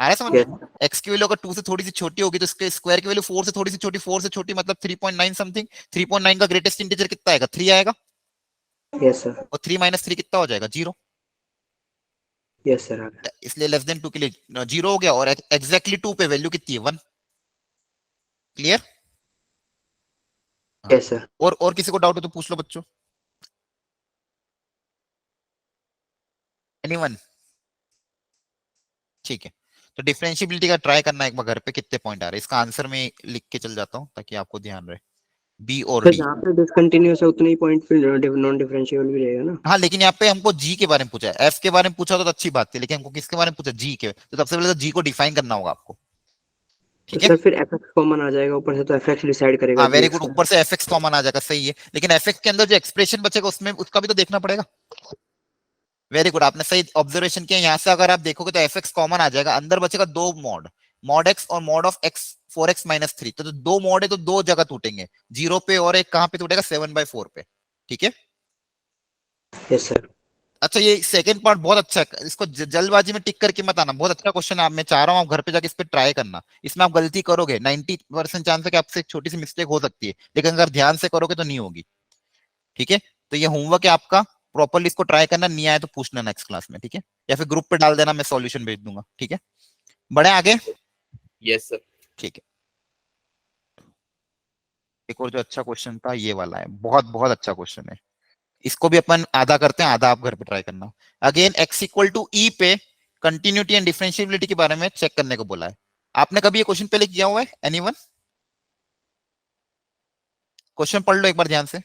आ रहा है समझ में? एक्स की वैल्यू अगर 2 से थोड़ी सी छोटी होगी तो इसके स्क्वायर की वैल्यू 4 से थोड़ी सी छोटी, 4 से छोटी मतलब 3.9 समथिंग। 3.9 का ग्रेटेस्ट इंटीजर कितना आएगा, 3 आएगा। Yes sir. और 3 माइनस 3 कितना हो जाएगा, 0। Yes sir. इसलिए लेस देन 2 के लिए 0 हो गया। और एग्जैक्टली 2 पे वैल्यू कितनी है, 1। क्लियर? Yes sir. और किसी को डाउट हो तो पूछ लो बच्चों। एनीवन? ठीक है, तो डिफरेंशिएबिलिटी का ट्राई करना एक बार घर पे, कितने पॉइंट आ रहे हैं इसका आंसर में लिख के चल जाता हूँ ताकि आपको ध्यान रहे। बी और सर डी। जहाँ पे डिसकंटिन्यूस है उतने ही पॉइंट फिर नॉन डिफरेंशिएबल भी रहेगा ना। हाँ, लेकिन यहाँ पे हमको जी के बारे में पूछा है, एफ के बारे में पूछा तो अच्छी बात थी, लेकिन हमको किसके बारे में पूछा, जी के। तो सबसे पहले तो जी को डिफाइन करना होगा आपको। तो ठीक है, सर फिर एफ एक्स कॉमन आ जाएगा ऊपर से, तो एफ एक्स डिसाइड करेगा हाँ जी वेरी एक्स गुड, का। ऊपर से एफ एक्स कॉमन आ जाएगा, सही है। लेकिन एफ एक्स के अंदर जो एक्सप्रेशन बचेगा उसमें उसका भी तो देखना पड़ेगा। वेरी गुड, आपने सही ऑब्जर्वेशन किया। यहाँ से अगर आप देखोगे तो एफ एक्स कॉमन आ जाएगा, अंदर बचेगा दो मॉड, मॉड एक्स और मॉड ऑफ एक्स 4x-3। तो जो दो मॉड है तो दो जगह टूटेंगे, 0 पे, और एक कहां पे टूटेगा, 7/4 पे। ठीक है। Yes sir. अच्छा, ये सेकंड पार्ट बहुत अच्छा है, इसको जल्दबाजी में टिक करके मत आना, बहुत अच्छा क्वेश्चन है। मैं चाह रहा हूँ आप घर पे जाके इस पे ट्राई करना। इसमें आप गलती करोगे 90% चांस है कि आपसे एक छोटी सी मिस्टेक हो सकती है, लेकिन अगर ध्यान से करोगे तो नहीं होगी। ठीक है, तो ये होमवर्क है आपका, प्रॉपरली इसको ट्राई करना। नहीं आए तो पूछना नेक्स्ट क्लास में, ठीक है? या फिर ग्रुप पे डाल देना, मैं सॉल्यूशन भेज दूंगा। ठीक है, बड़े आगे। Yes sir. ठीक है, एक और जो अच्छा क्वेश्चन था ये वाला है, बहुत बहुत अच्छा क्वेश्चन है। इसको भी अपन आधा करते हैं, आधा आप घर पे ट्राई करना। अगेन एक्स इक्वल टू ई पे कंटिन्यूटी एंड डिफरेंशिएबिलिटी के बारे में चेक करने को बोला है। आपने कभी ये क्वेश्चन पहले किया हुआ है, एनीवन? क्वेश्चन पढ़ लो एक बार ध्यान से।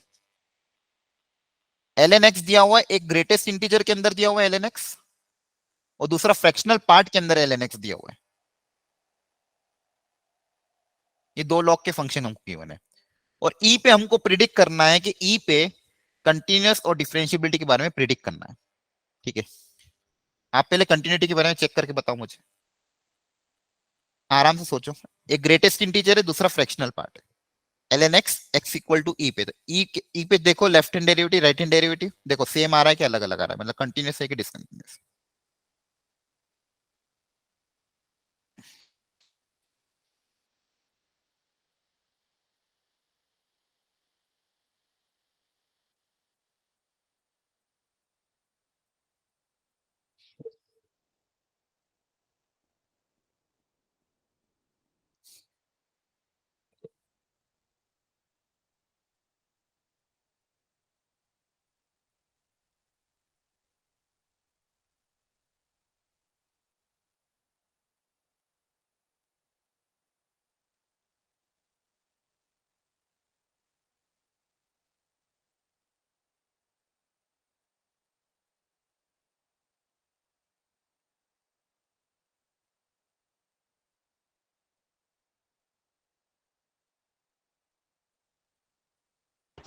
एल एन एक्स दिया हुआ है, एक ग्रेटेस्ट इंटीजर के अंदर दिया हुआ है एल एन एक्स, और दूसरा फ्रैक्शनल पार्ट के अंदर एल एन एक्स दिया हुआ है। ये दो लॉग के फंक्शन हमको गिवन है, और ई पे हमको प्रिडिक्ट करना है कि ई पे कंटिन्यूअस और डिफरेंशिएबिलिटी के बारे में प्रिडिक्ट करना है। ठीक है, आप पहले कंटिन्यूटी के बारे में चेक करके बताओ मुझे, आराम से सोचो। एक ग्रेटेस्ट इंटीजर है, दूसरा फ्रैक्शनल पार्ट है। L N X X equal to ई पे, तो ई पे देखो left hand derivative, right hand derivative देखो सेम आ रहा है कि अलग अलग आ रहा है, मतलब कंटिन्यूअस है कि डिसकंटिन्यूअस।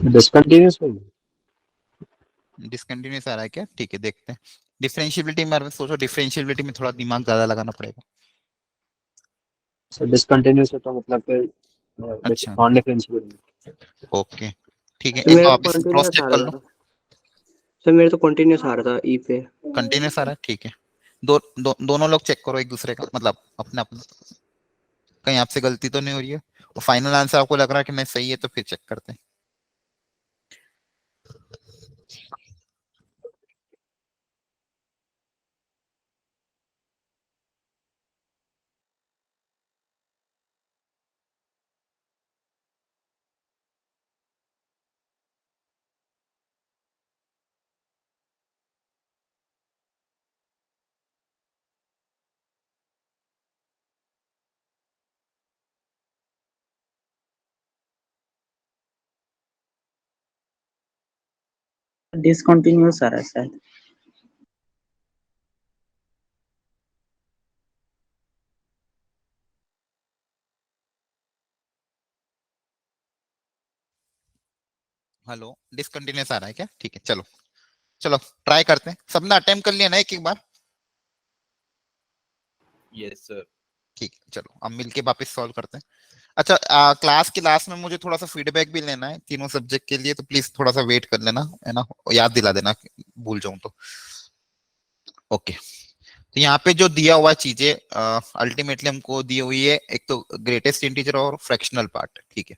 डिसकंटिन्यूस में डिसकंटिन्यूस आ रहा है क्या? ठीक है, देखते हैं। डिफरेंशिएबिलिटी में सोचो, डिफरेंशिएबिलिटी में थोड़ा दिमाग ज्यादा लगाना पड़ेगा। सर डिसकंटिन्यूस है तो मतलब फिर अच्छा, नॉन डिफरेंशिएबल। ओके, ठीक है, सर एक मेरे बार को वापस क्रॉस कंटिन्यूस चेक आ कर रहा लो। था। सर मेरे तो कंटिन्यूस आ रहा था ई पे। कंटिन्यूस आ रहा है, ठीक है। दोनों लोग चेक करो एक दूसरे का, मतलब अपने अपना, कहीं आपसे गलती तो नहीं हो रही है। और फाइनल आंसर आपको लग रहा है कि नहीं सही है, तो फिर चेक करते हैं। डिसकंटिन्यूअस आ रहा है शायद। हेलो, डिसकंटिन्यूस आ रहा है क्या? ठीक है, चलो चलो ट्राई करते हैं। सबने अटेम्प्ट कर लिया ना एक एक बार? Yes sir. ठीक है, चलो अब मिलके वापस सॉल्व करते हैं। अच्छा, क्लास के लास्ट में मुझे थोड़ा सा फीडबैक भी लेना है तीनों सब्जेक्ट के लिए, तो प्लीज थोड़ा सा वेट कर लेना, है ना, याद दिला देना, भूल जाऊं तो। ओके, तो यहाँ पे जो दिया हुआ चीजें अल्टीमेटली हमको दी हुई है, एक तो ग्रेटेस्ट इंटीजर और फ्रैक्शनल पार्ट, ठीक है।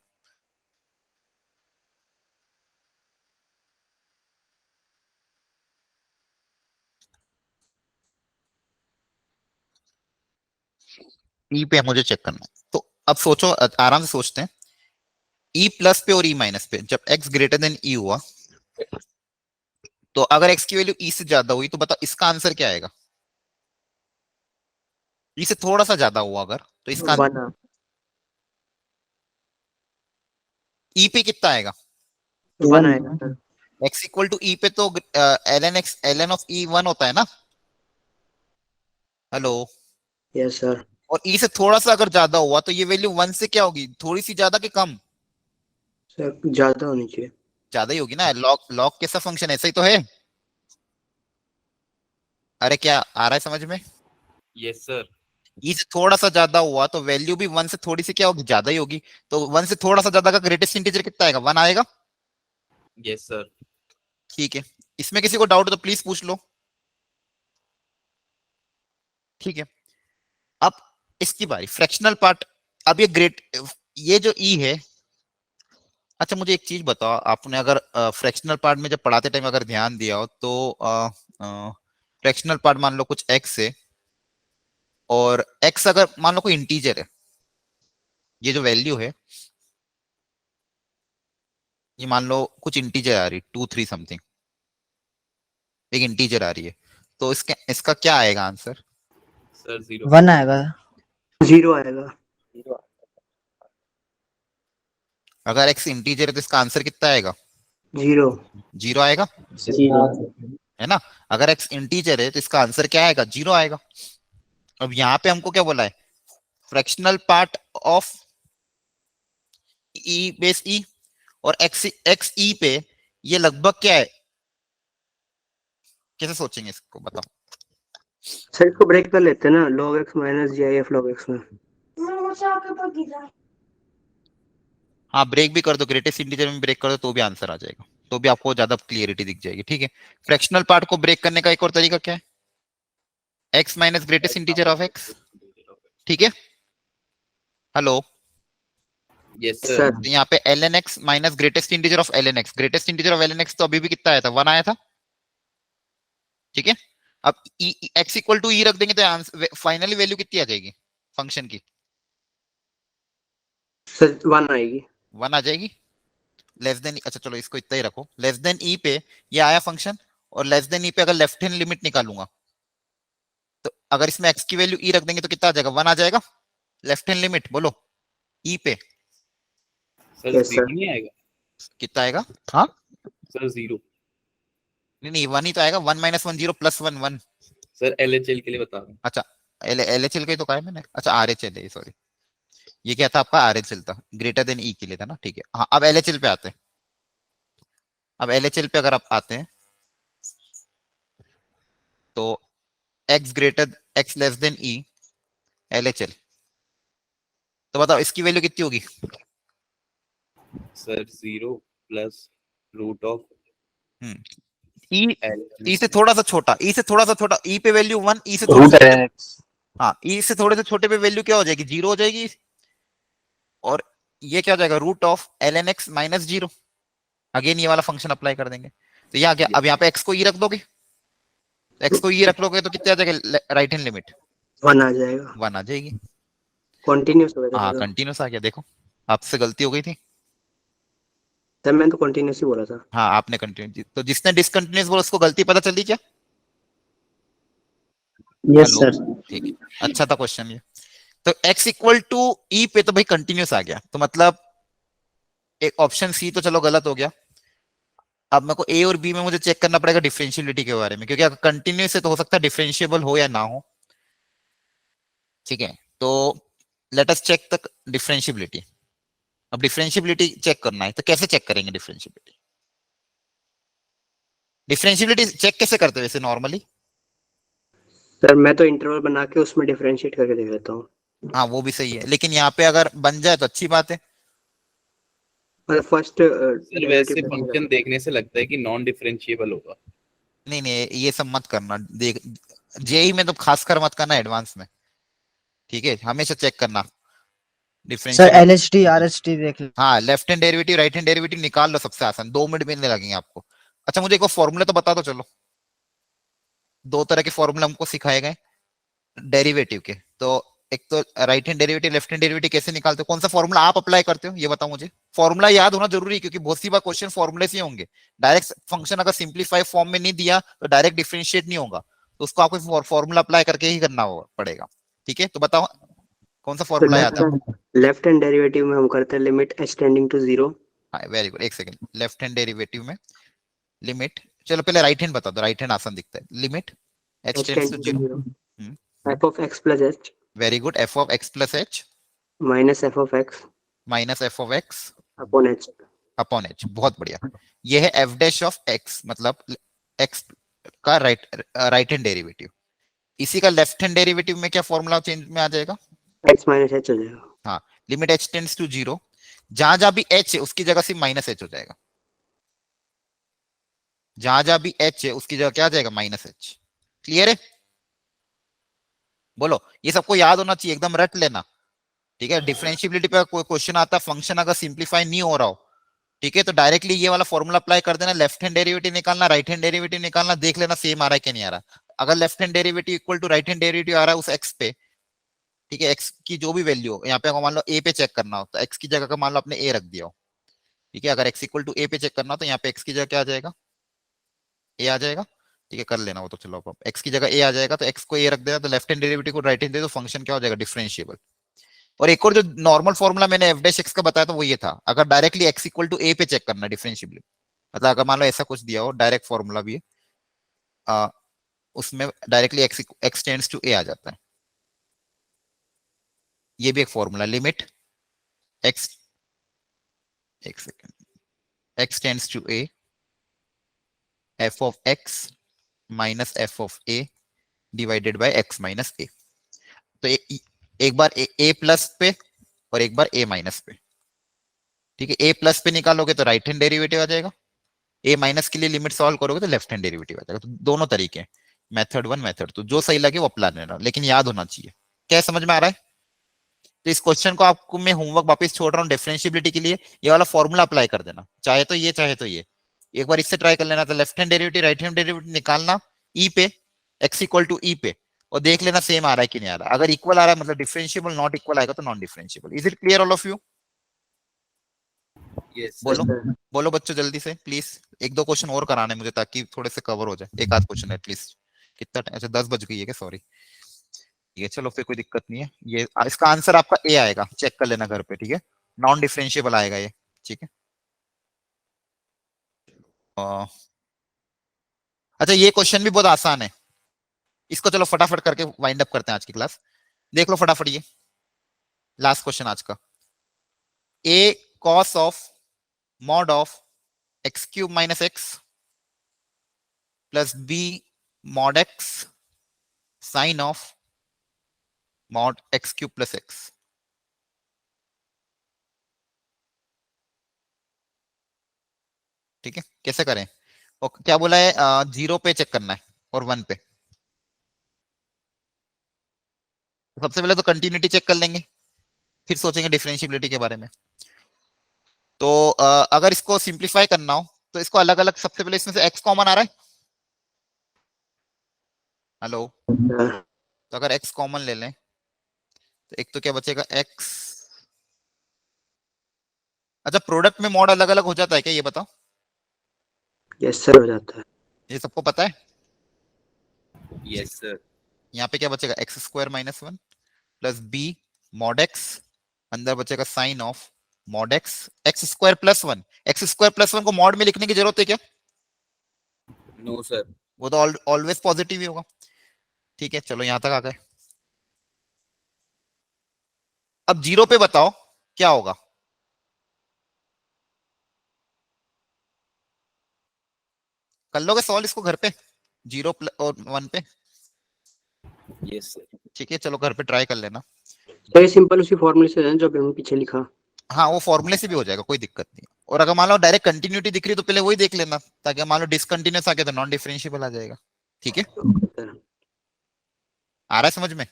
ई पे मुझे चेक करना है, तो अब सोचो, आराम से सोचते हैं। ई प्लस पे और ई माइनस पे जब एक्स ग्रेटर देन ई हुआ, तो अगर एक्स की वैल्यू ई से ज्यादा हुई तो बताओ इसका आंसर क्या आएगा? ई से थोड़ा सा ज्यादा हुआ अगर, तो इसका वन ई पे कितना आएगा? वन आएगा सर। एक्स इक्वल टू ई पे तो l N of e one होता है ना। हेलो। Yes sir. और ई से थोड़ा सा अगर ज्यादा हुआ तो ये वैल्यू वन से क्या होगी, थोड़ी सी ज्यादा कि कम? सर ज्यादा होनी चाहिए। ज्यादा ही होगी ना, लॉग लॉग कैसा फंक्शन, ऐसा ही तो है। अरे क्या आ रहा है समझ में? Yes sir. ई से थोड़ा सा ज्यादा हुआ तो वैल्यू भी वन से थोड़ी सी क्या होगी, ज्यादा ही होगी। तो वन से थोड़ा सा ज्यादा का ग्रेटेस्ट इंटीजर कितना आएगा? वन आएगा। Yes sir. ठीक है, इसमें किसी को डाउट हो तो प्लीज पूछ लो। ठीक है, अब इसकी बारी फ्रैक्शनल पार्ट। अब ये जो ई है, अच्छा मुझे एक चीज बताओ, आपने अगर फ्रैक्शनल पार्ट में जब पढ़ाते टाइम अगर ध्यान दिया हो तो फ्रैक्शनल पार्ट मान लो कुछ एक्स है, और एक्स अगर मान लो कोई इंटीजर है, ये जो वैल्यू है, ये मान लो कुछ इंटीजर आ रही, 2 3 समथिंग, एक इंटीजर आ रही है, तो इसका इसका क्या आएगा आंसर? सर 0। 1 आएगा। 0 आएगा। अगर एक्स इंटीजर है तो इसका आंसर कितना आएगा? 0। 0 आएगा, है ना। अगर एक्स इंटीजर है तो इसका आंसर क्या आएगा? 0 आएगा। अब यहाँ पे हमको क्या बोला है? Fractional part of E base E, और एक्स एक्स ई पे ये लगभग क्या है? कैसे सोचेंगे इसको बताओ? सर इसको ब्रेक कर लेते हैं ना, log x माइनस G I F log x में। हाँ, ब्रेक भी कर दो, ग्रेटेस्ट इंटीजर में ब्रेक कर दो तो भी आंसर आ जाएगा, तो भी आपको ज्यादा क्लियरिटी दिख जाएगी। ठीक है, फ्रैक्शनल पार्ट को ब्रेक करने का एक और तरीका क्या है? X minus greatest integer of x, ठीक है। हेलो। Yes sir. सर तो यहाँ पे l N x minus greatest integer of l N x, greatest integer of l N x तो अभी भी कितना आया था? 1 आया था, ठीक है। अब एक्स इक्वल टू ई रख देंगे तो फाइनली वैल्यू कितनी आ जाएगी फंक्शन की? सर 1 आएगी। 1 आ जाएगी। लेस देन, अच्छा चलो इसको इतना ही रखो, लेस देन ई पे ये आया फंक्शन, और लेस देन ई पे अगर लेफ्ट हैंड लिमिट निकालूंगा तो अगर इसमें एक्स की वैल्यू ई रख देंगे तो कितना आ जाएगा? 1 आ जाएगा। लेफ्ट हैंड लिमिट बोलो ई पे सर Yes, 0 sir. नहीं आएगा। कितना आएगा? हाँ, सर 0। नहीं नहीं, 1 ही तो आएगा। 1 माइनस 1 0 प्लस 1 1। सर एलएचएल के लिए बता रहा हूँ। अच्छा, एल एच एल का ही तो कहा है मैंने। अच्छा आर एच एल है, सॉरी, ये क्या था आपका? आर एच एल था, ग्रेटर देन ई के लिए था ना। ठीक है, हाँ अब एल एच एल पे आते हैं। अब LHL पे अगर आप आते हैं तो x less than e LHL, तो बताओ इसकी वैल्यू कितनी होगी? सर 0 प्लस रूट ऑफ ई से थोड़ा सा छोटा, ई से थोड़ा सा छोटा, ई पे वैल्यू 1, ई से थोड़ा रूट सा छोटे, एक्स हाँ ई से थोड़े से छोटे पे वैल्यू क्या हो जाएगी? 0 हो जाएगी। और ये क्या हो जाएगा? Root of ln x minus 0। Again ये वाला फंक्शन अप्लाई कर देंगे, तो यहाँ क्या, अब यहाँ पे x को e रख दोगे, x को e रख लोगे तो कितने आ जाएगा राइट हैंड लिमिट? 1 आ जाएगा, 1 आ जाएगी। कंटिन्यूस हो हाँ गया कंटिन्यूस आ गया। देखो आपसे गलती हो गई थी। सर, मैंने तो कंटिन्यूस ही बोला था। हाँ आपने कंटिन्यू, तो जिसने डिसकंटिन्यूस बोला उसको गलती पता चली क्या? Yes hello, sir. ठीक है, अच्छा था क्वेश्चन ये। तो x इक्वल टू ई पे तो भाई कंटिन्यूस आ गया, तो मतलब एक ऑप्शन सी तो चलो गलत हो गया। अब मेरे को ए और बी में मुझे चेक करना पड़ेगा डिफरेंशियबिलिटी के बारे में, क्योंकि अगर कंटिन्यूस है तो हो सकता है डिफरेंशिएबल हो या ना हो। ठीक है, तो let us check the differentiability. अब डिफरेंशियबिलिटी चेक करना है तो कैसे चेक करेंगे डिफरेंशियबिलिटी? डिफरेंशियबिलिटी चेक कैसे करते हैं वैसे नॉर्मली? सर, मैं तो इंटरवल बना के उसमें डिफरेंशिएट करके देख लेता हूँ। हाँ वो भी सही है, लेकिन यहाँ पे अगर बन जाए तो अच्छी बात है। और फर्स्ट सर वैसे फंक्शन देखने से लगता है कि नॉन डिफरेंशिएबल होगा। नहीं नहीं ये सब मत करना, देख जेई में तो खासकर मत करना, एडवांस में। ठीक है, हमेशा चेक करना सर डिफरेंशियल। LHT RHT देख लो। हाँ left hand derivative right hand derivative निकाल लो, सबसे आसान, 2 मिनट मिलने लगेंगे आपको। अच्छा मुझे एक फॉर्मूला तो बता दो चलो। 2 तरह के फॉर्मूला हमको सिखाए गए डेरिवेटिव के, तो एक तो right hand derivative left hand derivative कैसे निकालते हो, कौन सा फॉर्मूला आप अप्लाई करते हो ये बताओ मुझे। फॉर्मूला याद होना जरूरी है, क्योंकि बहुत सी बार क्वेश्चन फॉर्मूले से होंगे। डायरेक्ट फंक्शन अगर सिंप्लीफाई फॉर्म में नहीं दिया तो डायरेक्ट डिफरेंशिएट नहीं होगा, तो उसको आपको फॉर्मूला अप्लाई करके ही करना पड़ेगा। ठीक है, तो बताओ कौन सा तो फॉर्मूला याद है? लेफ्ट हैंड डेरिवेटिव में हम करते हैं लिमिट h टेंडिंग टू 0। हाँ वेरी गुड, एक सेकंड। लेफ्ट हैंड डेरिवेटिव में लिमिट, चलो पहले राइट हैंड बता दो, राइट हैंड आसान दिखता है। Limit h tends to 0, f of x plus h very good, f of x plus h minus f of x minus f of x upon h। Upon h, बहुत बढ़िया। ये है f dash of x, मतलब x का right hand derivative. इसी का left hand derivative में क्या फॉर्मूला चेंज में आ जाएगा? x minus h हो जाएगा। हाँ, लिमिट h टेंड्स टू 0, जहां जहां भी h है उसकी जगह सिर्फ माइनस h हो जाएगा। जहां जहां भी h है उसकी जगह क्या आ जाएगा? Minus h। क्लियर है? बोलो, ये सबको याद होना चाहिए, एकदम रट लेना। ठीक है, डिफरेंशियबिलिटी पे कोई क्वेश्चन आता है, फंक्शन अगर सिंप्लीफाई नहीं हो रहा हो, ठीक है, तो डायरेक्टली ये वाला फॉर्मूला अप्लाई कर देना। लेफ्ट हैंड डेरिवेटिव निकालना, राइट हैंड डेरिवेटिव निकालना, देख लेना सेम आ रहा है कि नहीं आ रहा। अगर left hand derivative equal to right hand derivative आ रहा है उस x पे, ठीक है, x की जो भी वैल्यू हो, यहाँ पे मान लो a पे चेक करना हो तो x की जगह का मान लो आपने a रख दिया हो। ठीक है, अगर x इक्वल टू a पे चेक करना हो तो यहाँ पे x की जगह क्या आ जाएगा? a आ जाएगा। ठीक है, कर लेना वो तो, चलो अब x की जगह a आ जाएगा तो x को a रख देना, तो लेफ्ट हैंड डेरिवेटिव को राइट हैंड दे, तो फंक्शन क्या हो जाएगा? डिफरेंशिएबल। और एक और जो नॉर्मल फॉर्मूला मैंने f डैश x का बताया था वो ये था, अगर directly x equal to a पे चेक करना डिफरेंशिएबल, मतलब अगर मान लो ऐसा कुछ दिया हो, डायरेक्ट फॉर्मूला भी है, उसमें directly x tends to a आ जाता है। ये भी एक फॉर्मूला, लिमिट x, एक second, x tends to a f of x minus f of a divided by x minus a। तो एक बार a प्लस पे और एक बार a माइनस पे। ठीक है, a प्लस पे निकालोगे तो राइट हैंड डेरिवेटिव आ जाएगा, a माइनस के लिए लिमिट सॉल्व करोगे तो लेफ्ट हैंड डेरिवेटिव आ जाएगा। तो दोनों तरीके, मेथड 1 मेथड 2, जो सही लगे वो अप्लाई लेना, लेकिन याद होना चाहिए। क्या समझ में आ रहा है? तो इस क्वेश्चन को आपको मैं होमवर्क वापस छोड़ रहा हूँ, डिफरेंशियबिलिटी के लिए ये वाला फॉर्मूला अप्लाई कर देना, चाहे तो ये चाहे तो ये। एक बार इससे ट्राई कर लेना, तो left hand derivative right hand derivative निकालना ई पे, x इक्वल टू ई पे, और देख लेना सेम आ रहा है कि नहीं आ रहा। अगर इक्वल आ रहा है मतलब डिफरेंशिएबल, नॉट इक्वल आएगा तो non differentiable. Is it clear all of you? Yes बोलो बोलो बच्चों जल्दी से प्लीज, 1-2 क्वेश्चन और कराने मुझे ताकि थोड़े से कवर हो जाए, एक आध क्वेश्चन एटलीस्ट। कितना टाइम? अच्छा 10 बज गई है क्या? सॉरी। ये चलो फिर कोई दिक्कत नहीं है, ये इसका आंसर आपका ए आएगा, चेक कर लेना घर पे। ठीक है, नॉन डिफरेंशिएबल आएगा ये। ठीक है, अच्छा ये क्वेश्चन भी बहुत आसान है, इसको चलो फटाफट करके वाइंड अप करते हैं आज की क्लास। देख लो फटाफट, ये लास्ट क्वेश्चन आज का। A cos of mod of X cube minus X plus B mod X sine of mod X cube plus X. ठीक है, कैसे करें? और क्या बोला है, 0 पे चेक करना है और 1 पे। सबसे पहले तो कंटिन्यूटी चेक कर लेंगे, फिर सोचेंगे डिफरेंशिएबिलिटी के बारे में। तो अगर इसको सिंप्लीफाई करना हो तो इसको अलग अलग, सबसे पहले इसमें से x कॉमन आ रहा है। हेलो, तो अगर x कॉमन ले लें तो एक तो क्या बचेगा x। अच्छा, प्रोडक्ट में मॉड अलग अलग हो जाता है क्या, ये बताओ? यस सर, हो जाता है। ये सबको पता है? Yes sir. यहाँ पे क्या बचेगा, x square minus 1 plus B mod x, अंदर बचेगा sine of mod x x square plus 1। X square plus 1 को मॉड में लिखने की जरूरत है क्या? No sir. वो तो ऑलवेज पॉजिटिव ही होगा। ठीक है, चलो यहां तक आ गए। अब 0 पे बताओ क्या होगा। कर लोगे सॉल्व इसको घर पे, 0 और 1 पे? Yes sir. ठीक है, चलो घर पे ट्राई कर लेना। सर ये सिंपल उसी फॉर्मूले से है जो अभी हमने पीछे लिखा। हाँ, वो फॉर्मूले से भी हो जाएगा, कोई दिक्कत नहीं। और अगर मान लो डायरेक्ट कंटिन्यूटी दिख रही तो पहले वही देख लेना, ताकि मान लो डिसकंटिन्यूस आ गया तो नॉन डिफरेंशिएबल आ जाएगा। ठीक है, आ रहा है समझ में?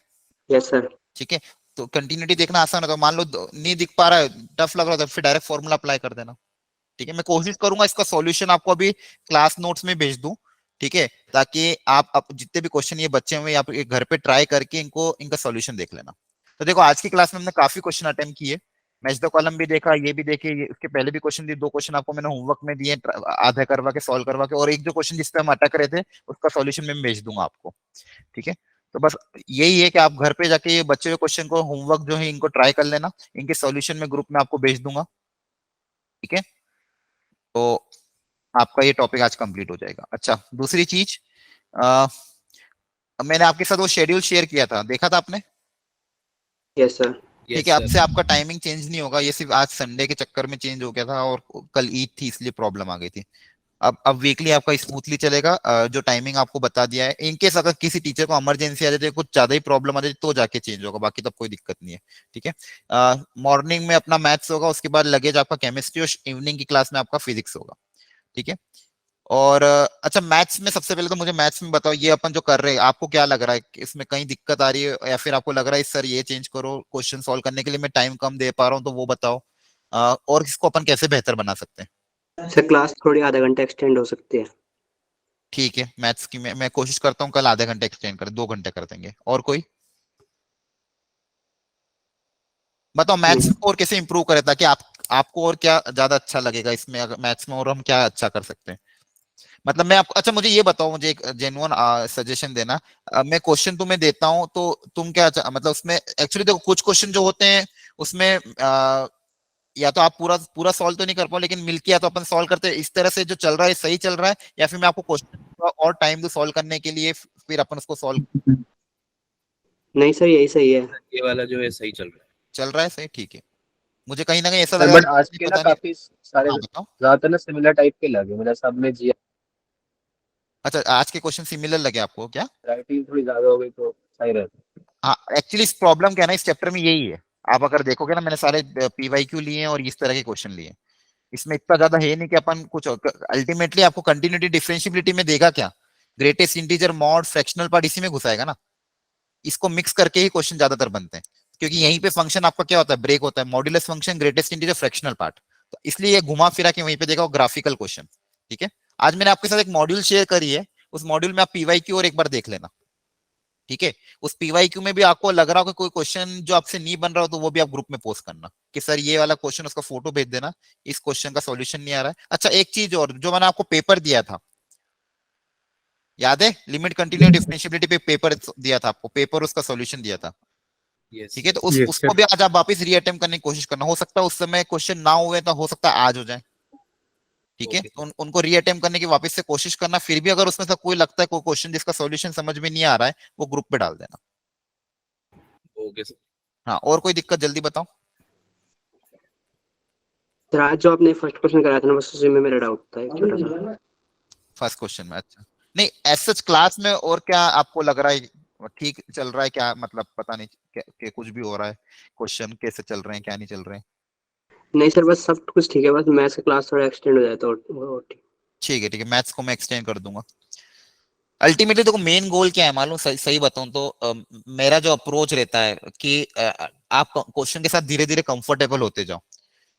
Yes sir. ठीक है, तो कंटिन्यूटी देखना आसान है, तो मान लो नहीं दिख पा रहा है, टफ लग रहा है, तो फिर डायरेक्ट फॉर्मूला अप्लाई कर देना। ठीक है, मैं कोशिश करूंगा इसका सॉल्यूशन आपको अभी क्लास नोट्स में भेज दूं। ठीक है, ताकि आप जितने भी क्वेश्चन ये बच्चे हुए आप घर पे ट्राई करके इनका सॉल्यूशन देख लेना। तो देखो, आज की क्लास में हमने काफी क्वेश्चन अटेम्प्ट किए, मैच द कॉलम भी देखा, ये भी देखे, ये उसके पहले भी क्वेश्चन दिए, 2 क्वेश्चन आपको मैंने होमवर्क में दिए, आधा करवा के सॉल्व करवा के, और एक जो क्वेश्चन जिसपे हम अटक रहे थे उसका सॉल्यूशन मैं भेज दूंगा आपको। ठीक है, तो बस यही है कि आप घर पे जाके ये बच्चे हुए क्वेश्चन को होमवर्क जो है इनको ट्राई कर लेना, इनके सॉल्यूशन में ग्रुप में आपको भेज दूंगा। ठीक है, तो आपका ये टॉपिक आज कंप्लीट हो जाएगा। अच्छा, दूसरी चीज, मैंने आपके साथ वो शेड्यूल शेयर किया था, देखा था आपने? Yes sir. ठीक है, अब से आपका टाइमिंग चेंज नहीं होगा, ये सिर्फ आज संडे के चक्कर में चेंज हो गया था और कल ईद थी इसलिए प्रॉब्लम आ गई थी। अब वीकली आपका स्मूथली चलेगा। जो टाइमिंग आपको बता दिया है, इनकेस अगर किसी टीचर को इमरजेंसी आ जाती है, कुछ ज्यादा ही प्रॉब्लम आ जाती है, तो जाके चेंज होगा, बाकी तब कोई दिक्कत नहीं है। ठीक है, मॉर्निंग में अपना मैथ्स होगा, उसके बाद लगेज आपका केमिस्ट्री, और इवनिंग की क्लास में आपका फिजिक्स होगा। ठीक है, और अच्छा, मैथ्स में सबसे पहले तो मुझे मैथ्स में बताओ, ये अपन जो कर रहे हैं आपको क्या लग रहा है कि इसमें कहीं दिक्कत आ रही है, या फिर आपको लग रहा है सर ये चेंज करो, क्वेश्चन सॉल्व करने के लिए मैं टाइम कम दे पा रहा हूँ, तो वो बताओ। और इसको अपन कैसे बेहतर बना सकते हैं? सर क्लास थोड़ी आधा घंटा एक्सटेंड हो सकती है। ठीक है, मैथ्स की मैं कोशिश करता हूँ कल आधे घंटे एक्सटेंड करें, 2 घंटे कर देंगे। और कोई बताओ, मैथ्स को और कैसे इंप्रूव करें, ताकि आपको और क्या ज्यादा अच्छा लगेगा इसमें, अगर मैथ्स में और हम क्या अच्छा कर सकते हैं? मतलब मैं आपको, अच्छा मुझे ये बताओ, मुझे एक जेन्युइन सजेशन देना। मैं क्वेश्चन तुम्हें देता हूँ तो तुम क्या मतलब उसमें एक्चुअली देखो, कुछ क्वेश्चन जो होते हैं उसमें या तो आप पूरा पूरा सॉल्व तो नहीं कर पाओ, लेकिन मिलके या तो अपन सॉल्व करते हैं, इस तरह से जो चल रहा है सही चल रहा है, या फिर मैं आपको क्वेश्चन और टाइम दूं सॉल्व करने के लिए, फिर अपन उसको सॉल्व। नहीं सर, यही सही है। ये वाला जो है सही चल रहा है सही, ठीक है। मुझे कहीं ना कहीं ऐसा सर लगा, बट आज के ना पता नहीं। काफी सारे हाँ बताओ। ज्यादातर ना सिमिलर टाइप के लगे, मतलब सब में जी अच्छा, आज के क्वेश्चन सिमिलर लगे आपको क्या? राइटिंग थोड़ी ज्यादा हो गई तो सही रहता। हाँ, एक्चुअली इस प्रॉब्लम क्या है ना, इस चैप्टर में यही है। आप अगर देखोगे ना, मैंने सारे पीवाईक्यू लिए हैं और इस तरह के क्वेश्चन लिए हैं। इसमें इतना ज्यादा है नहीं कि अपन कुछ, अल्टीमेटली आपको कंटिन्यूटी डिफरेंशिएबिलिटी में देगा क्या, greatest integer mod fractional part इसी में घुसाएगा ना। इसको मिक्स करके ही क्वेश्चन ज्यादातर बनते हैं, क्योंकि यहीं पे फंक्शन आपका क्या होता है, ब्रेक होता है, modulus function, greatest integer, fractional part. तो इसलिए ये घुमा फिरा के वहीं पे देखा ग्राफिकल क्वेश्चन। ठीक है, आज मैंने आपके साथ एक मॉड्यूल शेयर करी है, उस मॉड्यूल में आप पीवाईक्यू और एक बार देख लेना। ठीक है, उस पीवाईक्यू में भी आपको लग रहा हो कि कोई क्वेश्चन जो आपसे नहीं बन रहा हो, तो वो भी आप ग्रुप में पोस्ट करना कि सर ये वाला क्वेश्चन, उसका फोटो भेज देना, इस क्वेश्चन का सॉल्यूशन नहीं आ रहा है। अच्छा, एक चीज और, जो मैंने आपको पेपर दिया था, याद है? लिमिट कंटिन्यू डिफरेंशिएबिलिटी पे पेपर दिया था आपको, पेपर उसका सॉल्यूशन दिया था। ठीक है, तो उसको भी आज आप वापस रीअटेम्प्ट करने की कोशिश करना, हो सकता है उस समय क्वेश्चन ना हुए, तो हो सकता है आज हो जाए। ठीक है, तो उनको रीअटेम्प्ट करने की वापस से कोशिश करना, फिर भी अगर उसमें से कोई लगता है कोई क्वेश्चन जिसका सॉल्यूशन समझ में नहीं आ रहा है, वो ग्रुप पे डाल देना। Okay sir. हाँ, और कोई दिक्कत जल्दी बताओ। सर आज जो आपने फर्स्ट क्वेश्चन कराया था ना, बस उसी में मेरा डाउट था एक छोटा सा। फर्स्ट क्वेश्चन में? अच्छा, नहीं एज सच क्लास में और क्या आपको लग रहा है ठीक चल रहा है क्या, मतलब पता नहीं कि कुछ भी हो रहा है, क्वेश्चन कैसे चल रहे हैं क्या नहीं चल रहे हैं? नहीं सर, बस सब कुछ ठीक है, बस मैथ्स का क्लास थोड़ा एक्सटेंड हो जाए तो ठीक। ठीक है, मैथ्स को मैं एक्सटेंड कर दूंगा। अल्टीमेटली देखो मेन गोल क्या है मालूम, सही बताऊं तो मेरा जो अप्रोच रहता है कि आप क्वेश्चन के साथ धीरे धीरे कंफर्टेबल होते जाओ।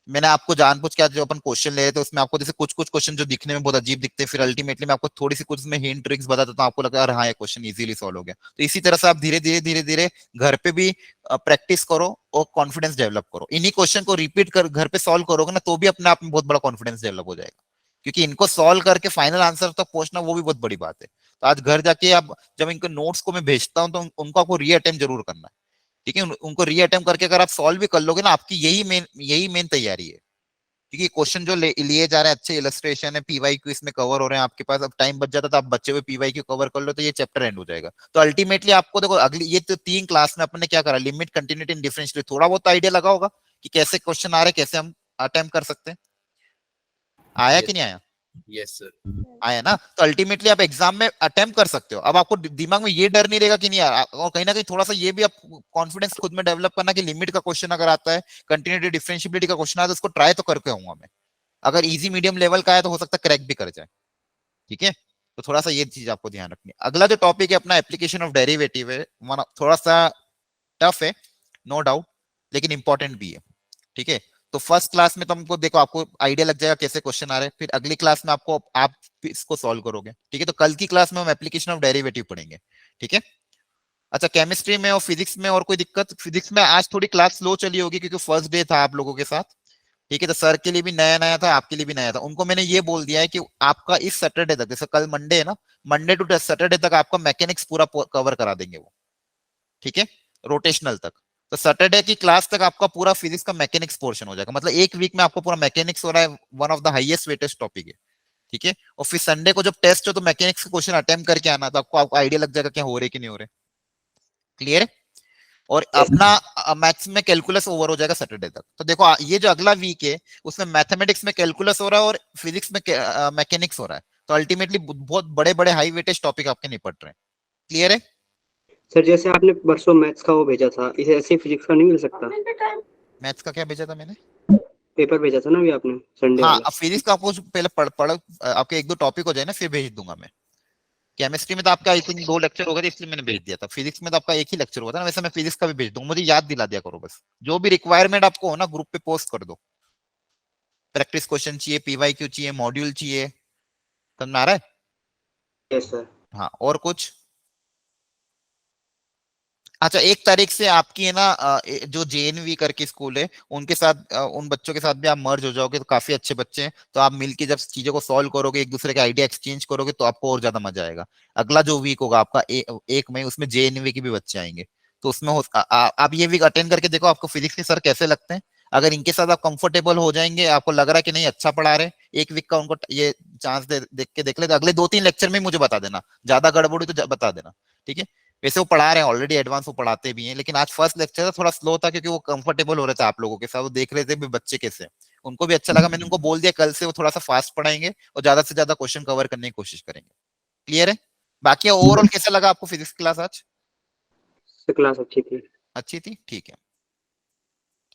मैंने आपको जानबूझ के आज जो अपन क्वेश्चन ले रहे थे उसमें आपको जैसे कुछ कुछ क्वेश्चन जो दिखने में बहुत अजीब दिखते हैं, फिर अल्टीमेटली मैं आपको थोड़ी सी कुछ में हिंट ट्रिक्स बता देता हूँ, आपको लगता है अरे हाँ ये क्वेश्चन इजीली सॉल्व हो गया। तो इसी तरह से आप धीरे धीरे धीरे धीरे घर पे भी प्रैक्टिस करो और कॉन्फिडेंस डेवलप करो। इन्हीं क्वेश्चन को रिपीट कर घर पे सॉल्व करोगे ना तो भी अपने आप में बहुत बड़ा कॉन्फिडेंस डेवलप हो जाएगा, क्योंकि इनको सॉल्व करके फाइनल आंसर तक पहुंचना वो भी बहुत बड़ी बात है। तो आज घर जाके आप जब इनको नोट्स को मैं भेजता हूँ तो उनको आपको री अटेम्प्ट जरूर करना है, ठीक है? उनको री अटेम्प्ट करके अगर आप सॉल्व भी कर लोगे ना, आपकी यही मेन तैयारी है। क्योंकि क्वेश्चन जो लिए जा रहे हैं अच्छे इलस्ट्रेशन है, पीवाईक्यू इसमें कवर हो रहे हैं आपके पास, अब टाइम बच जाता तो आप बच्चे हुए पीवाईक्यू कवर कर लो तो ये चैप्टर एंड हो जाएगा। तो अल्टीमेटली आपको देखो अगली ये तो 3 क्लास में अपने क्या करा, लिमिट, कंटिन्यूटी एंड डिफरेंशियल, थोड़ा बहुत आइडिया लगा होगा कि कैसे क्वेश्चन आ रहे, कैसे हम अटेम्प्ट कर सकते हैं। आया कि नहीं आया? Yes sir. आया ना? तो अल्टीमेटली आप एग्जाम में अटेम्प्ट कर सकते हो। अब आपको दिमाग में ये डर नहीं रहेगा कि नहीं यार, और कहीं ना कहीं थोड़ा सा ये भी आप कॉन्फिडेंस खुद में डेवलप करना कि लिमिट का क्वेश्चन अगर आता है, कंटिन्यूटी डिफरेंशियबिलिटी का क्वेश्चन आता है, उसको ट्राई तो करके आऊंगा मैं। अगर इजी मीडियम लेवल का है तो हो सकता है क्रैक भी कर जाए, ठीक है? तो थोड़ा सा ये चीज आपको ध्यान रखनी है। अगला जो टॉपिक है अपना एप्लीकेशन ऑफ डेरिवेटिव है, थोड़ा सा टफ है नो डाउट, लेकिन इंपॉर्टेंट भी है, ठीक है? तो फर्स्ट क्लास में तुमको देखो आपको आइडिया लग जाएगा कैसे क्वेश्चन आ रहे हैं, फिर अगली क्लास में आप इसको सॉल्व करोगे, ठीक है? तो कल की क्लास में हम एप्लीकेशन ऑफ डेरिवेटिव पढ़ेंगे, ठीक है? अच्छा, केमिस्ट्री में और फिजिक्स में और कोई दिक्कत? फिजिक्स में आज थोड़ी क्लास स्लो चली होगी क्योंकि फर्स्ट डे था आप लोगों के साथ, ठीक है? तो सर के लिए भी नया नया था, आपके लिए भी नया था। उनको मैंने ये बोल दिया है कि आपका इस सैटरडे तक, जैसे कल मंडे है ना, मंडे टू सैटरडे तक आपका मैकेनिक्स पूरा कवर करा देंगे वो, ठीक है? रोटेशनल तक। तो सैटरडे की क्लास तक आपका पूरा फिजिक्स का मैकेनिक्स पोर्शन हो जाएगा, मतलब एक वीक में आपको पूरा मैकेनिक्स हो रहा है, one of the highest weightage topic है, ठीक है? और फिर संडे को जब टेस्ट हो तो मैकेनिक्स के क्वेश्चन अटेम्प्ट करके आना, तो आपको आइडिया लग जाएगा क्या हो रहे कि नहीं हो रहे। क्लियर है? और अपना मैथ्स में कैलकुलस ओवर हो जाएगा सैटरडे तक। तो देखो ये जो अगला वीक है उसमें मैथमेटिक्स में कैलकुलस हो रहा है और फिजिक्स में मैकेनिक्स हो रहा है। तो अल्टीमेटली बहुत बड़े बड़े हाई वेटेज टॉपिक आपके निपट रहे हैं। क्लियर है? सर जैसे आपने परसों मैथ्स का वो भेजा था, इसे ऐसे फिजिक्स का नहीं मिल सकता? मैथ्स का क्या भेजा था मैंने? पेपर भेजा था ना अभी आपने संडे हाँ, वाला। अब फिजिक्स का आपको पहले पढ़ आपके 1-2 टॉपिक हो जाए ना, फिर भेज दूंगा मैं। केमिस्ट्री में तो आपका आई थिंक 2 लेक्चर हो गए थे इसलिए मैंने भेज दिया था। फिजिक्स में तो आपका एक ही लेक्चर हुआ था ना, वैसे मैं फिजिक्स का भी भेज दूंगा, मुझे याद दिला दिया करो बस। जो भी रिक्वायरमेंट आपको हो ना ग्रुप पे पोस्ट कर दो। प्रैक्टिस क्वेश्चन चाहिए, पीवाईक्यू चाहिए, मॉड्यूल चाहिए, समझ में आ रहा है? Yes sir. हाँ, और कुछ? अच्छा, 1 तारीख से आपकी है ना जो जेएनवी करके स्कूल है उनके साथ उन बच्चों के साथ भी आप मर्ज हो जाओगे, तो काफी अच्छे बच्चे हैं। तो आप मिलके जब चीजों को सॉल्व करोगे, एक दूसरे के आइडिया एक्सचेंज करोगे, तो आपको और ज्यादा मजा आएगा। अगला जो वीक होगा आपका 1 मई, उसमें जेएनवी के भी बच्चे आएंगे। तो उसमें आप ये वीक अटेंड करके देखो आपको फिजिक्स के सर कैसे लगते हैं। अगर इनके साथ आप कंफर्टेबल हो जाएंगे, आपको लग रहा है कि नहीं अच्छा पढ़ा रहे, 1 वीक का उनको ये चांस देख ले, तो अगले 2-3 लेक्चर में मुझे बता देना, ज्यादा गड़बड़ी तो बता देना, ठीक है? वैसे वो पढ़ा रहे हैं ऑलरेडी, एडवांस वो पढ़ाते भी हैं, लेकिन आज फर्स्ट लेक्चर था थोड़ा स्लो था क्योंकि वो कंफर्टेबल हो रहे थे आप लोगों के साथ, वो देख रहे थे भी बच्चे कैसे, उनको भी अच्छा लगा। मैंने उनको बोल दिया कल से वो थोड़ा सा फास्ट पढ़ाएंगे और ज्यादा से ज्यादा क्वेश्चन कवर करने की कोशिश करेंगे। क्लियर है? बाकी ओवरऑल कैसा लगा आपको फिजिक्स क्लास आज? क्लास अच्छी थी। अच्छी थी, ठीक है,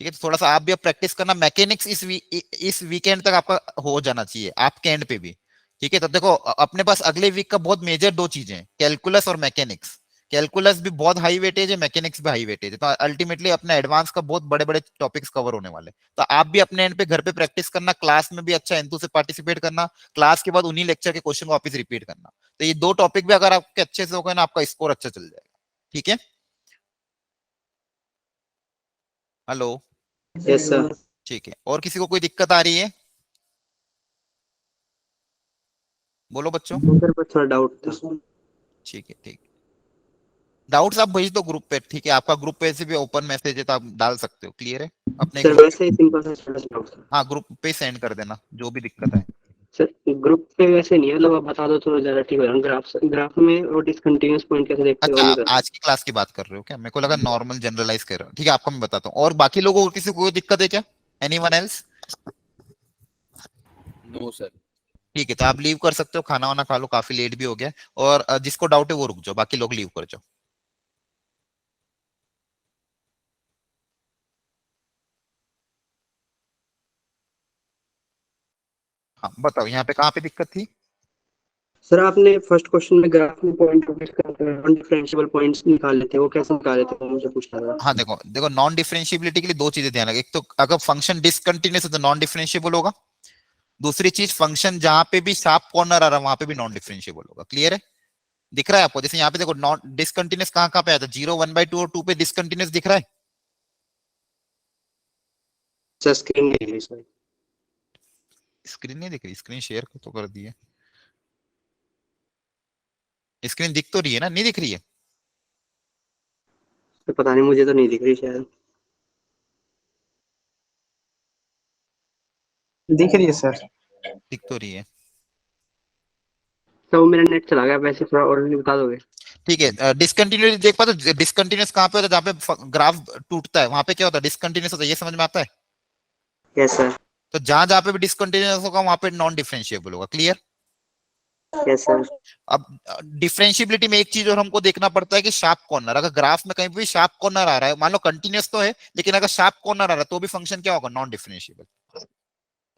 ठीक है। तो थोड़ा सा आप भी अब प्रैक्टिस करना। मैकेनिक्स इस वीकेंड तक आपका हो जाना चाहिए, आपके एंड पे भी, ठीक है? तो देखो अपने पास अगले वीक का बहुत मेजर 2 चीजें हैं, कैलकुलस और मैकेनिक्स। कैलकुलस भी बहुत हाई वेटेज है, मैकेनिक्स भी हाई वेटेज है, तो अल्टीमेटली अपना एडवांस का बहुत बड़े बड़े टॉपिक्स कवर होने वाले। तो आप भी अपने एंड पे घर पे प्रैक्टिस करना, क्लास में भी अच्छा एंथु से पार्टिसिपेट करना, क्लास के बाद उन्हीं लेक्चर के क्वेश्चन वापस रिपीट करना। तो ये 2 टॉपिक भी अगर आपके अच्छे से हो गए ना, आपका स्कोर अच्छा चल जाएगा, ठीक है? हेलो? Yes sir. ठीक है, और किसी को कोई दिक्कत आ रही है? बोलो बच्चों। सर पर थोड़ा डाउट था। ठीक है, ठीक। डाउट्स आप भेज दो ग्रुप पे, ठीक है? आपका ग्रुप पे से भी ओपन मैसेज है तो आप डाल सकते हो। क्लियर है? अपने सर ग्रुप, वैसे ही सिंपल सा छोटा सा डाउट था। हाँ ग्रुप पे सेंड कर देना जो भी दिक्कत है। सर ग्रुप पे वैसे नहीं है, मतलब आप बता दो तो ज्यादा ठीक होगा। ग्राफ में वो डिसकंटिन्यूअस पॉइंट कैसे देखते हो अच्छा, नहीं आप करते। आज की क्लास की बात कर रहे हो क्या? मेरे को लगा नॉर्मल जनरलाइज कर रहे हो। ठीक है, आपको मैं बताता हूँ। और बाकी लोगों को किसी को कोई दिक्कत है क्या? Anyone else? No sir. ठीक है, तो आप लीव कर सकते हो, खाना वाना खा लो, काफी लेट भी हो गया। और जिसको डाउट है वो रुक जाओ, बाकी लोग लीव कर जाओ। हाँ बताओ, यहाँ पे कहाँ पे दिक्कत थी? सर आपने फर्स्ट क्वेश्चन में ग्राफ में पॉइंट नॉन डिफरेंशिएबल पॉइंट्स निकाले थे, वो कैसे निकाले थे वो मुझे पूछना था। हाँ देखो देखो, नॉन डिफरेंशिएबिलिटी के लिए दो चीजें ध्यान रखें। एक तो अगर फंक्शन डिसकंटिन्यूअस है तो नॉन डिफरेंशिएबल होगा। दूसरी चीज, फंक्शन जहां पे भी शार्प कॉर्नर आ रहा है वहां पे भी नॉन डिफरेंशिएबल होगा। क्लियर है? दिख रहा है आपको? जैसे यहाँ पे देखो, नॉन डिसकंटिन्यूअस कहाँ कहाँ पे आता है? 0, 1/2 और 2 पे डिसकंटिन्यूअस दिख रहा है। सर स्क्रीन नहीं है सर। स्क्रीन नहीं दिख रही? स्क्रीन शेयर तो कर दी है। स्क्रीन दिख तो रही है ना? नहीं दिख रही है? तो पता नहीं, मुझे तो नहीं दिख रही शायद। दिख रही है सर। दिख तो रही है। तो वो मेरा नेट चला गया, वैसे थोड़ा और बता दोगे? ठीक है, डिसकंटिन्यूअस देख पाते हो? डिसकंटिन्यूअस कहाँ पे होता है? जहाँ पे ग्राफ टूटता है वहां पे क्या होता है? डिसकंटिन्यूअस होता है। ये समझ में आता है? Yes sir. तो जहां जहां पे भी डिसकंटिन्यूअस होगा वहां पे नॉन डिफरेंशिएबल होगा। क्लियर? Yes sir. अब डिफरेंशिएबिलिटी में एक चीज और हमको देखना पड़ता है कि शार्प कॉर्नर, अगर ग्राफ में कहीं भी शार्प कॉर्नर आ रहा है, मान लो कंटिन्यूअस तो है लेकिन अगर शार्प कॉर्नर आ रहा है तो भी फंक्शन क्या होगा? Non differentiable.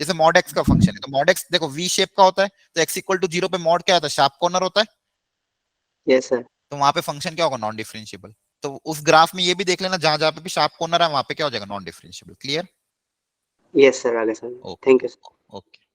जैसे मॉड एक्स का फंक्शन है, तो मॉड एक्स देखो वी शेप का होता है, तो एक्स इक्वल टू 0 पे मॉड क्या आता है? शार्प कॉर्नर होता है। Yes sir. तो वहां पे फंक्शन क्या होगा? Non differentiable. तो उस ग्राफ में ये भी देख लेना, जहां जहां पे भी शार्प कॉर्नर है वहां पे क्या हो जाएगा? Non differentiable. Clear? Yes sir, आगे sir. Okay thank you. Okay.